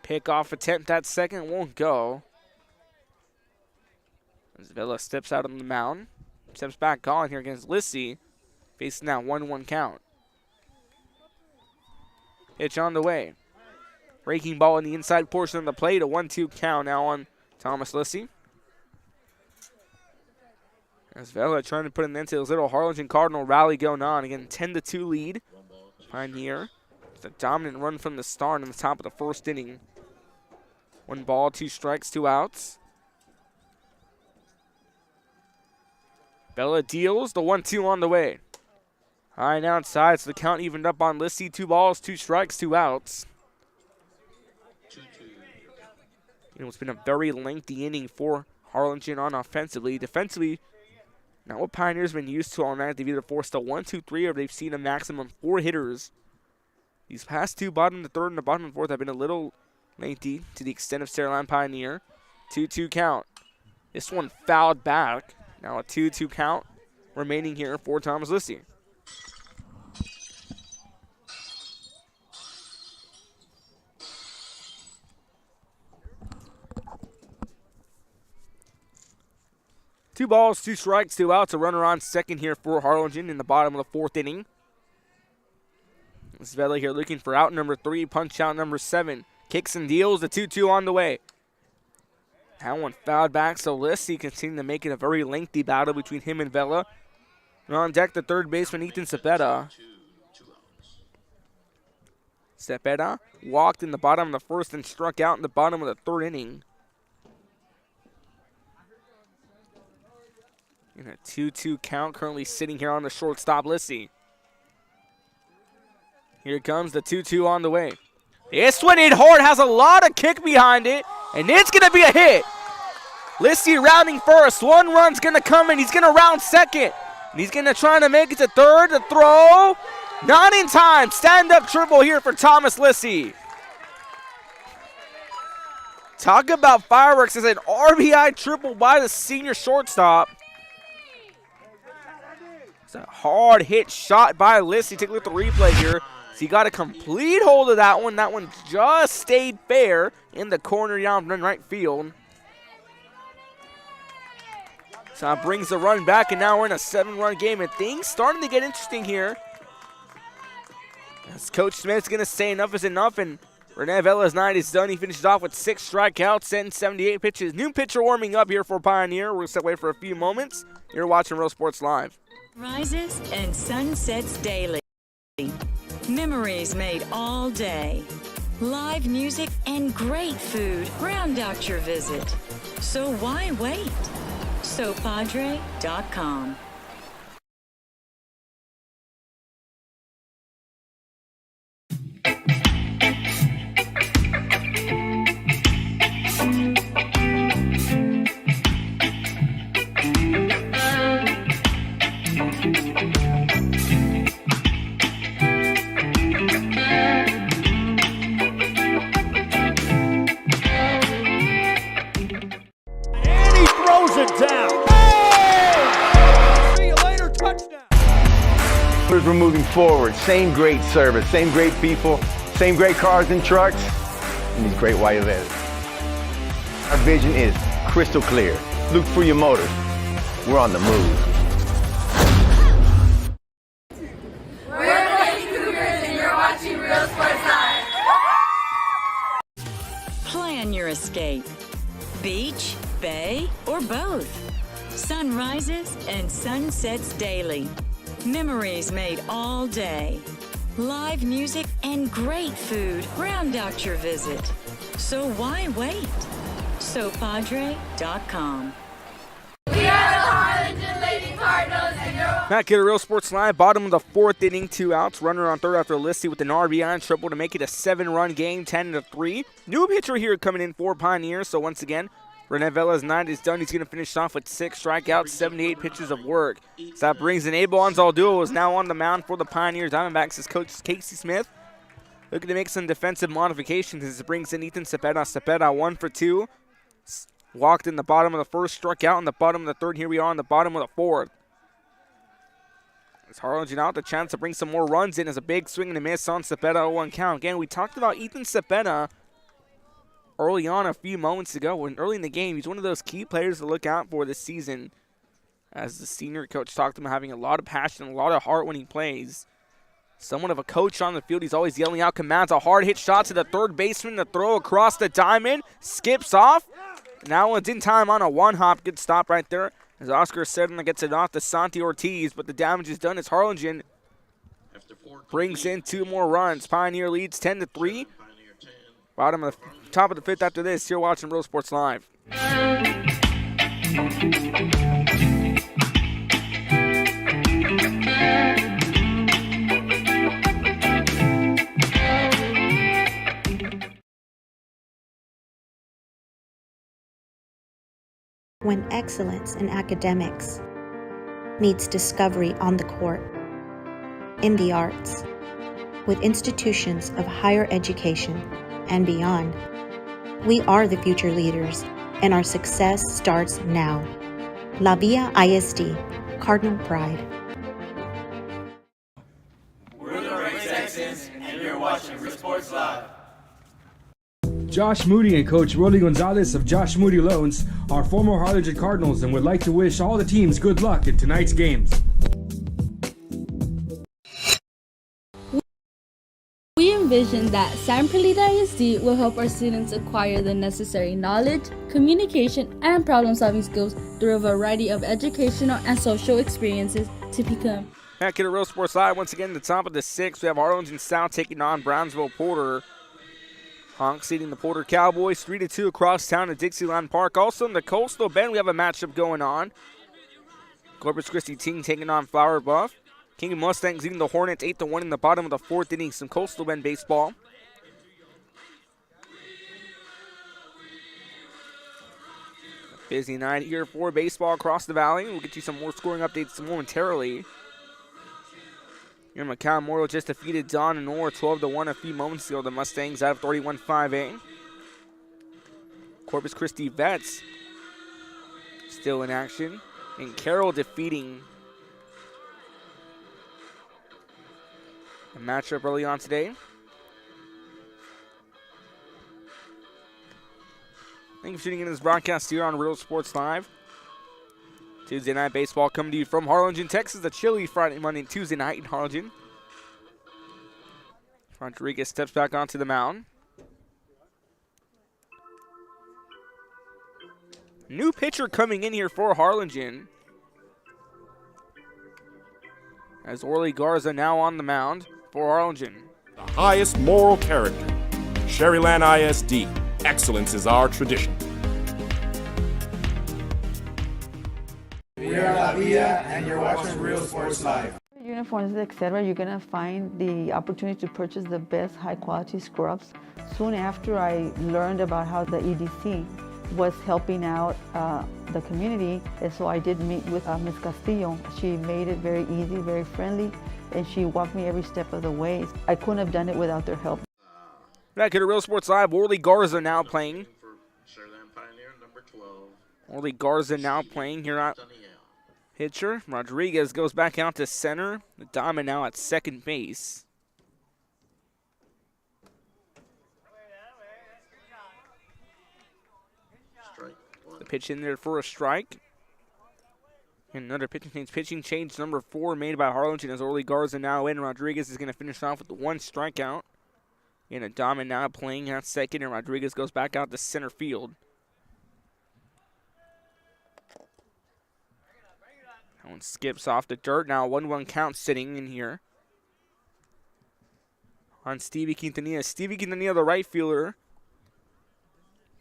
Pickoff attempt at second won't go. As Vela steps out on the mound. Steps back on here against Lissy. Facing that 1-1 count. Pitch on the way. Breaking ball in the inside portion of the plate. A 1-2 count now on Thomas Lissy. As Vela trying to put an end to his little Harlingen Cardinal rally going on. Again, 10-2 lead. Pioneer. It's a dominant run from the start in the top of the 1st inning. 1 ball, 2 strikes, 2 outs. Vela deals the 1-2 on the way. High and outside, so the count evened up on Lissy. 2 balls, 2 strikes, 2 outs. It's been a very lengthy inning for Harlingen on offensively. Defensively, not what Pioneer's been used to all night. They've either forced a 1-2-3 or they've seen a maximum 4 hitters. These past 2, bottom of the 3rd and the bottom of the 4th, have been a little lengthy to the extent of Sharyland Pioneer. 2-2 count. This one fouled back. Now a 2-2 count remaining here for Thomas Lissy. Two balls, 2 strikes, 2 outs. A runner on second here for Harlingen in the bottom of the 4th inning. Vela here looking for out number 3, punch out number 7. Kicks and deals, the 2-2 on the way. That one fouled back, so Lissy continuing to make it a very lengthy battle between him and Vela. And on deck, the 3rd baseman, Ethan Cepeda. Cepeda walked in the bottom of the 1st and struck out in the bottom of the 3rd inning. In a 2-2 count, currently sitting here on the shortstop, Lissy. Here comes the 2-2 on the way. This one hit hard, has a lot of kick behind it, and it's going to be a hit. Lissy rounding first. 1 run's going to come in. He's going to round second. And he's going to try to make it to third. The throw. Not in time. Stand-up triple here for Thomas Lissy. Talk about fireworks as an RBI triple by the senior shortstop. It's a hard hit shot by Lissy. Take a look at the replay here. So he got a complete hold of that one. That one just stayed fair in the corner down right field. So that brings the run back, and now we're in a 7-run game, and things starting to get interesting here. As Coach Smith's going to say enough is enough, and Rene Vela's night is done. He finishes off with 6 strikeouts and 78 pitches. New pitcher warming up here for Pioneer. We're going to step away for a few moments. You're watching Real Sports Live. Rises and sunsets daily. Memories made all day. Live music and great food round out your visit. So why wait? SoPadre.com. We're moving forward. Same great service, same great people, same great cars and trucks, and these great white events. Our vision is crystal clear. Look for your motors. We're on the move. We're the Lady Cougars, and you're watching Real Sports Live. Plan your escape. Beach, bay, or both. Sunrises and sunsets daily. Memories made all day. Live music and great food round out your visit. So why wait? SoPadre.com. We are the Harlingen Lady Cardinals, and you're Back here at Real Sports Live, bottom of the 4th inning, 2 outs. Runner on third after Lissy with an RBI and triple to make it a 7-run game, 10-3. New pitcher here coming in for Pioneers, so once again, Rene Vela's night is done. He's going to finish off with 6 strikeouts, 78 pitches of work. So that brings an Abel Anzalduo is now on the mound for the Pioneers Diamondbacks as Coach Casey Smith looking to make some defensive modifications as it brings in Ethan Cepeda. Cepeda 1 for 2. Walked in the bottom of the first, struck out in the bottom of the third. Here we are on the bottom of the 4th. As Harlingen out, the chance to bring some more runs in as a big swing and a miss on Cepeda, 1 count. Again, we talked about Ethan Cepeda early on a few moments ago, when early in the game, he's one of those key players to look out for this season. As the senior coach talked to him, having a lot of passion, a lot of heart when he plays. Somewhat of a coach on the field. He's always yelling out commands. A hard hit shot to the third baseman. The throw across the diamond. Skips off. Now it's in time on a 1-hop. Good stop right there. As Oscar Sedlin gets it off to Santi Ortiz, but the damage is done as Harlingen brings in 2 more runs. Pioneer leads 10-3. Bottom of the top of the 5th after this. You're watching Real Sports Live. When excellence in academics meets discovery on the court, in the arts, with institutions of higher education and beyond, we are the future leaders, and our success starts now. La Villa ISD, Cardinal Pride. We're the Red Texans, and you're watching Real Sports Live. Josh Moody and Coach Rolly Gonzalez of Josh Moody Loans are former Harlingen Cardinals and would like to wish all the teams good luck in tonight's games. We envision that San Perlita ISD will help our students acquire the necessary knowledge, communication, and problem-solving skills through a variety of educational and social experiences to become. Back here at Real Sports Live, once again, the top of the 6th, we have Harlingen South taking on Brownsville Porter. Honks leading the Porter Cowboys 3-2 across town at Dixieland Park. Also in the Coastal Bend, we have a matchup going on. Corpus Christi Ting taking on Flower Bluff. King Mustangs leading the Hornets 8-1 in the bottom of the 4th inning. Some Coastal Bend baseball. Busy night here for baseball across the valley. We'll get you some more scoring updates momentarily. Here, McCall Memorial just defeated Don and Nora 12-1 a few moments ago. The Mustangs out of 31-5A. Corpus Christi Vets still in action. And Carroll defeating the matchup early on today. Thank you for tuning in to this broadcast here on Real Sports Live. Tuesday night baseball coming to you from Harlingen, Texas. A chilly Friday, Monday, and Tuesday night in Harlingen. Rodriguez steps back onto the mound. New pitcher coming in here for Harlingen. As Orly Garza now on the mound for Harlingen. The highest moral character. Sharyland ISD. Excellence is our tradition. We are La Vida, and you're watching Real Sports Live. Uniforms, etc., you're going to find the opportunity to purchase the best high-quality scrubs. Soon after I learned about how the EDC was helping out the community, and so I did meet with Ms. Castillo. She made it very easy, very friendly, and she walked me every step of the way. I couldn't have done it without their help. Back here at Real Sports Live, Orly Garza now playing. Sharyland Pioneer, number 12. Orly Garza now playing here at pitcher. Rodriguez goes back out to center. The diamond now at second base. The pitch in there for a strike. And another pitching change number 4 made by Harlingen as Orly Garza now in. Rodriguez is going to finish off with the 1 strikeout. And a diamond now playing at second, and Rodriguez goes back out to center field. That one skips off the dirt. Now 1-1 count sitting in here on Stevie Quintanilla. Stevie Quintanilla, the right fielder.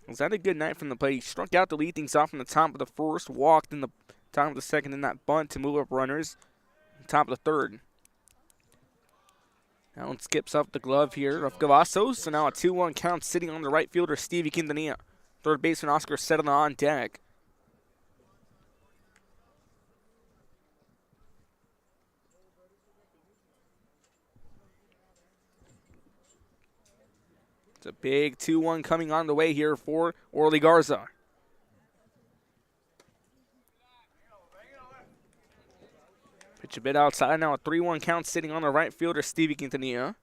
Was that a good night from the plate? He struck out to lead things off in the top of the first, walked in the top of the second in that bunt to move up runners. Top of the third. That one skips up the glove here of Gavassos. So now a 2-1 count sitting on the right fielder, Stevie Quintanilla. Third baseman Oscar Sedona on deck. It's a big 2-1 coming on the way here for Orly Garza. Pitch a bit outside. Now a 3-1 count sitting on the right fielder, Stevie Quintanilla.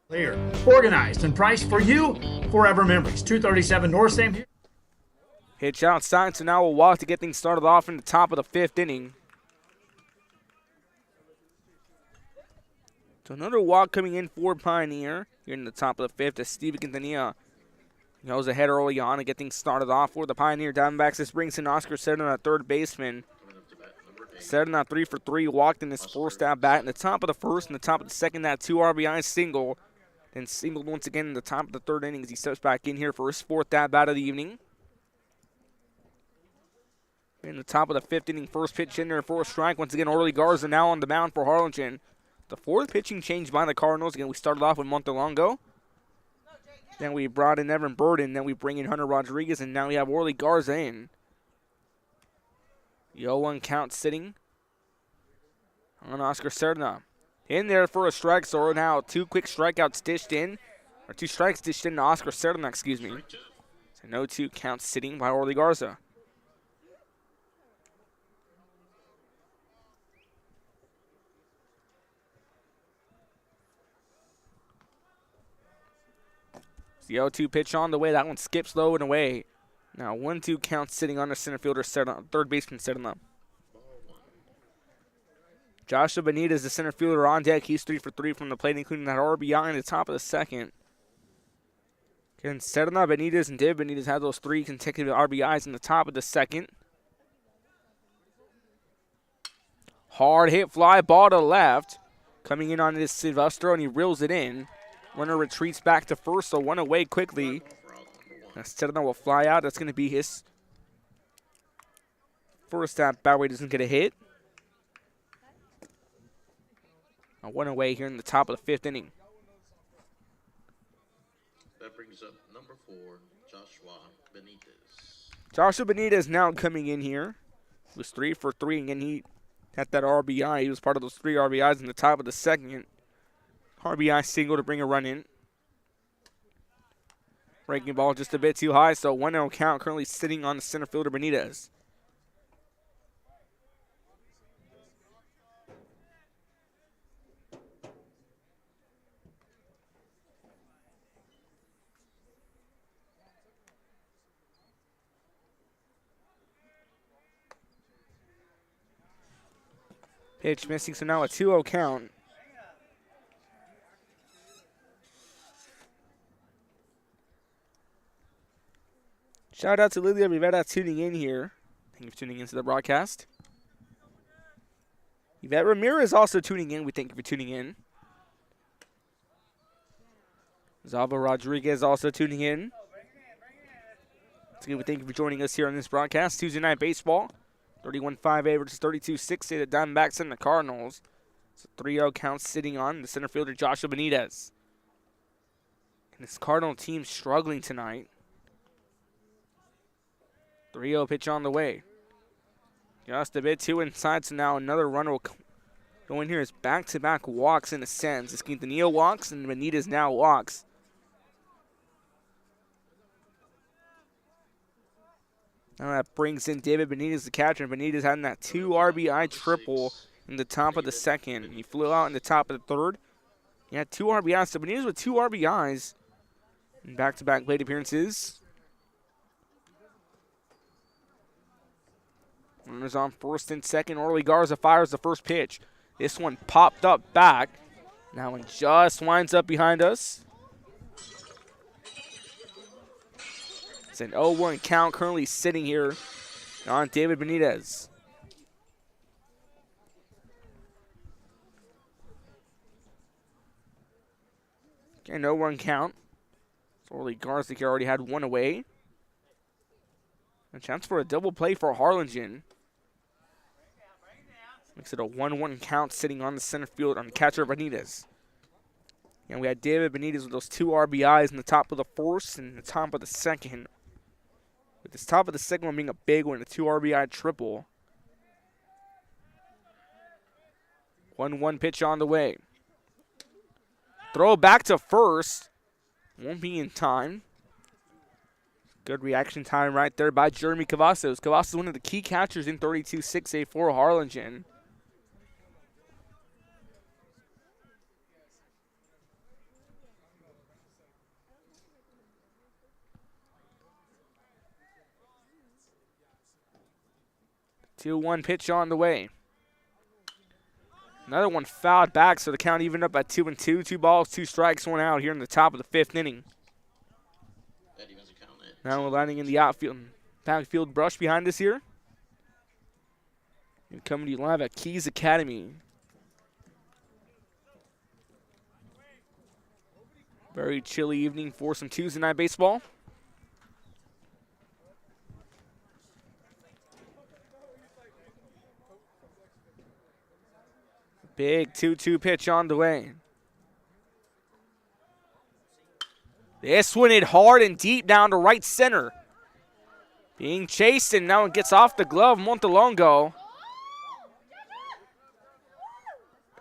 Clear, organized, and priced for you. Forever Memories, 237 North Sam. Pitch outside, so now we'll walk to get things started off in the top of the 5th inning. So another walk coming in for Pioneer here in the top of the 5th as Stevie Quintanilla goes ahead early on to get things started off for the Pioneer Diamondbacks. This brings in Oscar Sedona, third baseman. Sedona 3 for 3, walked in his first at bat in the top of the first and the top of the second. That 2 RBI single. Then singled once again in the top of the 3rd inning as he steps back in here for his 4th at bat of the evening. In the top of the 5th inning, first pitch in there for a strike. Once again, Orly Garza now on the mound for Harlingen. The 4th pitching change by the Cardinals. Again, we started off with Montelongo. Then we brought in Evan Burden. Then we bring in Hunter Rodriguez. And now we have Orly Garza in. The 0-1 count sitting on Oscar Sedona. In there for a strike. So now 2 quick strikeouts dished in. Or 2 strikes dished in to Oscar Sedona, excuse me. So no 2 counts sitting by Orly Garza. The 0-2 pitch on the way. That one skips low and away. Now 1-2 count sitting on the center fielder, third baseman setting up. Joshua Benitez, the center fielder, on deck. He's 3 for 3 from the plate, including that RBI in the top of the 2nd. Again, Sedona, Benitez, and Dave Benitez had those 3 consecutive RBIs in the top of the 2nd. Hard hit fly ball to left. Coming in on this Silvestro, and he reels it in. Runner retreats back to first, so 1 away quickly. Sedona will fly out. That's going to be his first at bat where he doesn't get a hit. 1 away here in the top of the 5th inning. That brings up number 4, Joshua Benitez. Joshua Benitez now coming in here. He was 3 for 3, and he had that RBI. He was part of those 3 RBIs in the top of the second. RBI single to bring a run in. Breaking ball just a bit too high, so 1-0 count currently sitting on the center fielder Benitez. Pitch missing, so now a 2-0 count. Shout out to Lilia Rivera tuning in here. Thank you for tuning into the broadcast. Yvette Ramirez also tuning in. We thank you for tuning in. Zalva Rodriguez also tuning in. Once again, we thank you for joining us here on this broadcast. Tuesday Night Baseball. 31-5A versus 32-6A, the Diamondbacks and the Cardinals. It's a 3-0 count sitting on the center fielder Joshua Benitez. And this Cardinal team struggling tonight. 3-0 pitch on the way. Just a bit too inside, so now another runner will go in here as back-to-back walks in a sense. Esquintanilla walks and Benitez now walks. Now that brings in David Benitez, the catcher. Benitez had that 2 RBI triple in the top of the second. He flew out in the top of the third. He had 2 RBIs, so Benitez with 2 RBIs in back-to-back plate appearances. Runners on first and second. Orly Garza fires the first pitch. This one popped up back. That one just winds up behind us. It's an 0-1 count currently sitting here on David Benitez. Okay, 0-1 count. Orly Garza already had 1 away. A chance for a double play for Harlingen. Makes it a 1-1 count sitting on the center field on the catcher Benitez. And we had David Benitez with those 2 RBIs in the top of the first and the top of the second. With this top of the second one being a big one, a 2 RBI triple. 1-1 pitch on the way. Throw back to first. Won't be in time. Good reaction time right there by Jeremy Cavazos. Cavazos, one of the key catchers in 32-6A for Harlingen. The 2-1 pitch on the way. Another one fouled back, so the count evened up at 2-2. 2 balls, 2 strikes, 1 out here in the top of the 5th inning. Now we're landing in the outfield, backfield brush behind us here. And coming to you live at Keys Academy. Very chilly evening for some Tuesday night baseball. Big 2-2 pitch on the way. This one hit hard and deep down to right center. Being chased, and now it gets off the glove. Montelongo.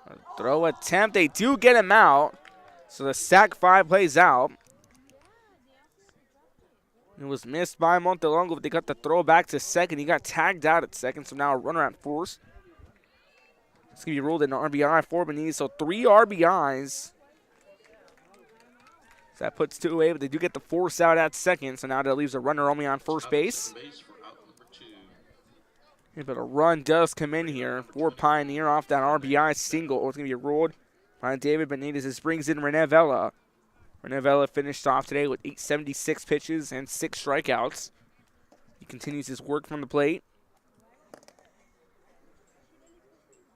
A throw attempt. They do get him out. So the sack 5 plays out. It was missed by Montelongo, but they got the throw back to second. He got tagged out at second, so now a runner at first. It's going to be ruled an RBI for Benitez, so 3 RBIs. So that puts 2 away, but they do get the force out at second, so now that leaves a runner only on first base. Yeah, but a run does come in here for Pioneer off that RBI single. It's going to be ruled by David Benitez. This brings in Rene Vela. Rene Vela finished off today with 876 pitches and 6 strikeouts. He continues his work from the plate.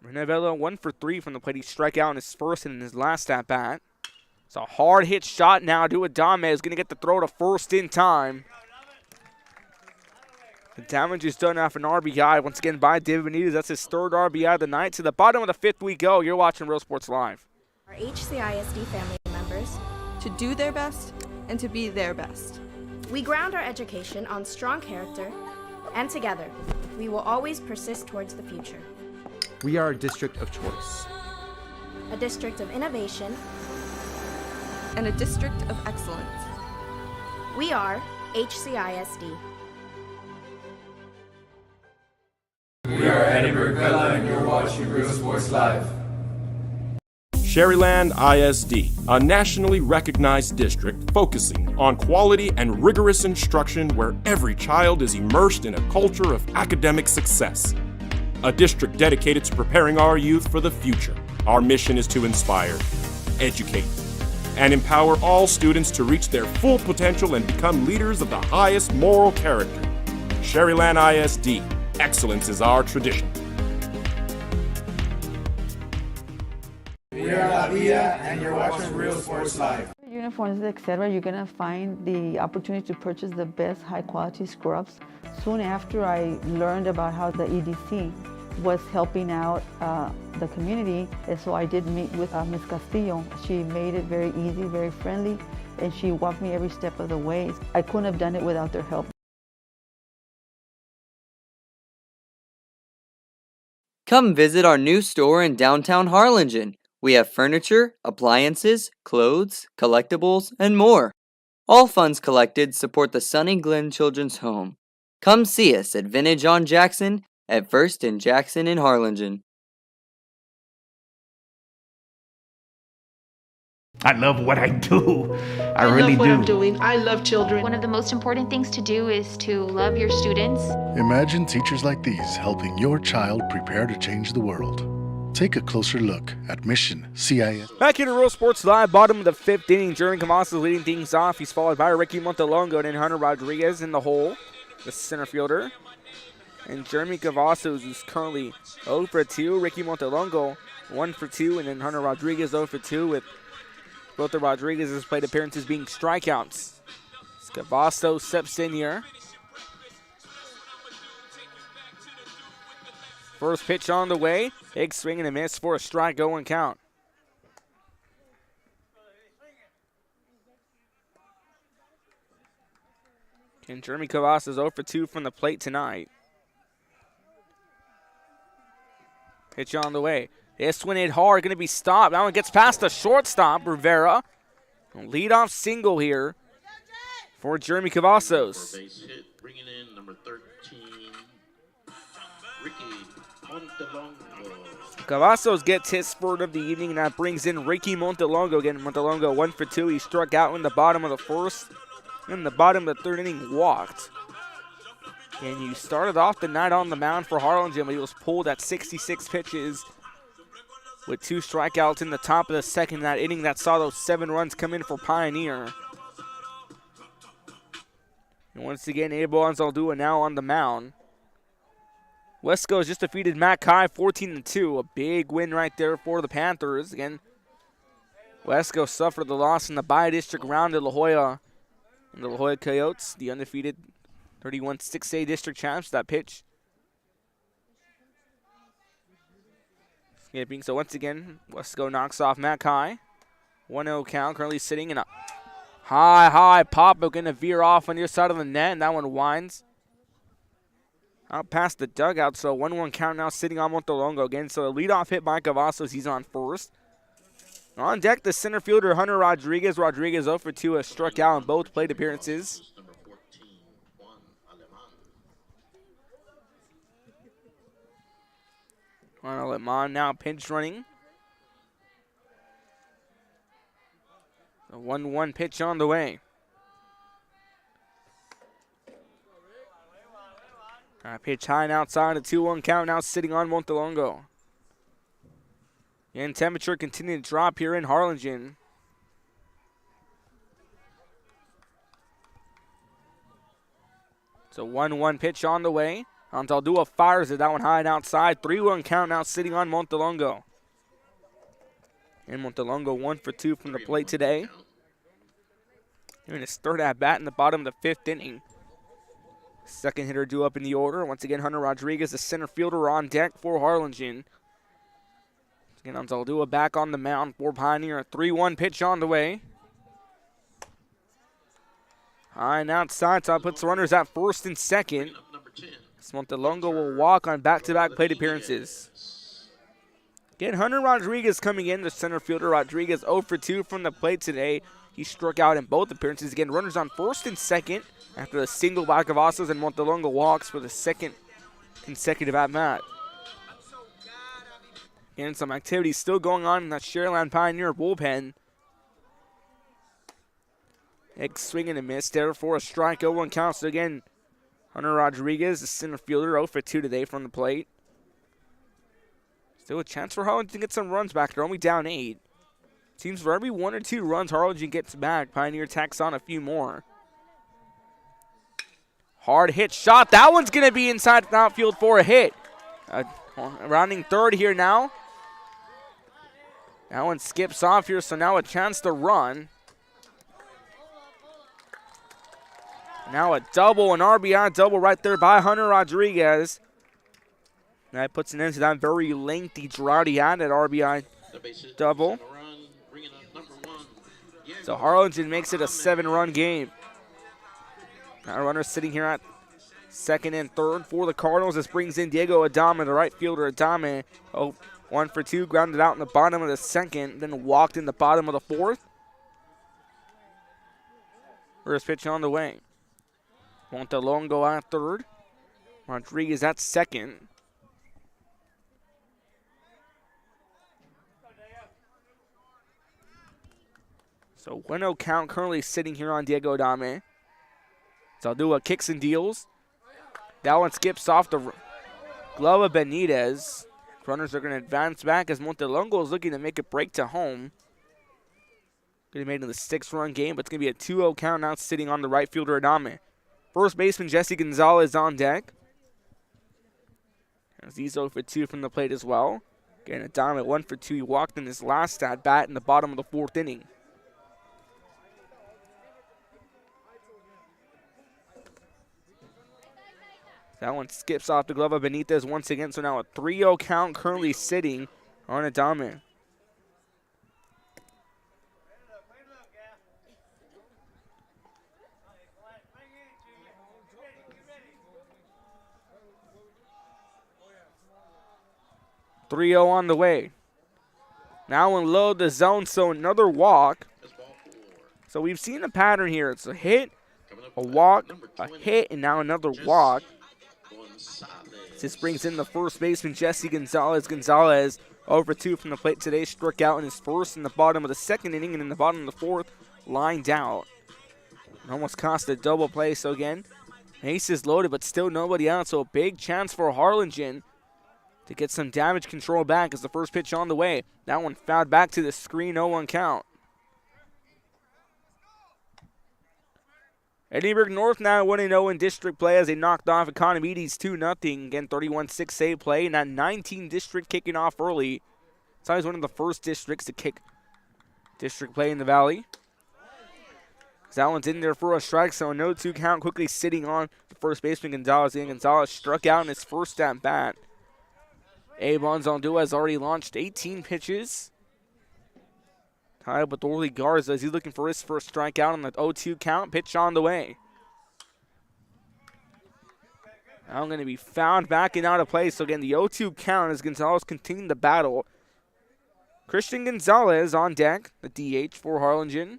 Rene Vela 1 for 3 from the plate. He struck out in his first and in his last at bat. It's a hard hit shot now to Adame. Is going to get the throw to first in time. The damage is done after an RBI once again by David Benitez. That's his 3rd RBI of the night. To the bottom of the 5th we go. You're watching Real Sports Live. Our HCISD family members to do their best and to be their best. We ground our education on strong character, and together, we will always persist towards the future. We are a district of choice. A district of innovation. And a district of excellence. We are HCISD. We are Edinburgh Villa and you're watching Real Sports Live. Sharyland ISD, a nationally recognized district focusing on quality and rigorous instruction where every child is immersed in a culture of academic success. A district dedicated to preparing our youth for the future. Our mission is to inspire, educate, and empower all students to reach their full potential and become leaders of the highest moral character. Sharyland ISD, excellence is our tradition. We are La Vida and you're watching Real Sports Live. Uniforms, etc., you're going to find the opportunity to purchase the best high-quality scrubs. Soon after I learned about how the EDC was helping out the community, and so I did meet with Ms. Castillo. She made it very easy, very friendly, and she walked me every step of the way. I couldn't have done it without their help. Come visit our new store in downtown Harlingen. We have furniture, appliances, clothes, collectibles, and more. All funds collected support the Sunny Glen Children's Home. Come see us at Vintage on Jackson at First and Jackson in Harlingen. I love what I do. I really love what do. I'm doing. I love children. One of the most important things to do is to love your students. Imagine teachers like these helping your child prepare to change the world. Take a closer look at Mission CIS. Back here to Real Sports Live, bottom of the fifth inning. Jeremy Cavazos leading things off. He's followed by Ricky Montelongo and Hunter Rodriguez in the hole, the center fielder. And Jeremy Cavazos, who's currently 0 for 2. Ricky Montelongo 1 for 2. And then Hunter Rodriguez 0 for 2 with both the Rodriguez's plate appearances being strikeouts. Cavazos steps in here. First pitch on the way. Big swing and a miss for a strike, 0-1 count. And Jeremy Cavazos 0 for 2 from the plate tonight. Pitch on the way. This one hit hard, going to be stopped. That one gets past the shortstop, Rivera. Leadoff single here for Jeremy Cavazos. Base hit, bringing in number 13, Ricky Montelongo. Cavazos gets his spurt of the evening, and that brings in Ricky Montelongo. Again, Montelongo 1 for 2. He struck out in the bottom of the first. In the bottom of the third inning, walked. And you started off the night on the mound for Harlingen, but he was pulled at 66 pitches with 2 strikeouts in the top of the second. That inning that saw those 7 runs come in for Pioneer. And once again, Abel Anzaldúa now on the mound. West Coast just defeated Mackay 14-2. A big win right there for the Panthers. Again, West Coast suffered the loss in the by-district round of La Jolla. And the La Jolla Coyotes, the undefeated 31-6A district champs, that pitch. Skipping, so once again, Wesco knocks off Mackay. 1-0 count, currently sitting in a high pop, but going to veer off on the other side of the net, and that one winds out past the dugout, so 1-1 count now sitting on Montelongo again. So the leadoff hit by Cavazos, he's on first. On deck, the center fielder, Hunter Rodriguez. Rodriguez 0 for 2 has struck out in both plate appearances. Juan Aleman now pinch running. The 1-1 pitch on the way. Pitch high and outside, a 2-1 count now sitting on Montelongo. And temperature continuing to drop here in Harlingen. So 1-1 pitch on the way. Anzaldúa fires it, that one high and outside. 3-1 count now sitting on Montelongo. And Montelongo 1 for 2 from the plate today. In his third at bat in the bottom of the fifth inning. Second hitter due up in the order. Once again, Hunter Rodriguez, the center fielder, on deck for Harlingen. Again, Anzaldúa back on the mound for Pioneer. A 3-1 pitch on the way. High and outside, so that puts runners at first and second. Montelongo will walk on back-to-back plate appearances. Again, Hunter Rodriguez coming in, the center fielder. Rodriguez 0 for 2 from the plate today. He struck out in both appearances. Again, runners on first and second after the single by Cavazos, and Montelongo walks for the second consecutive at-bat. And some activity still going on in that Sharyland Pioneer bullpen. Egg swing and a miss there for a strike, 0-1 count. So again, Hunter Rodriguez, the center fielder, 0 for 2 today from the plate. Still a chance for Harlingen to get some runs back. They're only down 8. Seems for every 1 or 2 runs Harlingen gets back, Pioneer tacks on a few more. Hard hit shot. That one's going to be inside the outfield for a hit. Rounding third here now. That one skips off here, so now a chance to run. Now a double, an RBI double right there by Hunter Rodriguez. That puts an end to that very lengthy drought he had at RBI double. So Harlingen makes it a 7-run game. Now runners sitting here at second and third for the Cardinals. This brings in Diego Adame, the right fielder. Adame, 1 for 2, grounded out in the bottom of the second, then walked in the bottom of the fourth. First pitch on the way. Montelongo at third. Rodriguez at second. So 1-0 count currently sitting here on Diego Adame. Zaldua kicks and deals. That one skips off the glove of Benitez. Runners are going to advance back as Montelongo is looking to make a break to home. Going to be made in the 6-run game, but it's going to be a 2-0 count now sitting on the right fielder Adame. First baseman Jesse Gonzalez on deck. As he's 0 for 2 from the plate as well. Again, Adame 1 for 2. He walked in his last at bat in the bottom of the 4th inning. That one skips off the glove of Benitez once again, so now a 3-0 count currently sitting on Adame. .3-0 on the way. Now unload the zone, so another walk. So we've seen a pattern here. It's a hit, a walk, a hit, and now another walk. This brings in the first baseman, Jesse Gonzalez. Gonzalez, 0 for 2 from the plate today. Struck out in his first in the bottom of the 2nd inning, and in the bottom of the 4th, lined out. It almost cost a double play. So again, ace is loaded, but still nobody out. So a big chance for Harlingen to get some damage control back as the first pitch on the way. That one fouled back to the screen, 0-1 count. Edinburgh North now 1-0 in district play as they knocked off Economides 2-0. Again, 31-6 save play, and that 19 district kicking off early. It's always one of the first districts to kick district play in the Valley. That one's in there for a strike, so a 0-2 count quickly sitting on the first baseman Gonzalez. And Gonzalez struck out in his first at bat. Avon Zaldua has already launched 18 pitches. Tied with Orly Garza as he's looking for his first strikeout on the 0-2 count. Pitch on the way. Now going to be found back and out of play. So again, the 0-2 count as Gonzalez continuing the battle. Christian Gonzalez on deck, the DH for Harlingen.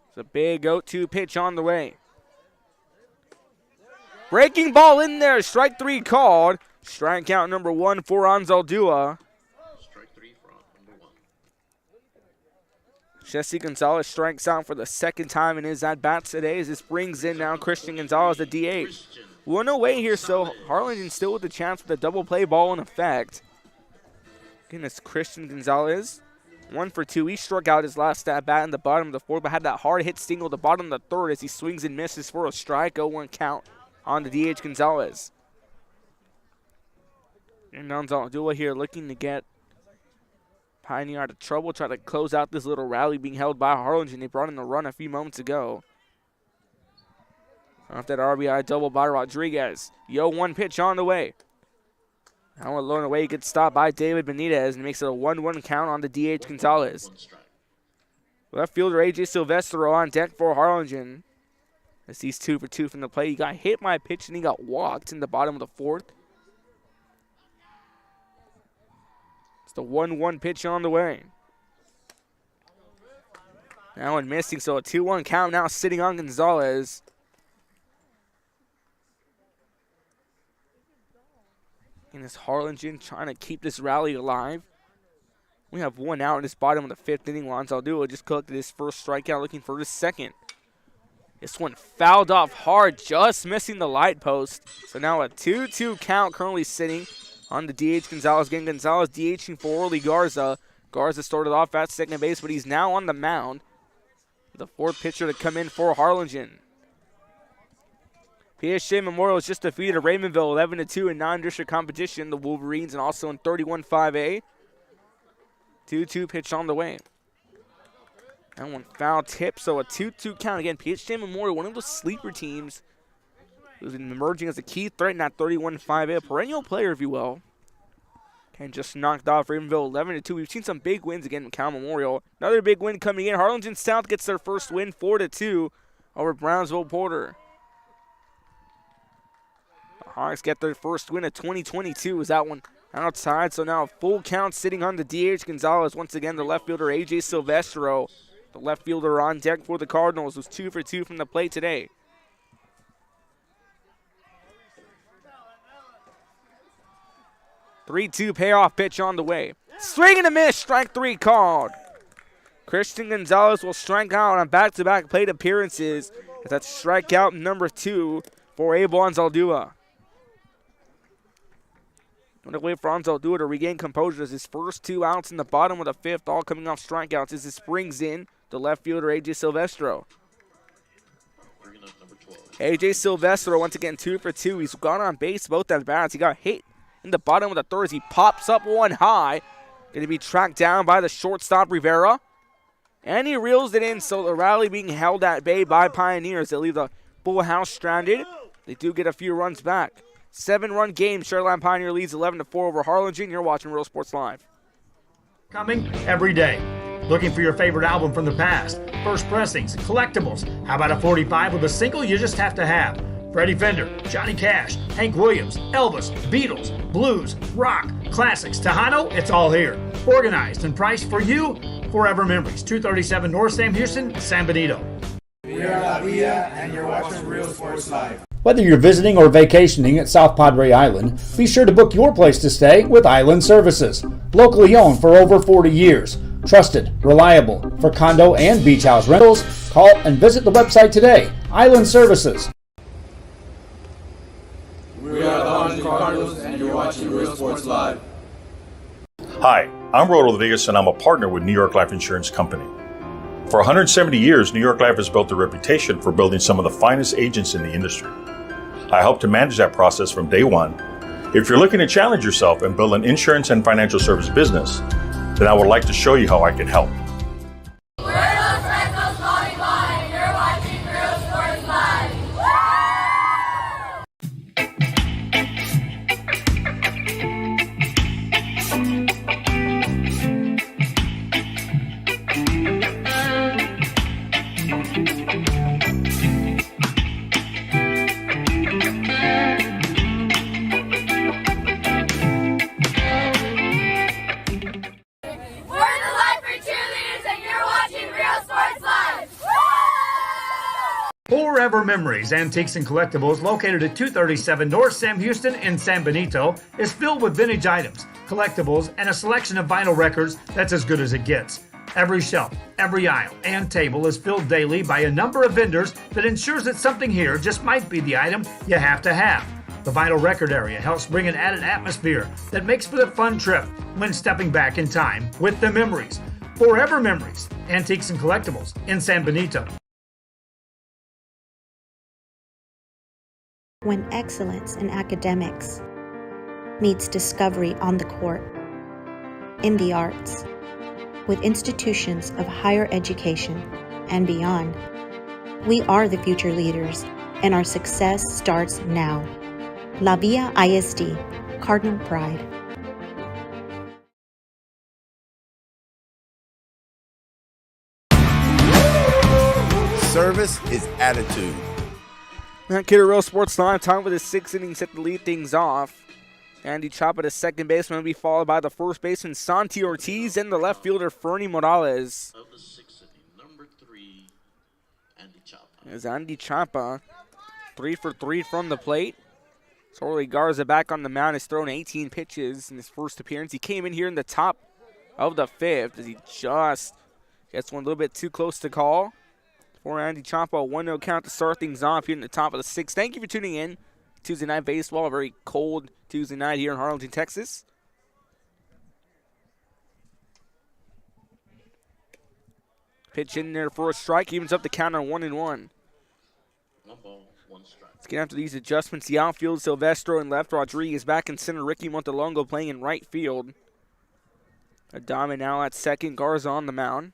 It's a big 0-2 pitch on the way. Breaking ball in there. Strike 3 called. Strikeout number 1 for Anzaldua. Strike 3 for number 1. Jesse Gonzalez strikes out for the 2nd time in his at-bats today as this brings in now Christian Gonzalez, the DH. 1 away here, so Harlingen still with the chance with a double play ball in effect. Again, it's Christian Gonzalez. 1 for 2. He struck out his last at-bat in the bottom of the 4th, but had that hard hit single at the bottom of the 3rd as he swings and misses for a strike. 0-1 count on the DH Gonzalez. And Anzaldua here looking to get Pioneer out of trouble, try to close out this little rally being held by Harlingen. They brought in the run a few moments ago. Off that RBI double by Rodriguez. 0-1 pitch on the way. Now alone away, good stop by David Benitez, and makes it a 1-1 count on the DH Gonzalez. Left fielder A.J. Silvestro on deck for Harlingen. As he's 2 for 2 from the plate. He got hit by a pitch and he got walked in the bottom of the fourth. It's the 1-1 pitch on the way. That one missing, so a 2-1 count now sitting on Gonzalez. And it's Harlingen trying to keep this rally alive. We have one out in this bottom of the fifth inning. Lonzaldua just collected his first strikeout, looking for his second. This one fouled off hard, just missing the light post. So now a 2-2 count currently sitting on the DH Gonzalez. Again, Gonzalez DHing for Orly Garza. Garza started off at second base, but he's now on the mound. The fourth pitcher to come in for Harlingen. PSJ Memorial has just defeated Raymondville 11-2 in non-district competition. The Wolverines, and also in 31-5A. 2-2 pitch on the way. That one foul tip, so a 2-2 count. Again, PSJ Memorial, one of those sleeper teams who's been emerging as a key threat in that 31-5A, a perennial player, if you will. And just knocked off Raymondville 11-2. We've seen some big wins again in Cal Memorial. Another big win coming in. Harlingen South gets their first win, 4-2 over Brownsville Porter. The Hawks get their first win of 2022. Is that one outside? So now a full count sitting on the DH Gonzalez. Once again, the left fielder A.J. Silvestro, the left fielder on deck for the Cardinals, was 2 for 2 from the plate today. 3-2 payoff pitch on the way. Swing and a miss, strike 3 called. Christian Gonzalez will strike out on back-to-back plate appearances. That's strikeout number 2 for Abel Anzaldua. Going to wait for Anzaldua to regain composure as his first 2 outs in the bottom of the fifth, all coming off strikeouts as this brings in the left fielder A.J. Silvestro. A.J. Silvestro once again 2 for 2. He's gone on base both at bats. He got hit in the bottom of the third as he pops up one high. Going to be tracked down by the shortstop Rivera. And he reels it in, so the rally being held at bay by Pioneers. They leave the full house stranded. They do get a few runs back. 7-run game. Sharyland Pioneer leads 11-4 over Harlingen. You're watching Real Sports Live. Coming every day. Looking for your favorite album from the past? First pressings, collectibles. How about a 45 with a single you just have to have? Freddie Fender, Johnny Cash, Hank Williams, Elvis, Beatles, blues, rock, classics, Tejano, it's all here. Organized and priced for you. Forever Memories, 237 North Sam Houston, San Benito. We are La Villa, and you're watching Real Sports Live. Whether you're visiting or vacationing at South Padre Island, be sure to book your place to stay with Island Services. Locally owned for over 40 years. Trusted, reliable for condo and beach house rentals. Call and visit the website today. Island Services. We are the Harlingen Cardinals, and you're watching Real Sports Live. Hi, I'm Rodolfo Vegas, and I'm a partner with New York Life Insurance Company. For 170 years, New York Life has built a reputation for building some of the finest agents in the industry. I help to manage that process from day one. If you're looking to challenge yourself and build an insurance and financial service business, then I would like to show you how I can help. Forever Memories, Antiques and Collectibles, located at 237 North Sam Houston in San Benito, is filled with vintage items, collectibles, and a selection of vinyl records that's as good as it gets. Every shelf, every aisle, and table is filled daily by a number of vendors that ensures that something here just might be the item you have to have. The vinyl record area helps bring an added atmosphere that makes for the fun trip when stepping back in time with the memories. Forever Memories, Antiques and Collectibles in San Benito. When excellence in academics meets discovery on the court, in the arts, with institutions of higher education and beyond, we are the future leaders, and our success starts now. La Villa ISD, Cardinal pride. Service is attitude. Kidder Real Sports Live, time for the 6th inning set to lead things off. Andy Chapa, the second baseman, will be followed by the first baseman, Santi Ortiz, and the left fielder, Fernie Morales. Of the 6th inning, number 3, Andy Chapa. As Andy Chapa, 3 for 3 from the plate. Sorley Garza back on the mound, has thrown 18 pitches in his first appearance. He came in here in the top of the 5th as he just gets one a little bit too close to call. For Andy Chapa, a 1-0 count to start things off here in the top of the 6th. Thank you for tuning in. Tuesday Night Baseball, a very cold Tuesday night here in Harlingen, Texas. Pitch in there for a strike, evens up the count on 1-1. 1 ball, 1 strike. Let's get after these adjustments. The outfield, Silvestro in left, Rodriguez back in center, Ricky Montelongo playing in right field. Adame now at second, Garza on the mound.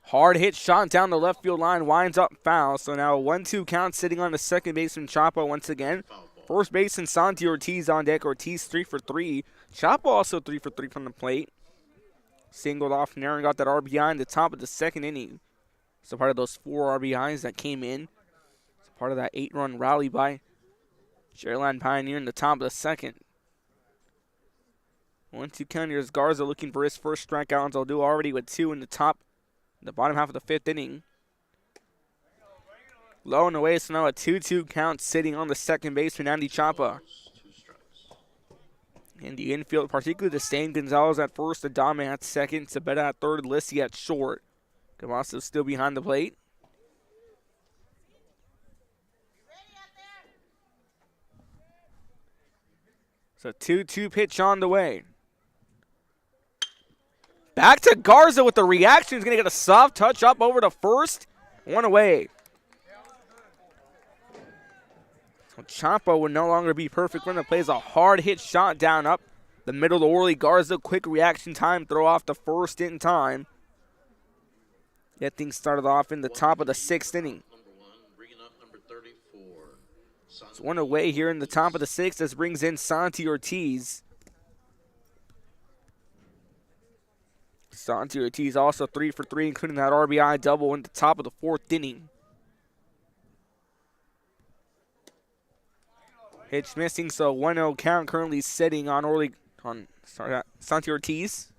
Hard hit shot down the left field line, winds up foul. So now a 1-2 count sitting on the second baseman, Chapa once again. First baseman, Santi Ortiz on deck. Ortiz 3 for 3. Chapa also 3 for 3 from the plate. Singled off there and got that RBI in the top of the 2nd inning. So part of those 4 RBIs that came in. So part of that 8-run rally by Sharyland Pioneer in the top of the 2nd. 1-2 count. Here's Garza looking for his first strikeout, and Zaldua already with 2 in the bottom half of the 5th inning. Low and away, so now a 2-2 count sitting on the second baseman, Andy Chapa. In the infield, particularly the same Gonzalez at first, Adame at second, Sabetta at third, Lissi at short. Cavasso still behind the plate. So 2-2 pitch on the way. Back to Garza with the reaction. He's going to get a soft touch up over to first. 1 away. So Chapa would no longer be perfect when it plays a hard hit shot down up the middle to Orly Garza. Quick reaction time. Throw off the first in time. Get things started off in the top of the 6th inning. It's 1 away here in the top of the 6th. This brings in Santi Ortiz. Santi Ortiz also 3 for 3, including that RBI double in the top of the 4th inning. Pitch missing, so 1-0 count currently sitting on Santi Ortiz.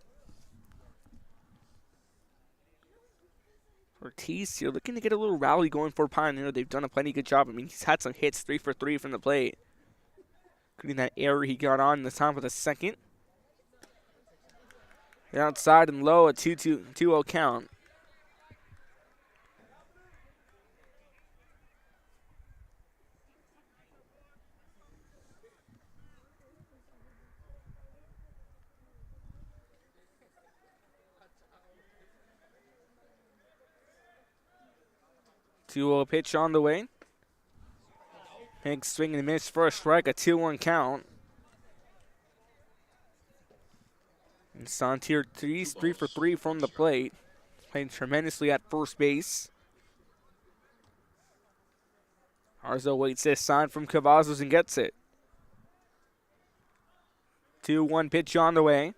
Ortiz, you're looking to get a little rally going for Pioneer. They've done a plenty good job. I mean, he's had some hits, 3 for 3 from the plate, including that error he got on in the top of the 2nd. Outside and low, a 2-0 count. Two-0 pitch on the way. Big swing and miss for a strike, a 2-1 count. And Santi Ortiz 3 for 3 from the plate. Playing tremendously at first base. Arzo waits this sign from Cavazos and gets it. 2-1 pitch on the way.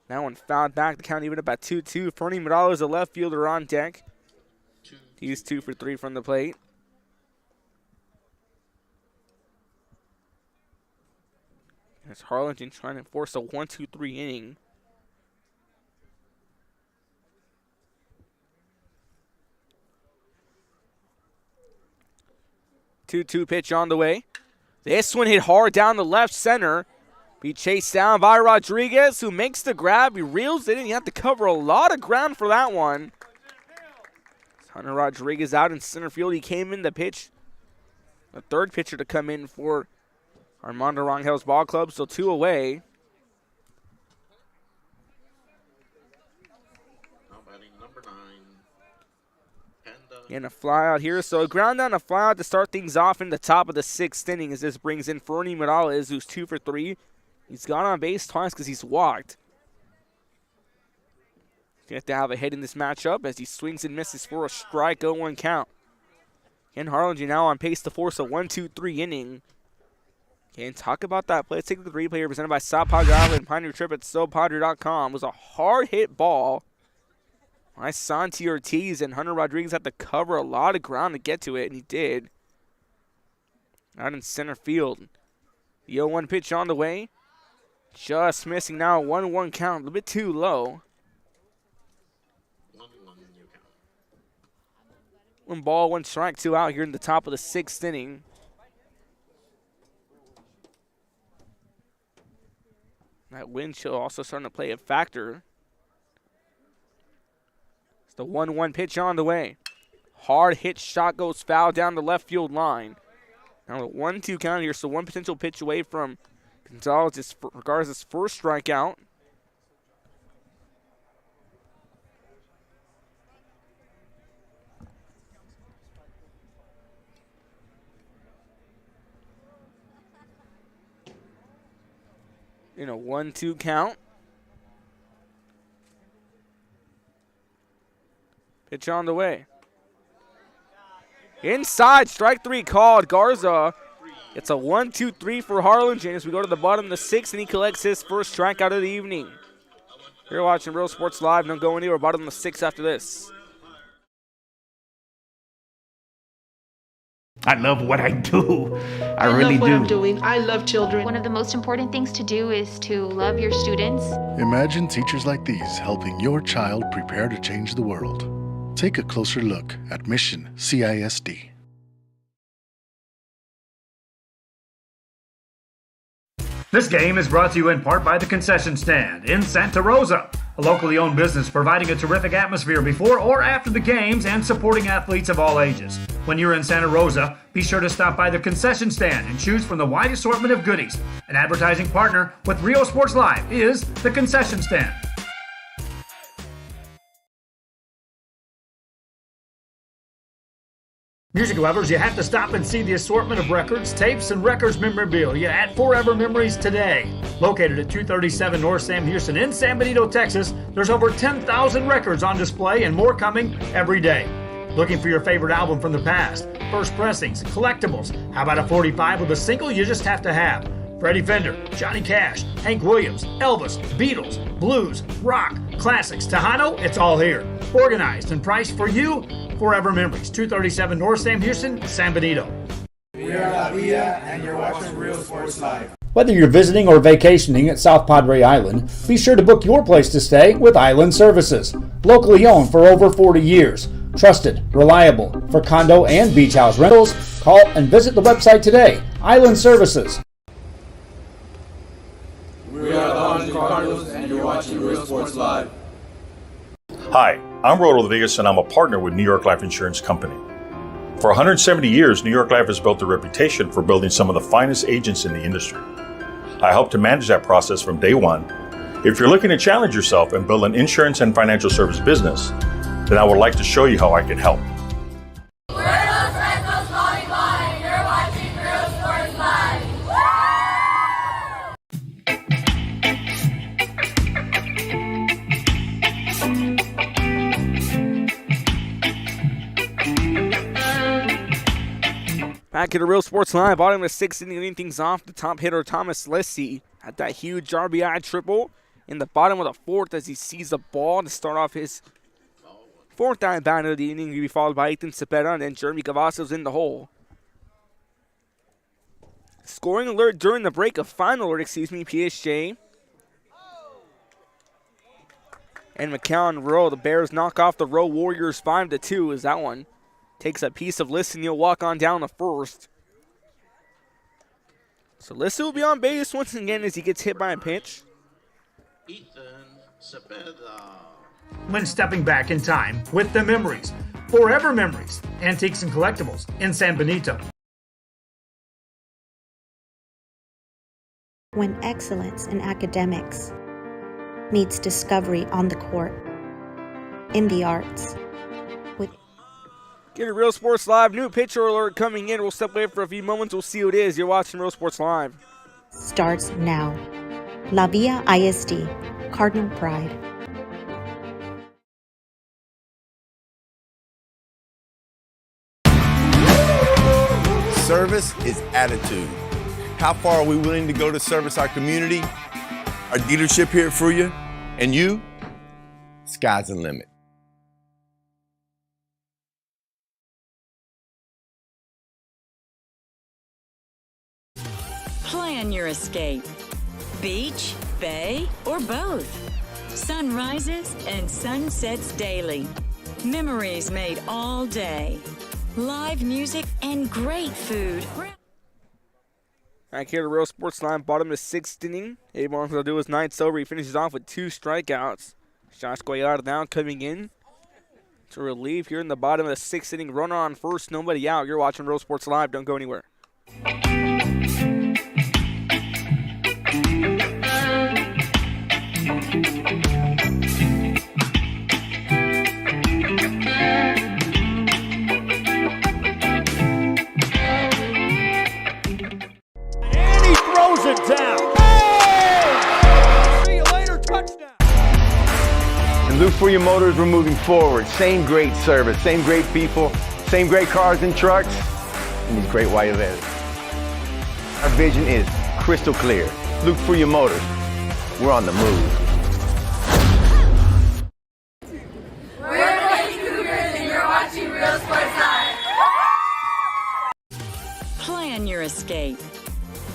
That one fouled back. The count even up at 2-2. Fernie Morales, a left fielder on deck. He's 2 for 3 from the plate. As Harlingen trying to force a 1-2-3 inning. Two pitch on the way. This one hit hard down the left center. Be chased down by Rodriguez, who makes the grab. He reels it in. You have to cover a lot of ground for that one. Hunter Rodriguez out in center field. He came in the pitch. The third pitcher to come in for Armando Rangel's ball club, so 2 away. Now batting number 9, Panda. And a fly out here, so a ground down, a fly out to start things off in the top of the 6th inning as this brings in Fernie Morales, who's 2 for 3. He's gone on base twice because he's walked. You have to have a hit in this matchup as he swings and misses for a strike, 0-1 count. And Harlingen now on pace to force a 1-2-3 inning. Can't talk about that play. Let's take the replay here presented by South Padre Island. Pioneer trip at SoPadre.com. It was a hard hit ball by Santi Ortiz, and Hunter Rodriguez had to cover a lot of ground to get to it, and he did. Out in center field. The 0-1 pitch on the way. Just missing now. 1-1 count. A little bit too low. 1-1 new count. 1 ball, 1 strike, 2 out here in the top of the 6th inning. That wind chill also starting to play a factor. It's the 1-1 pitch on the way. Hard hit shot goes foul down the left field line. Now a 1-2 count here, so 1 potential pitch away from Gonzalez regards his first strikeout. In a 1-2 count. Pitch on the way. Inside, strike 3 called. Garza. It's a 1-2-3 for Harlingen as we go to the bottom of the 6th, and he collects his first strikeout of the evening. You're watching Real Sports Live. Don't go anywhere. Bottom of the 6th after this. I love what I do. I really love what do. I'm doing. I love children. One of the most important things to do is to love your students. Imagine teachers like these helping your child prepare to change the world. Take a closer look at Mission CISD. This game is brought to you in part by the Concession Stand in Santa Rosa, a locally owned business providing a terrific atmosphere before or after the games and supporting athletes of all ages. When you're in Santa Rosa, be sure to stop by the Concession Stand and choose from the wide assortment of goodies. An advertising partner with Real Sports Live is the Concession Stand. Music lovers, you have to stop and see the assortment of records, tapes, and records memorabilia at Forever Memories today. Located at 237 North Sam Houston in San Benito, Texas, there's over 10,000 records on display and more coming every day. Looking for your favorite album from the past, first pressings, collectibles, how about a 45 with a single you just have to have? Freddie Fender, Johnny Cash, Hank Williams, Elvis, Beatles, blues, rock, classics, Tejano, it's all here. Organized and priced for you, Forever Memories, 237 North Sam Houston, San Benito. We are La Villa, and you're watching Real Sports Live. Whether you're visiting or vacationing at South Padre Island, be sure to book your place to stay with Island Services. Locally owned for over 40 years. Trusted, reliable for condo and beach house rentals. Call and visit the website today. Island Services. We are the Harlingen Cardinals, and you're watching Real Sports Live. Hi, I'm Rodolfo Vegas, and I'm a partner with New York Life Insurance Company. For 170 years, New York Life has built a reputation for building some of the finest agents in the industry. I help to manage that process from day one. If you're looking to challenge yourself and build an insurance and financial service business, then I would like to show you how I can help. We're those Fresnos calling by, and you're watching Real Sports Live. Back at the Real Sports Live, bottom of the 6th inning, leading things off. The top hitter, Thomas Lissi, had that huge RBI triple in the bottom of the 4th as he sees the ball to start off his 4th at-bat of the inning. He'll be followed by Ethan Cepeda, and then Jeremy Cavazos in the hole. Scoring alert during the break, a final alert, PSJ. And McCown Rowe, the Bears knock off the Rowe Warriors 5-2 as that one takes a piece of Lisson. He'll walk on down to first. So Lisson will be on base once again as he gets hit by a pitch. Ethan Cepeda. When stepping back in time with the memories, Forever Memories, Antiques and Collectibles in San Benito. When excellence in academics meets discovery on the court, in the arts, with Get a Real Sports Live, new pitcher alert coming in. We'll step away for a few moments. We'll see who it is. You're watching Real Sports Live. starts now. La Villa ISD, Cardinal Pride. service is attitude. How far are we willing to go to service our community, our dealership here at Fruya, and you? Sky's the limit. Plan your escape. Beach, bay, or both. Sunrises and sunsets daily. Memories made all day. Live music and great food. Back here to Real Sports Line, bottom of the sixth inning. Abe wants to do his ninth over. He finishes off with 2 strikeouts. Josh Cuellar now coming in to relieve here in the bottom of the sixth inning. Runner on first, nobody out. You're watching Real Sports Live. Don't go anywhere. It down. Hey! See you later, touchdown. And look for your motors, we're moving forward. Same great service, same great people, same great cars and trucks, and these great white letters. Our vision is crystal clear. Look for your motors. We're on the move. We're the Lady Cougars, and you're watching Real Sports Live. Plan your escape.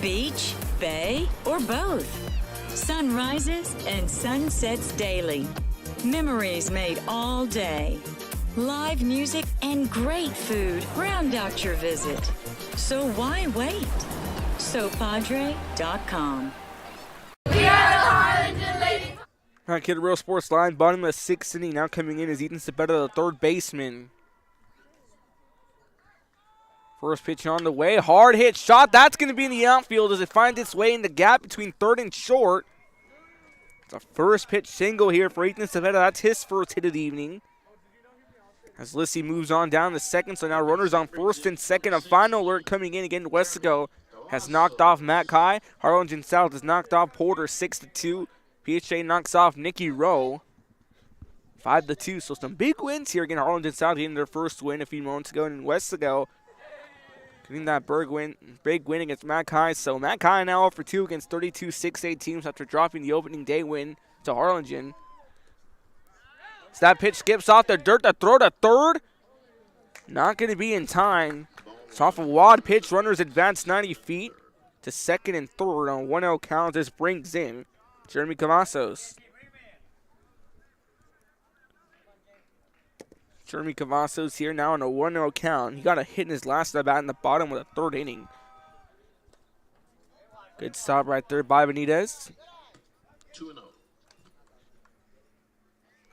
Beach, bay, or both. Sunrises and sunsets daily. Memories made all day. Live music and great food round out your visit. So why wait? SoPadre.com. We are the Harlingen Lady. All right, kid, Real Sports Line, bottom of the sixth inning. Now coming in is Ethan Cepeda, the third baseman. First pitch on the way. Hard hit shot. That's going to be in the outfield as it finds its way in the gap between third and short. It's a first pitch single here for Ethan Cepeda. That's his first hit of the evening. As Lissy moves on down to second, so now runners on first and second. A final alert coming in again. Westico has knocked off Matt Kai. Harlingen South has knocked off Porter 6-2. PHA knocks off Nikki Rowe 5-2. So some big wins here. Again, Harlingen South getting their first win a few moments ago. And Westico getting that big win against Matt Kai. So Matt Kai now 0-2 against 32 6A teams after dropping the opening day win to Harlingen. So that pitch skips off the dirt. The throw to third. Not going to be in time. It's off a wad pitch. Runners advance 90 feet to second and third on 1-0 count. This brings in Jeremy Cavazos. Jeremy Cavazos here now on a 1-0 count. He got a hit in his last at bat in the bottom of the third inning. Good stop right there by Benitez. 2-0.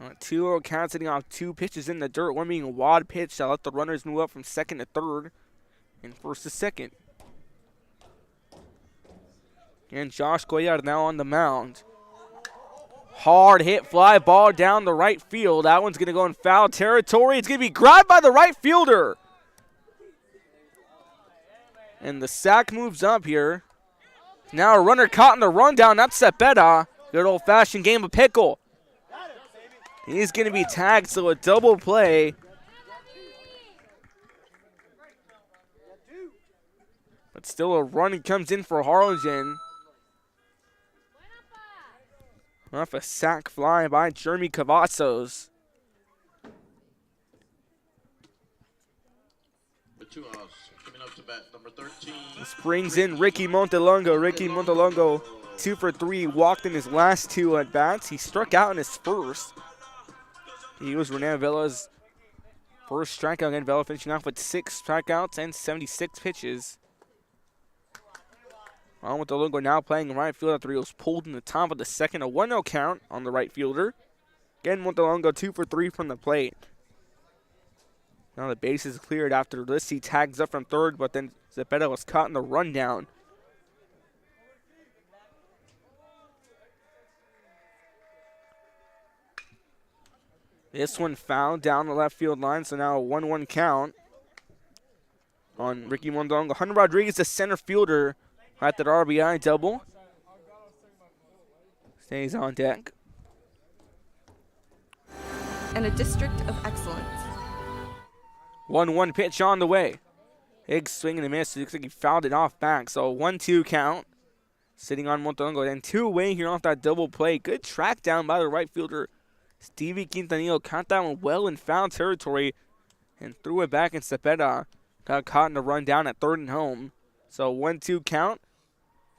On a 2-0 count, sitting off 2 pitches in the dirt. One being a wad pitch that let the runners move up from second to third and first to second. And Josh Cuellar now on the mound. Hard hit fly ball down the right field. That one's going to go in foul territory. It's going to be grabbed by the right fielder. And the sack moves up here. Now a runner caught in the rundown. That's Cepeda. Good old-fashioned game of pickle. He's going to be tagged, so a double play. But still a run comes in for Harlingen. Off a sack fly by Jeremy Cavazos. The 2 outs coming up to bat, number 13. This brings in Ricky Montelongo. Ricky Montelongo, 2 for 3, walked in his last 2 at bats. He struck out in his first. He was Renan Villa's first strikeout. Again, Villa finishing off with 6 strikeouts and 76 pitches. On with the logo now playing right field after he was pulled in the top of the second. A 1-0 count on the right fielder. Again, Montelongo 2 for 3 from the plate. Now the base is cleared after Lissy tags up from third, but then Cepeda was caught in the rundown. This one fouled down the left field line, so now a 1-1 count on Ricky Montelongo. Hunter Rodriguez, the center fielder, at that RBI double. Stays on deck. And a district of excellence. 1-1 pitch on the way. Big swing and a miss. It looks like he fouled it off back. So 1-2 count. Sitting on Montelongo. Then 2 away here off that double play. Good track down by the right fielder. Stevie Quintanillo caught that one well in foul territory and threw it back, and Cepeda got caught in a run down at third and home. So 1-2 count.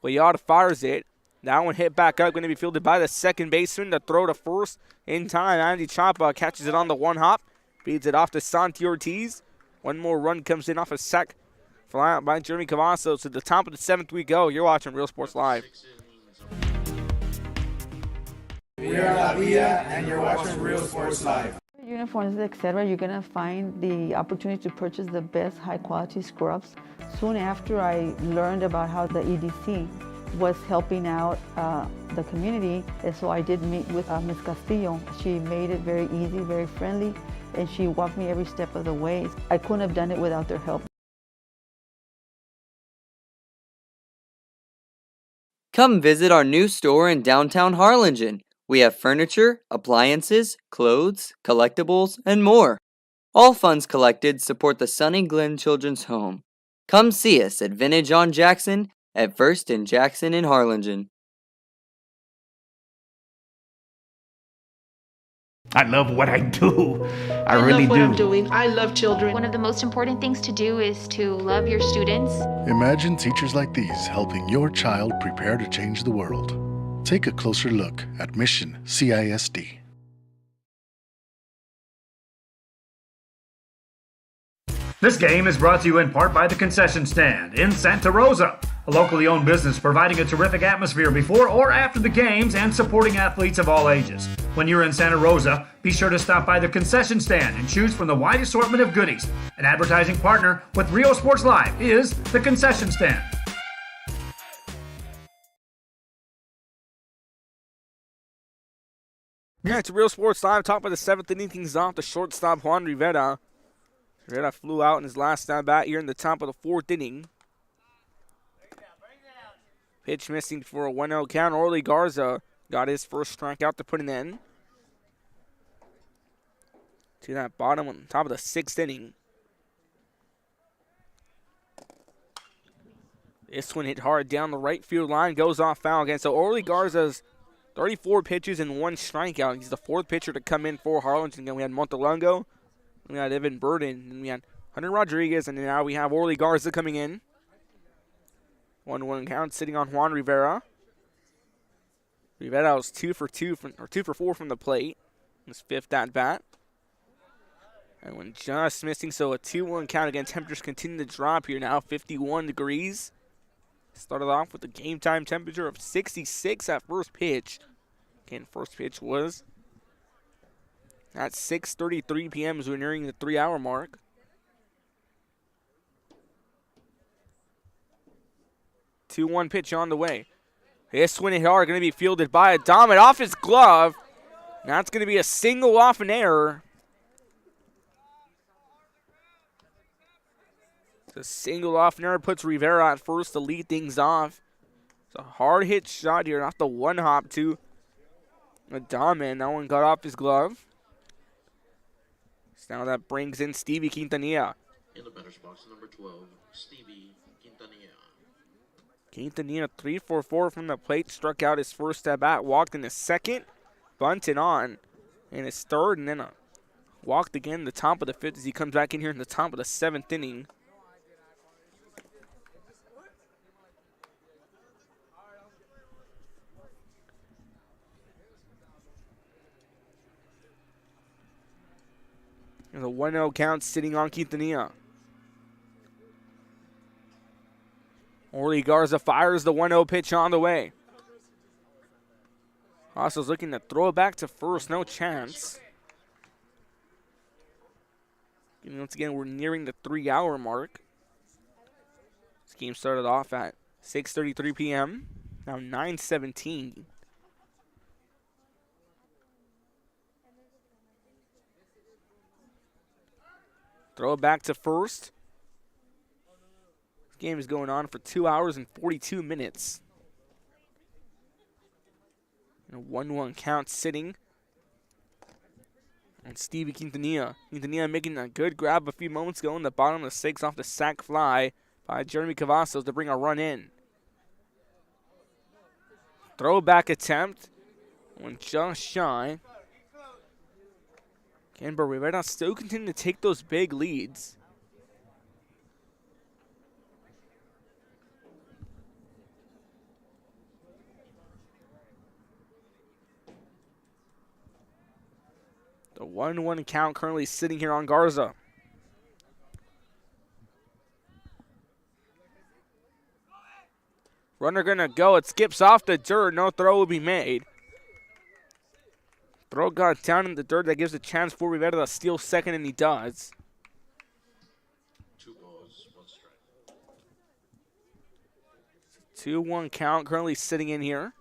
Guayada fires it. That one hit back up, going to be fielded by the second baseman. The throw to first in time. Andy Chapa catches it on the one hop. Feeds it off to Santi Ortiz. One more run comes in off a sac fly out by Jeremy Cavazos. To the top of the 7th we go. You're watching Real Sports Live. We are La Villa, and you're watching Real Sports Live. Uniforms, etc., you're going to find the opportunity to purchase the best high-quality scrubs. Soon after I learned about how the EDC was helping out the community, and so I did meet with Ms. Castillo. She made it very easy, very friendly, and she walked me every step of the way. I couldn't have done it without their help. Come visit our new store in downtown Harlingen. We have furniture, appliances, clothes, collectibles, and more. All funds collected support the Sunny Glen Children's Home. Come see us at Vintage on Jackson at First and Jackson in Harlingen. I love what I do. I really love what do. I'm doing. I love children. One of the most important things to do is to love your students. Imagine teachers like these helping your child prepare to change the world. Take a closer look at Mission CISD. This game is brought to you in part by the Concession Stand in Santa Rosa, a locally owned business providing a terrific atmosphere before or after the games and supporting athletes of all ages. When you're in Santa Rosa, be sure to stop by the Concession Stand and choose from the wide assortment of goodies. An advertising partner with Real Sports Live is the Concession Stand. Yeah, it's Real Sports Live. Top of the 7th inning, things off the shortstop Juan Rivera. Rivera flew out in his last at bat here in the top of the 4th inning. Pitch missing for a 1-0 count. Orly Garza got his first strikeout to put an end to that bottom on top of the 6th inning. This one hit hard down the right field line, goes off foul again. So Orly Garza's 34 pitches and 1 strikeout. He's the 4th pitcher to come in for Harlingen. Again, we had Montelongo, we had Evan Burden, and we had Hunter Rodriguez, and now we have Orly Garza coming in. 1-1 count sitting on Juan Rivera. Rivera was 2 for 4 from the plate. His 5th at bat. And one just missing, so a 2-1 count again. Temperatures continue to drop here now, 51 degrees. Started off with a game time temperature of 66 at first pitch. Again, first pitch was at 6:33 p.m. as we're nearing the 3-hour mark. Two 2-1 pitch on the way. This one hit hard, going to be fielded by Adamet off his glove. That's going to be a single off an error. It's a single off an error, puts Rivera at first to lead things off. It's a hard hit shot here off the one hop to Adamet. That one got off his glove. So now that brings in Stevie Quintanilla. In the batter's box, number 12, Stevie Quintanilla. Quintanilla 3 for 4 from the plate, struck out his first at bat, walked in his second, bunted on in his third, and then walked again in the top of the 5th as he comes back in here in the top of the 7th inning. And the 1-0 count sitting on Quintanilla. Orly Garza fires the 1-0 pitch on the way. Hossel's looking to throw it back to first. No chance. And once again, we're nearing the 3-hour mark. This game started off at 6:33 p.m. Now 9:17. Throw it back to first. This game is going on for 2 hours and 42 minutes. And a 1-1 count sitting And Stevie Quintanilla. Quintanilla making a good grab a few moments ago in the bottom of the 6 off the sac fly by Jeremy Cavazos to bring a run in. Throwback attempt. Went just shy. Again, but Rivera still continuing to take those big leads. The 1-1 count currently sitting here on Garza. Runner gonna go. It skips off the dirt. No throw will be made. Throw got down in the dirt. That gives a chance for Rivera to steal second, and he does. 2 balls, 1 strike. 2-1 count currently sitting in here.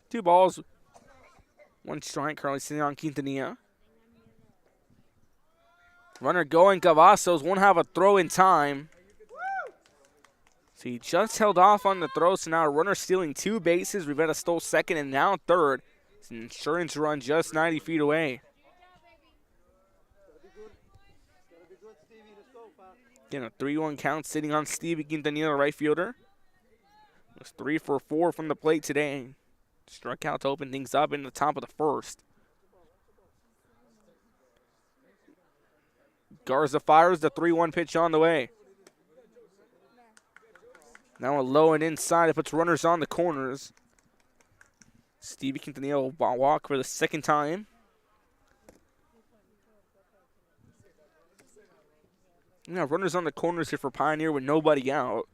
Two balls, 1 strike currently sitting on Quintanilla. Runner going, Cavazos won't have a throw in time. So he just held off on the throw, so now runner stealing 2 bases. Rivera stole second and now third. It's an insurance run just 90 feet away. Again, a 3-1 count sitting on Stevie Quintanilla, right fielder. Was 3 for 4 from the plate today. Struck out to open things up in the top of the first. Garza fires the 3-1 pitch on the way. Now a low and inside. It puts runners on the corners. Stevie Quintanilla will walk for the second time. Now runners on the corners here for Pioneer with nobody out.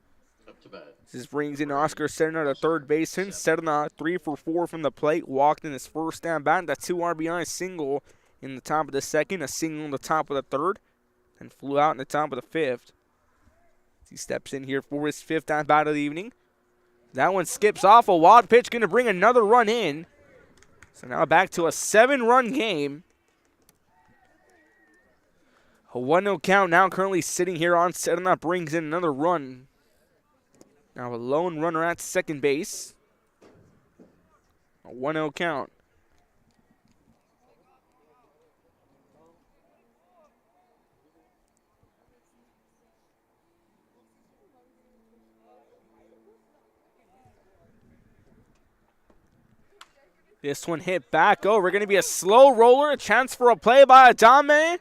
Up to bat. This brings in Oscar Serna, the third baseman. Serna 3 for 4 from the plate. Walked in his first at bat. That 2 RBI single in the top of the second. A single in the top of the third. And flew out in the top of the fifth. He steps in here for his 5th at bat of the evening. That one skips off. A wild pitch going to bring another run in. So now back to a 7-run game. A 1-0 count now currently sitting here on Serna brings in another run. Now a lone runner at second base. A 1-0 count. This one hit back over. Going to be a slow roller. A chance for a play by Adame.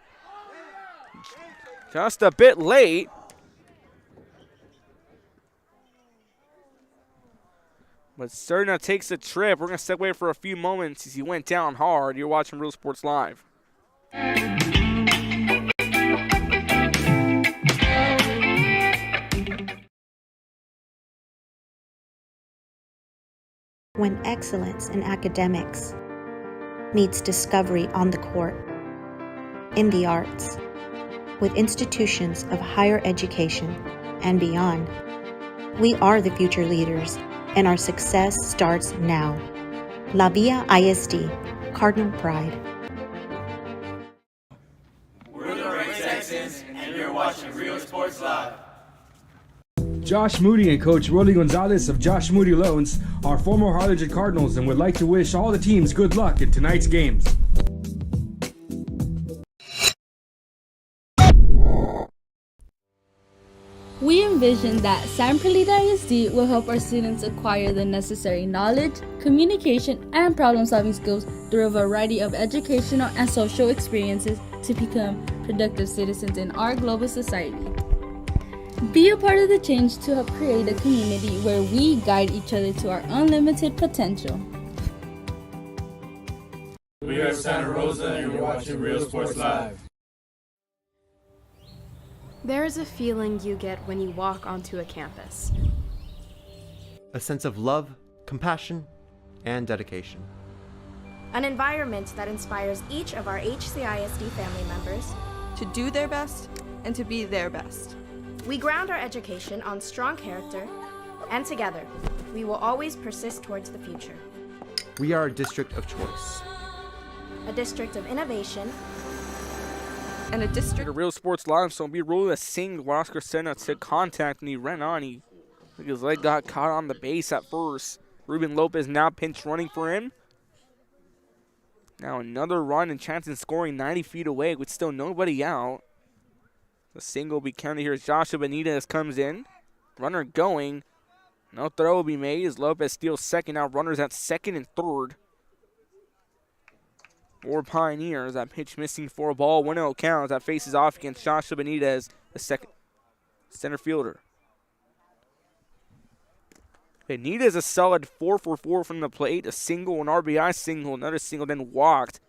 Just a bit late. But Serna takes a trip. We're going to step away for a few moments as he went down hard. You're watching Real Sports Live. When excellence in academics meets discovery on the court, in the arts, with institutions of higher education and beyond, we are the future leaders, and our success starts now. La Villa ISD, Cardinal Pride. We're the Red Texans, and you're watching Real Sports Live. Josh Moody and Coach Rolly Gonzalez of Josh Moody Loans are former Harlingen Cardinals and would like to wish all the teams good luck in tonight's games. We envision that San Perlita ISD will help our students acquire the necessary knowledge, communication, and problem-solving skills through a variety of educational and social experiences to become productive citizens in our global society. Be a part of the change to help create a community where we guide each other to our unlimited potential. We are Santa Rosa, and you're watching Real Sports Live. There is a feeling you get when you walk onto a campus. A sense of love, compassion, and dedication. An environment that inspires each of our HCISD family members to do their best and to be their best. We ground our education on strong character, and together, we will always persist towards the future. We are a district of choice. A district of innovation. And a district. Real Sports Live, so be rolling a single. Oscar Senna took contact and he ran on. He His leg got caught on the base at first. Ruben Lopez now pinch running for him. Now another run and chance in scoring 90 feet away with still nobody out. The single will be counted here as Joshua Benitez comes in. Runner going. No throw will be made as Lopez steals second. Now runners at second and third. For Pioneers. That pitch missing for a ball. 1-0 count. That faces off against Joshua Benitez, the second center fielder. Benitez a solid 4 for 4 from the plate. A single, an RBI single, another single, then walked.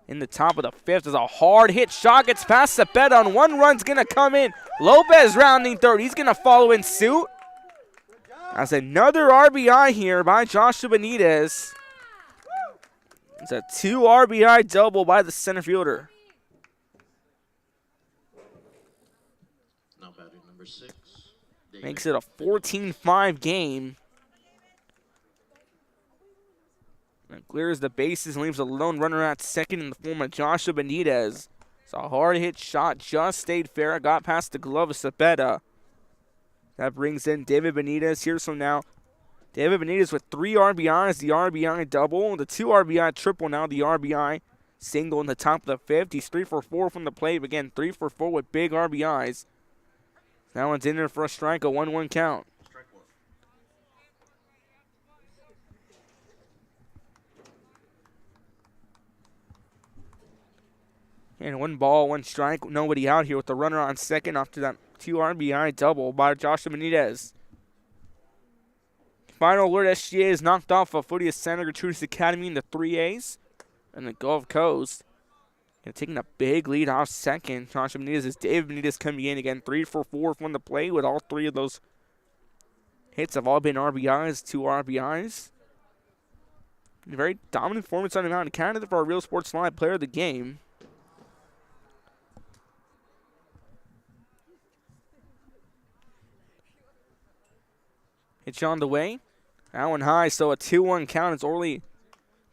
In the top of the fifth as a hard hit shot gets past Cepeda, and 1 run's going to come in. Lopez rounding third. He's going to follow in suit. That's another RBI here by Joshua Benitez. It's a 2 RBI double by the center fielder. Now batting number 6. Makes it a 14-5 game. And clears the bases and leaves a lone runner at second in the form of Joshua Benitez. It's a hard hit shot, just stayed fair, got past the glove of Cepeda. That brings in David Benitez here. So now David Benitez with 3 RBIs, the RBI double, the 2 RBI triple, now the RBI single in the top of the fifth. He's 3 for 4 from the plate. Again, 3 for 4 with big RBIs. That one's in there for a strike, a 1-1 count. And 1 ball, 1 strike, nobody out here with the runner on second after that 2 RBI double by Joshua Benitez. Final alert, SGA is knocked off of Footy of Santa Gertrudis Academy in the 3As and the Gulf Coast. And taking a big lead off second. Joshua Benitez is David Benitez coming in again, 3 for 4 from the plate with all 3 of those hits have all been RBIs, 2 RBIs. A very dominant performance on the mound. Candidate for our Real Sports Live player of the game. Pitch on the way. That one high, so a 2-1 count. It's Orly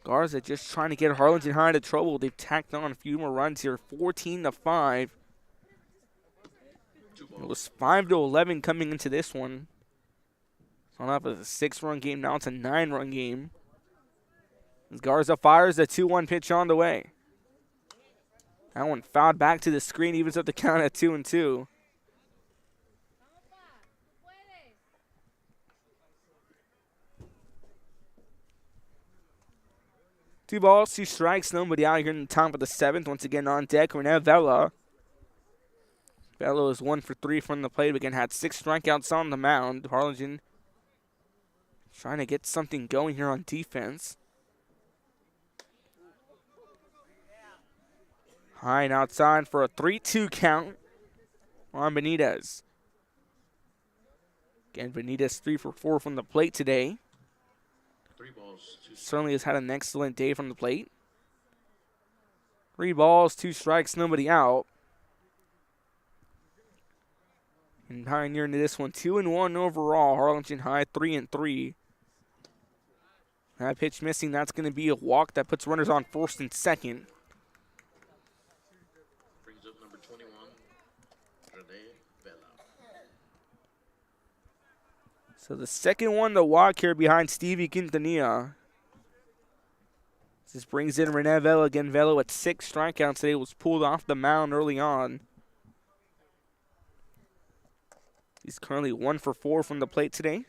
Garza just trying to get Harlingen High into trouble. They've tacked on a few more runs here. 14-5. It was 5-11 coming into this one. So now it's a 6-run game. Now it's a 9-run game. As Garza fires a 2-1 pitch on the way. That one fouled back to the screen. Evens up the count at 2-2. 2 balls, 2 strikes, nobody out here in the top of the 7th. Once again on deck, Rene Vela. Vela is 1 for 3 from the plate. Again, had 6 strikeouts on the mound. Harlingen trying to get something going here on defense. High and outside for a 3-2 count on Benitez. Again, Benitez 3 for 4 from the plate today. 3 balls, 2 Certainly has had an excellent day from the plate. 3 balls, 2 strikes, nobody out. And Pioneer into this one, 2-1 overall. Harlingen High, 3-3. That pitch missing, that's going to be a walk that puts runners on first and second. Brings up number 21, Rene Vela. So the second one to walk here behind Stevie Quintanilla. This brings in Rene Vela again. Vela with 6 strikeouts today, was pulled off the mound early on. He's currently 1 for 4 from the plate today.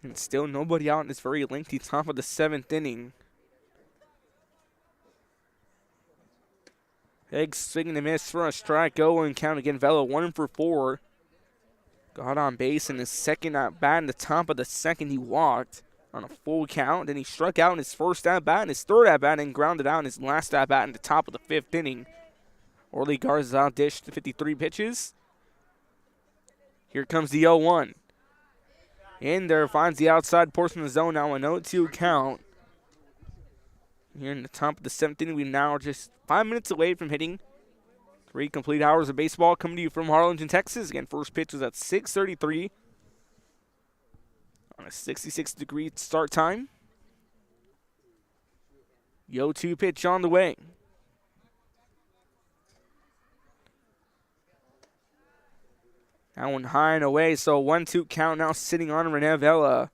And still nobody out in this very lengthy top of the 7th inning. Big swing and a miss for a strike. Go and count again. Vela 1 for 4. Got on base in his second at bat. In the top of the 2nd, he walked on a full count. Then he struck out in his first at bat, and his third at bat, and grounded out in his last at bat in the top of the 5th inning. Orly Garza outdished 53 pitches. Here comes the 0-1. In there, finds the outside portion of the zone. Now an 0-2 count. Here in the top of the 7th inning, we now are just 5 minutes away from hitting 3 complete hours of baseball coming to you from Harlingen, Texas. Again, first pitch was at 6:33. On a 66-degree start time. 0-2 pitch on the way. That one high and away, so 1-2 count now sitting on Renevella.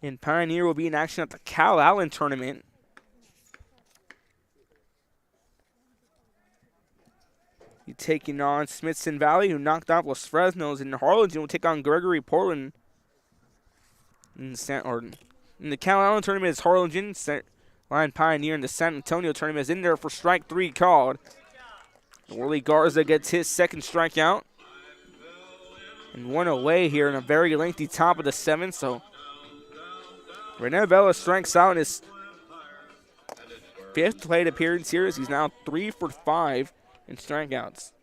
And Pioneer will be in action at the Cal Allen tournament. He taking on Smithson Valley, who knocked off Los Fresnos, and Harlingen will take on Gregory Portland. In the Cal Allen tournament is Harlingen. Line Pioneer in the San Antonio tournament is in there for strike 3 called. Willie Garza gets his second strikeout. And one away here in a very lengthy top of the 7th. So Renevella strikes out in his 5th plate appearance here as he's now 3 for 5 in strikeouts.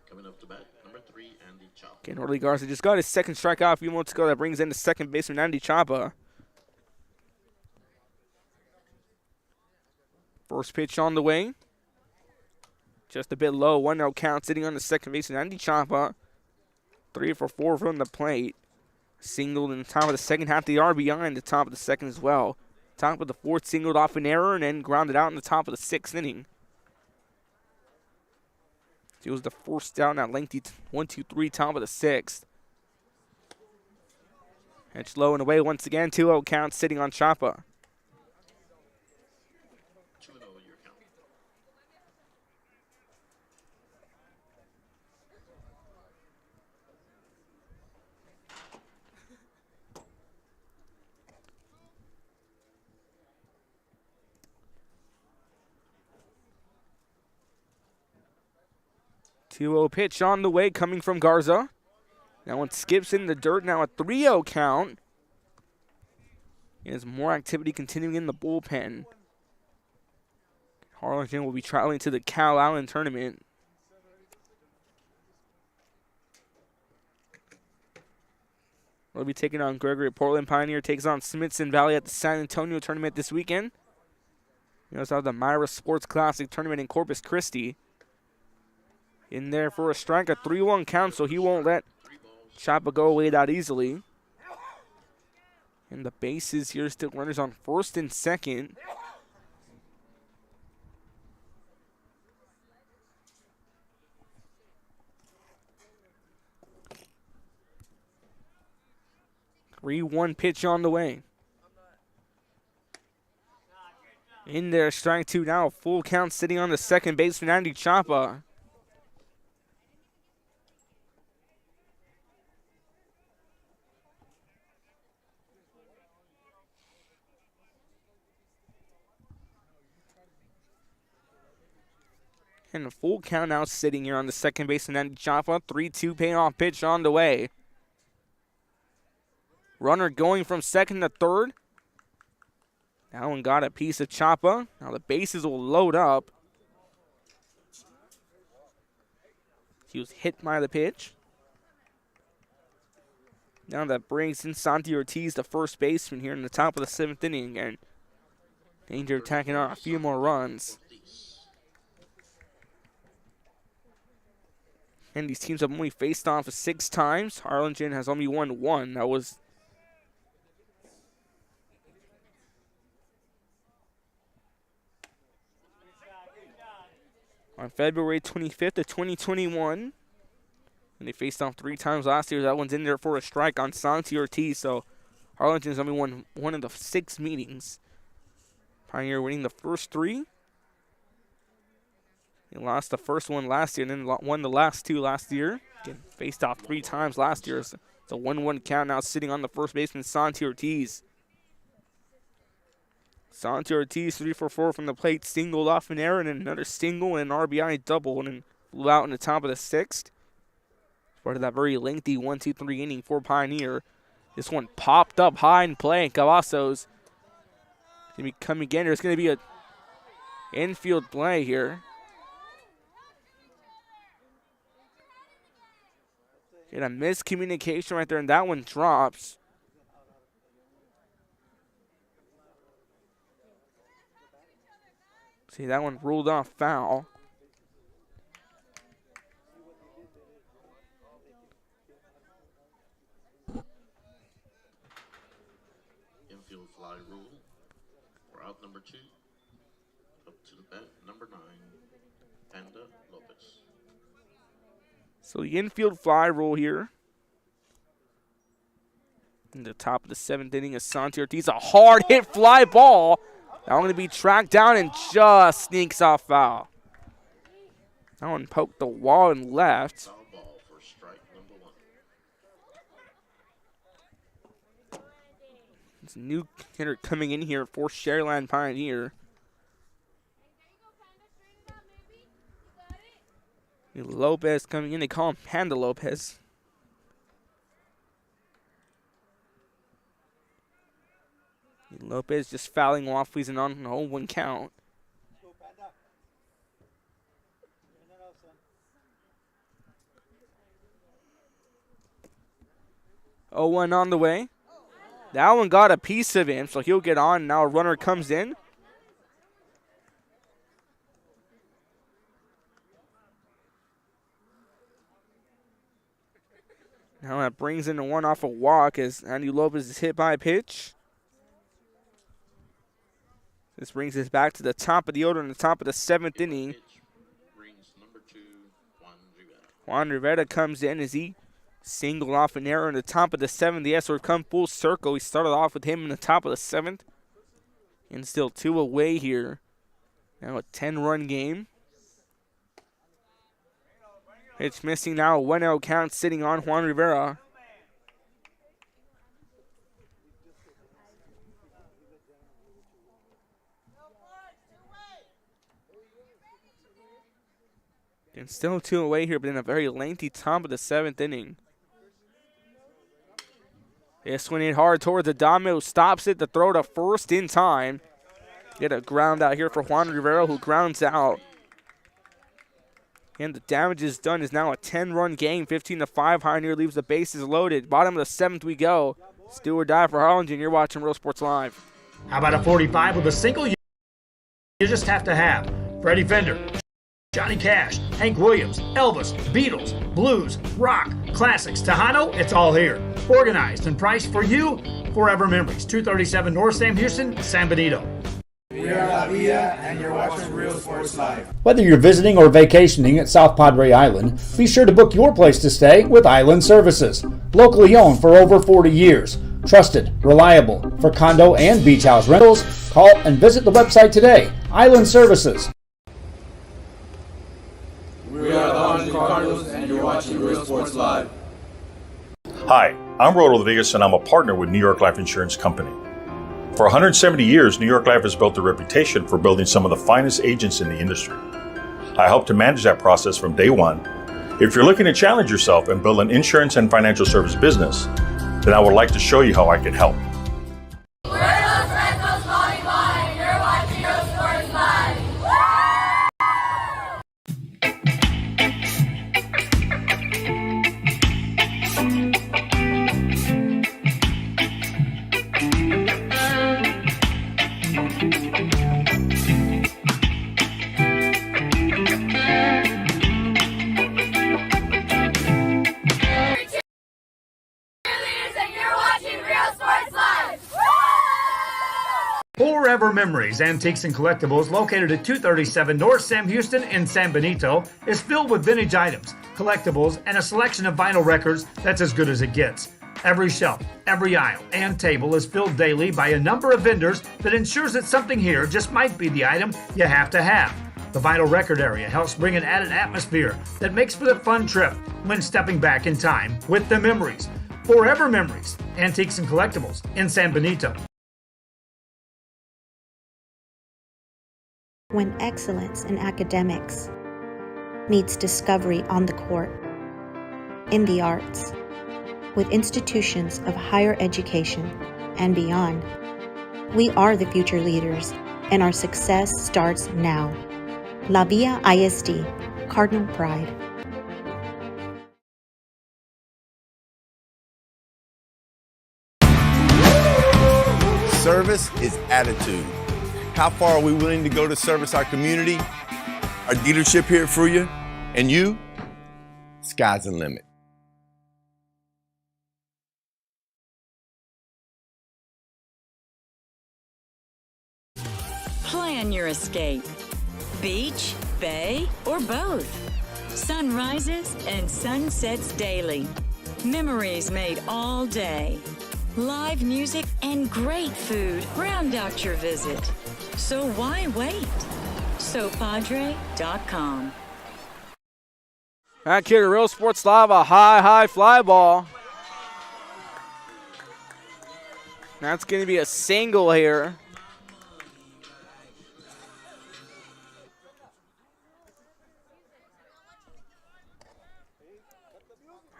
Coming up to bat, number 3, Andy Chapa. Again, Willie Garza just got his second strikeout a few moments ago. That brings in the second baseman, Andy Chapa. First pitch on the way. Just a bit low. 1-0 count sitting on the second baseman, Andy Chapa. 3 for 4 from the plate. Singled in the top of the second, half the RBI in the top of the second as well. Top of the 4th, singled off an error and then grounded out in the top of the 6th inning. He was the first down that lengthy 1-2-3 top of the 6th. Pitch low and away once again. 2-0 count sitting on Chapa. 2-0 your count. 2-0 pitch on the way coming from Garza. That one skips in the dirt. Now a 3-0 count. There's more activity continuing in the bullpen. Harlingen will be traveling to the Cal Allen tournament. We'll be taking on Gregory Portland. Pioneer takes on Smithson Valley at the San Antonio tournament this weekend. We also have the Myra Sports Classic tournament in Corpus Christi. In there for a strike, a 3-1 count, so he won't let Chapa go away that easily. And the bases here, still runners on first and second. Three 3-1 pitch on the way. In there, strike 2 now, full count sitting on the second baseman, Andy Chapa. And a full count now sitting here on the second baseman, Andy Chapa. 3-2 payoff pitch on the way. Runner going from second to third. That one got a piece of Chapa. Now the bases will load up. He was hit by the pitch. Now that brings in Santi Ortiz, the first baseman, here in the top of the 7th inning. And danger of tacking on a few more runs. And these teams have only faced off 6 times. Harlingen has only won 1. That was on February 25th of 2021. And they faced off 3 times last year. That one's in there for a strike on Santi Ortiz. So Harlingen's only won 1 of the 6 meetings. Pioneer winning the first 3. He lost the first one last year and then won the last 2 last year. Again, faced off 3 times last year. It's a 1-1 count now sitting on the first baseman, Santi Ortiz. Santi Ortiz 3 for 4 from the plate, singled off an error and another single and an RBI double and then flew out in the top of the 6th. Part of that very lengthy 1-2-3 inning for Pioneer. This one popped up high in play. Cavazos going to be coming again. There's going to be a infield play here. Get a miscommunication right there, and that one drops. See, that one ruled off foul. infield fly rule. We're out number 2. Up to the bat, number 9, Panda Lopez. So the infield fly rule here. In the top of the 7th inning, Asante Ortiz, a hard hit fly ball. That one going to be tracked down and just sneaks off foul. That one poked the wall and left. Foul ball for strike number 1. It's a new hitter coming in here for Sharyland Pioneer. Lopez coming in. They call him Panda Lopez. Lopez just fouling off. He's an on 0-1 count. Oh, 1 on the way. That one got a piece of him, so he'll get on. Now a runner comes in. Now that brings in a 1 off a walk as Andy Lopez is hit by a pitch. This brings us back to the top of the order in the top of the 7th inning. Juan Rivera comes in as he singled off an error in the top of the 7th. The S will come full circle. We started off with him in the top of the 7th. And still 2 away here. Now a 10-run game. Pitch missing now. A 1-0 count sitting on Juan Rivera. And still 2 away here, but in a very lengthy top of the 7th inning. This one hit hard towards the Adamo, stops it to throw to first in time. Get a ground out here for Juan Rivera, who grounds out. And the damage is done. Is now a 10-run game, 15-5. Pioneer leaves the bases loaded. Bottom of the 7th we go. Still or die for Harlingen. You're watching Real Sports Live. How about a 45 with a single you just have to have? Freddie Fender, Johnny Cash, Hank Williams, Elvis, Beatles, blues, rock, classics, Tejano, it's all here. Organized and priced for you. Forever Memories, 237 North Sam Houston, San Benito. We are La Villa, and you're watching Real Sports Live. Whether you're visiting or vacationing at South Padre Island, be sure to book your place to stay with Island Services. Locally owned for over 40 years. Trusted, reliable. For condo and beach house rentals, call and visit the website today. Island Services. We are the Harlingen Cardinals, and you're watching Real Sports Live. Hi, I'm Rodo Rodriguez, and I'm a partner with New York Life Insurance Company. For 170 years, New York Life has built a reputation for building some of the finest agents in the industry. I help to manage that process from day one. If you're looking to challenge yourself and build an insurance and financial service business, then I would like to show you how I can help. We're those Red Sox calling by, and you're watching Real Sports Live. Forever Memories, Antiques and Collectibles, located at 237 North Sam Houston in San Benito, is filled with vintage items, collectibles, and a selection of vinyl records that's as good as it gets. Every shelf, every aisle, and table is filled daily by a number of vendors that ensures that something here just might be the item you have to have. The vinyl record area helps bring an added atmosphere that makes for the fun trip when stepping back in time with the memories. Forever Memories, Antiques and Collectibles in San Benito. When excellence in academics meets discovery on the court, in the arts, with institutions of higher education and beyond, we are the future leaders, and our success starts now. La Villa ISD, Cardinal Pride. Service is attitude. How far are we willing to go to service our community, our dealership here for you, and you? Sky's the limit. Plan your escape. Beach, bay, or both. Sun rises and sunsets daily. Memories made all day. Live music and great food round out your visit. So why wait? SoPadre.com. Back here to Real Sports Live, a high fly ball. That's going to be a single here.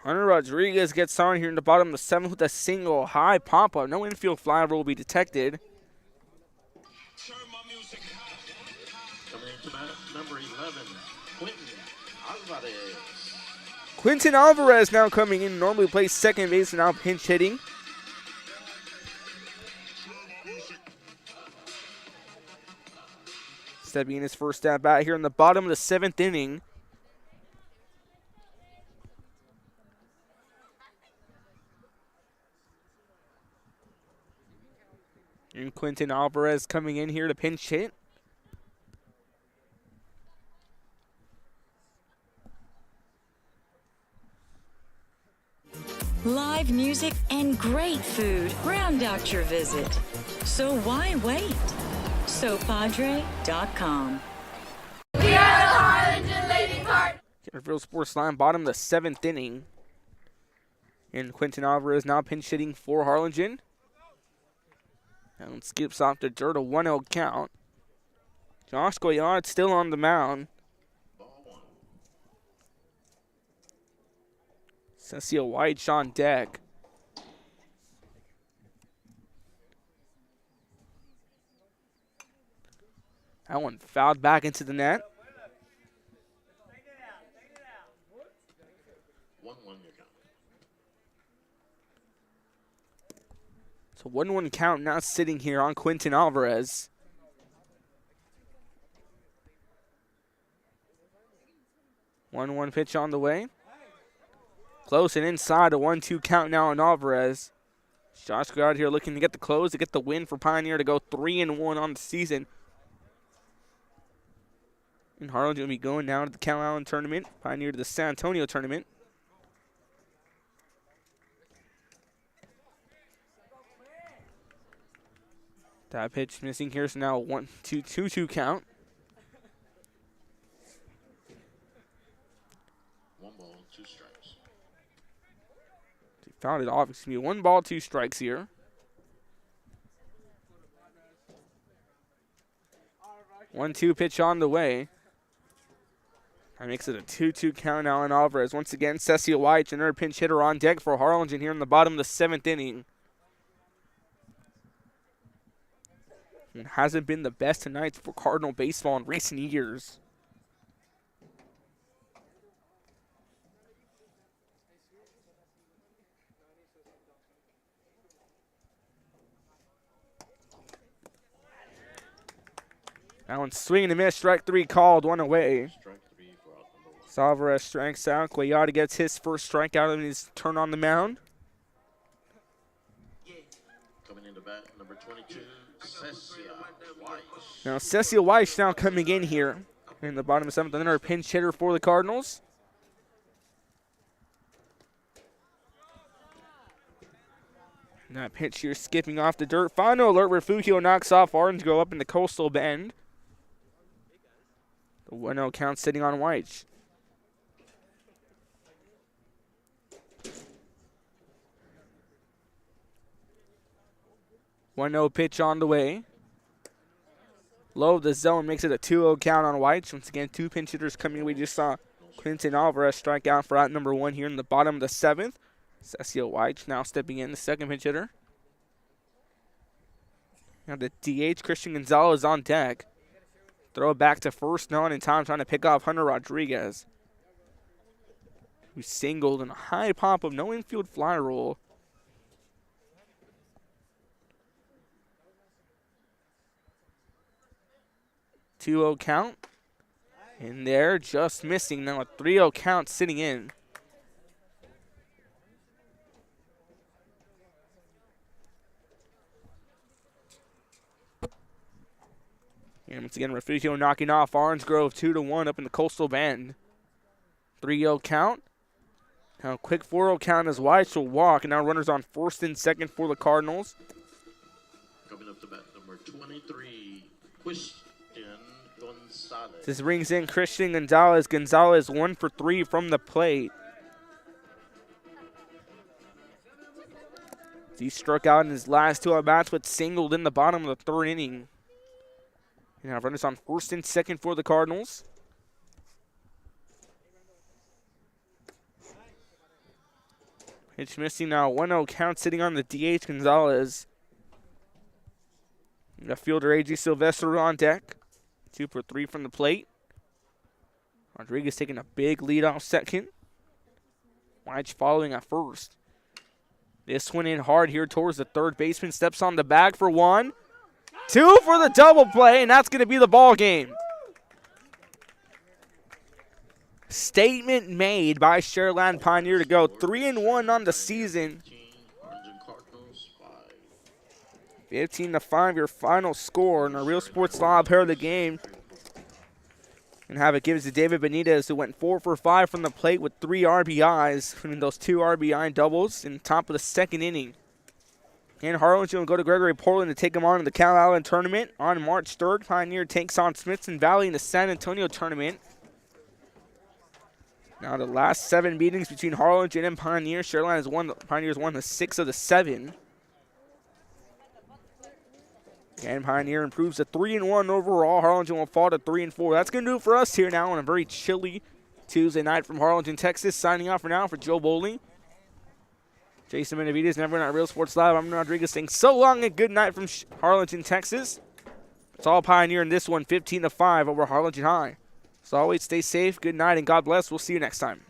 Hunter Rodriguez gets on here in the bottom of the 7th with a single high pop-up. No infield fly will be detected. Coming into bat, number 11, Quentin Alvarez. Quentin Alvarez now coming in. Normally plays second base and now pinch hitting. Stepping in his first at bat here in the bottom of the 7th inning. And Quentin Alvarez coming in here to pinch hit. Live music and great food round out your visit. So why wait? SoPadre.com. We are the Harlingen Lady Card. Real Sports Line, bottom of the 7th inning. And Quentin Alvarez now pinch hitting for Harlingen. And skips off the dirt, a 1-0 count. Josh Goyard still on the mound. Cecil White on deck. That one fouled back into the net. 1-1 your count. So 1-1 count now sitting here on Quentin Alvarez. One pitch on the way. Close and inside, a 1-2 count now on Alvarez. Josh Goyard here looking to get the close, to get the win for Pioneer, to go 3-1 on the season. And Harlingen will be going down to the Cal Allen tournament, Pioneer to the San Antonio tournament. That pitch missing here, so now a 1-2 count. 1 ball, 2 strikes. He found it off. It's going to be 1 ball, 2 strikes here. 1-2 pitch on the way. That makes it a 2-2 count now on Alvarez. Once again, Cecil White, another pinch hitter on deck for Harlingen here in the bottom of the 7th inning. It hasn't been the best tonight for Cardinal baseball in recent years. That one's swinging and miss. Strike 3 called, 1 away. Strike 3 for out number 1. Alvarez strikes out. Guayada gets his first strikeout in his turn on the mound. Coming into bat, number 22, Cecil White. Now Cecil White now coming in here in the bottom of 7th. Another pinch hitter for the Cardinals. And that pitch here skipping off the dirt. Final alert, Refugio knocks off Orange, go up in the Coastal Bend. The 1-0 count sitting on White. One-0 pitch on the way. Low of the zone makes it a 2-0 count on White. Once again, 2 pinch hitters coming. We just saw Quentin Alvarez strike out for out number 1 here in the bottom of the 7th. Cecil White now stepping in, the second pinch hitter. Now the DH, Christian Gonzalez on deck. Throw it back to first, no one in time, trying to pick off Hunter Rodriguez, who singled in a high pop of no infield fly roll. Two-0 count. And there, just missing. Now a 3-0 count sitting in. And once again, Refugio knocking off Orange Grove 2-1 up in the Coastal Bend. 3-0 count. Now a quick 4-0 count as White will walk, and now runners on first and second for the Cardinals. Coming up to bat number 23, Christian Gonzalez. This brings in Christian Gonzalez. Gonzalez 1 for 3 from the plate. He struck out in his last 2 at-bats, but singled in the bottom of the 3rd inning. And now runners on first and second for the Cardinals. Pitch missing now. 1-0 count sitting on the DH Gonzalez. The fielder A.G. Sylvester on deck. 2 for 3 from the plate. Rodriguez taking a big lead off second. Weich following at first. This one in hard here towards the third baseman. Steps on the bag for 1. 2 for the double play, and that's going to be the ball game. Statement made by Sharyland Pioneer to go 3-1 on the season. 15-5 your final score, and a Real Sports Law pair of the game. And have it gives to David Benitez, who went 4 for 5 from the plate with 3 RBIs, including those 2 RBI doubles in the top of the 2nd inning. And Harlingen will go to Gregory Portland to take him on in the Cal Allen tournament on March 3rd. Pioneer takes on Smithson Valley in the San Antonio tournament. Now the last 7 meetings between Harlingen and Pioneer, Sharyland has won. Pioneers won the 6 of the 7. And Pioneer improves to 3-1 overall. Harlingen will fall to 3-4. That's going to do it for us here now on a very chilly Tuesday night from Harlingen, Texas. Signing off for now for Joe Bowling, Jason Benavides, and everyone at Real Sports Live. I'm Rodriguez saying so long and good night from Harlingen, Texas. It's all Pioneer in this one, 15-5 over Harlingen High. As always, stay safe, good night, and God bless. We'll see you next time.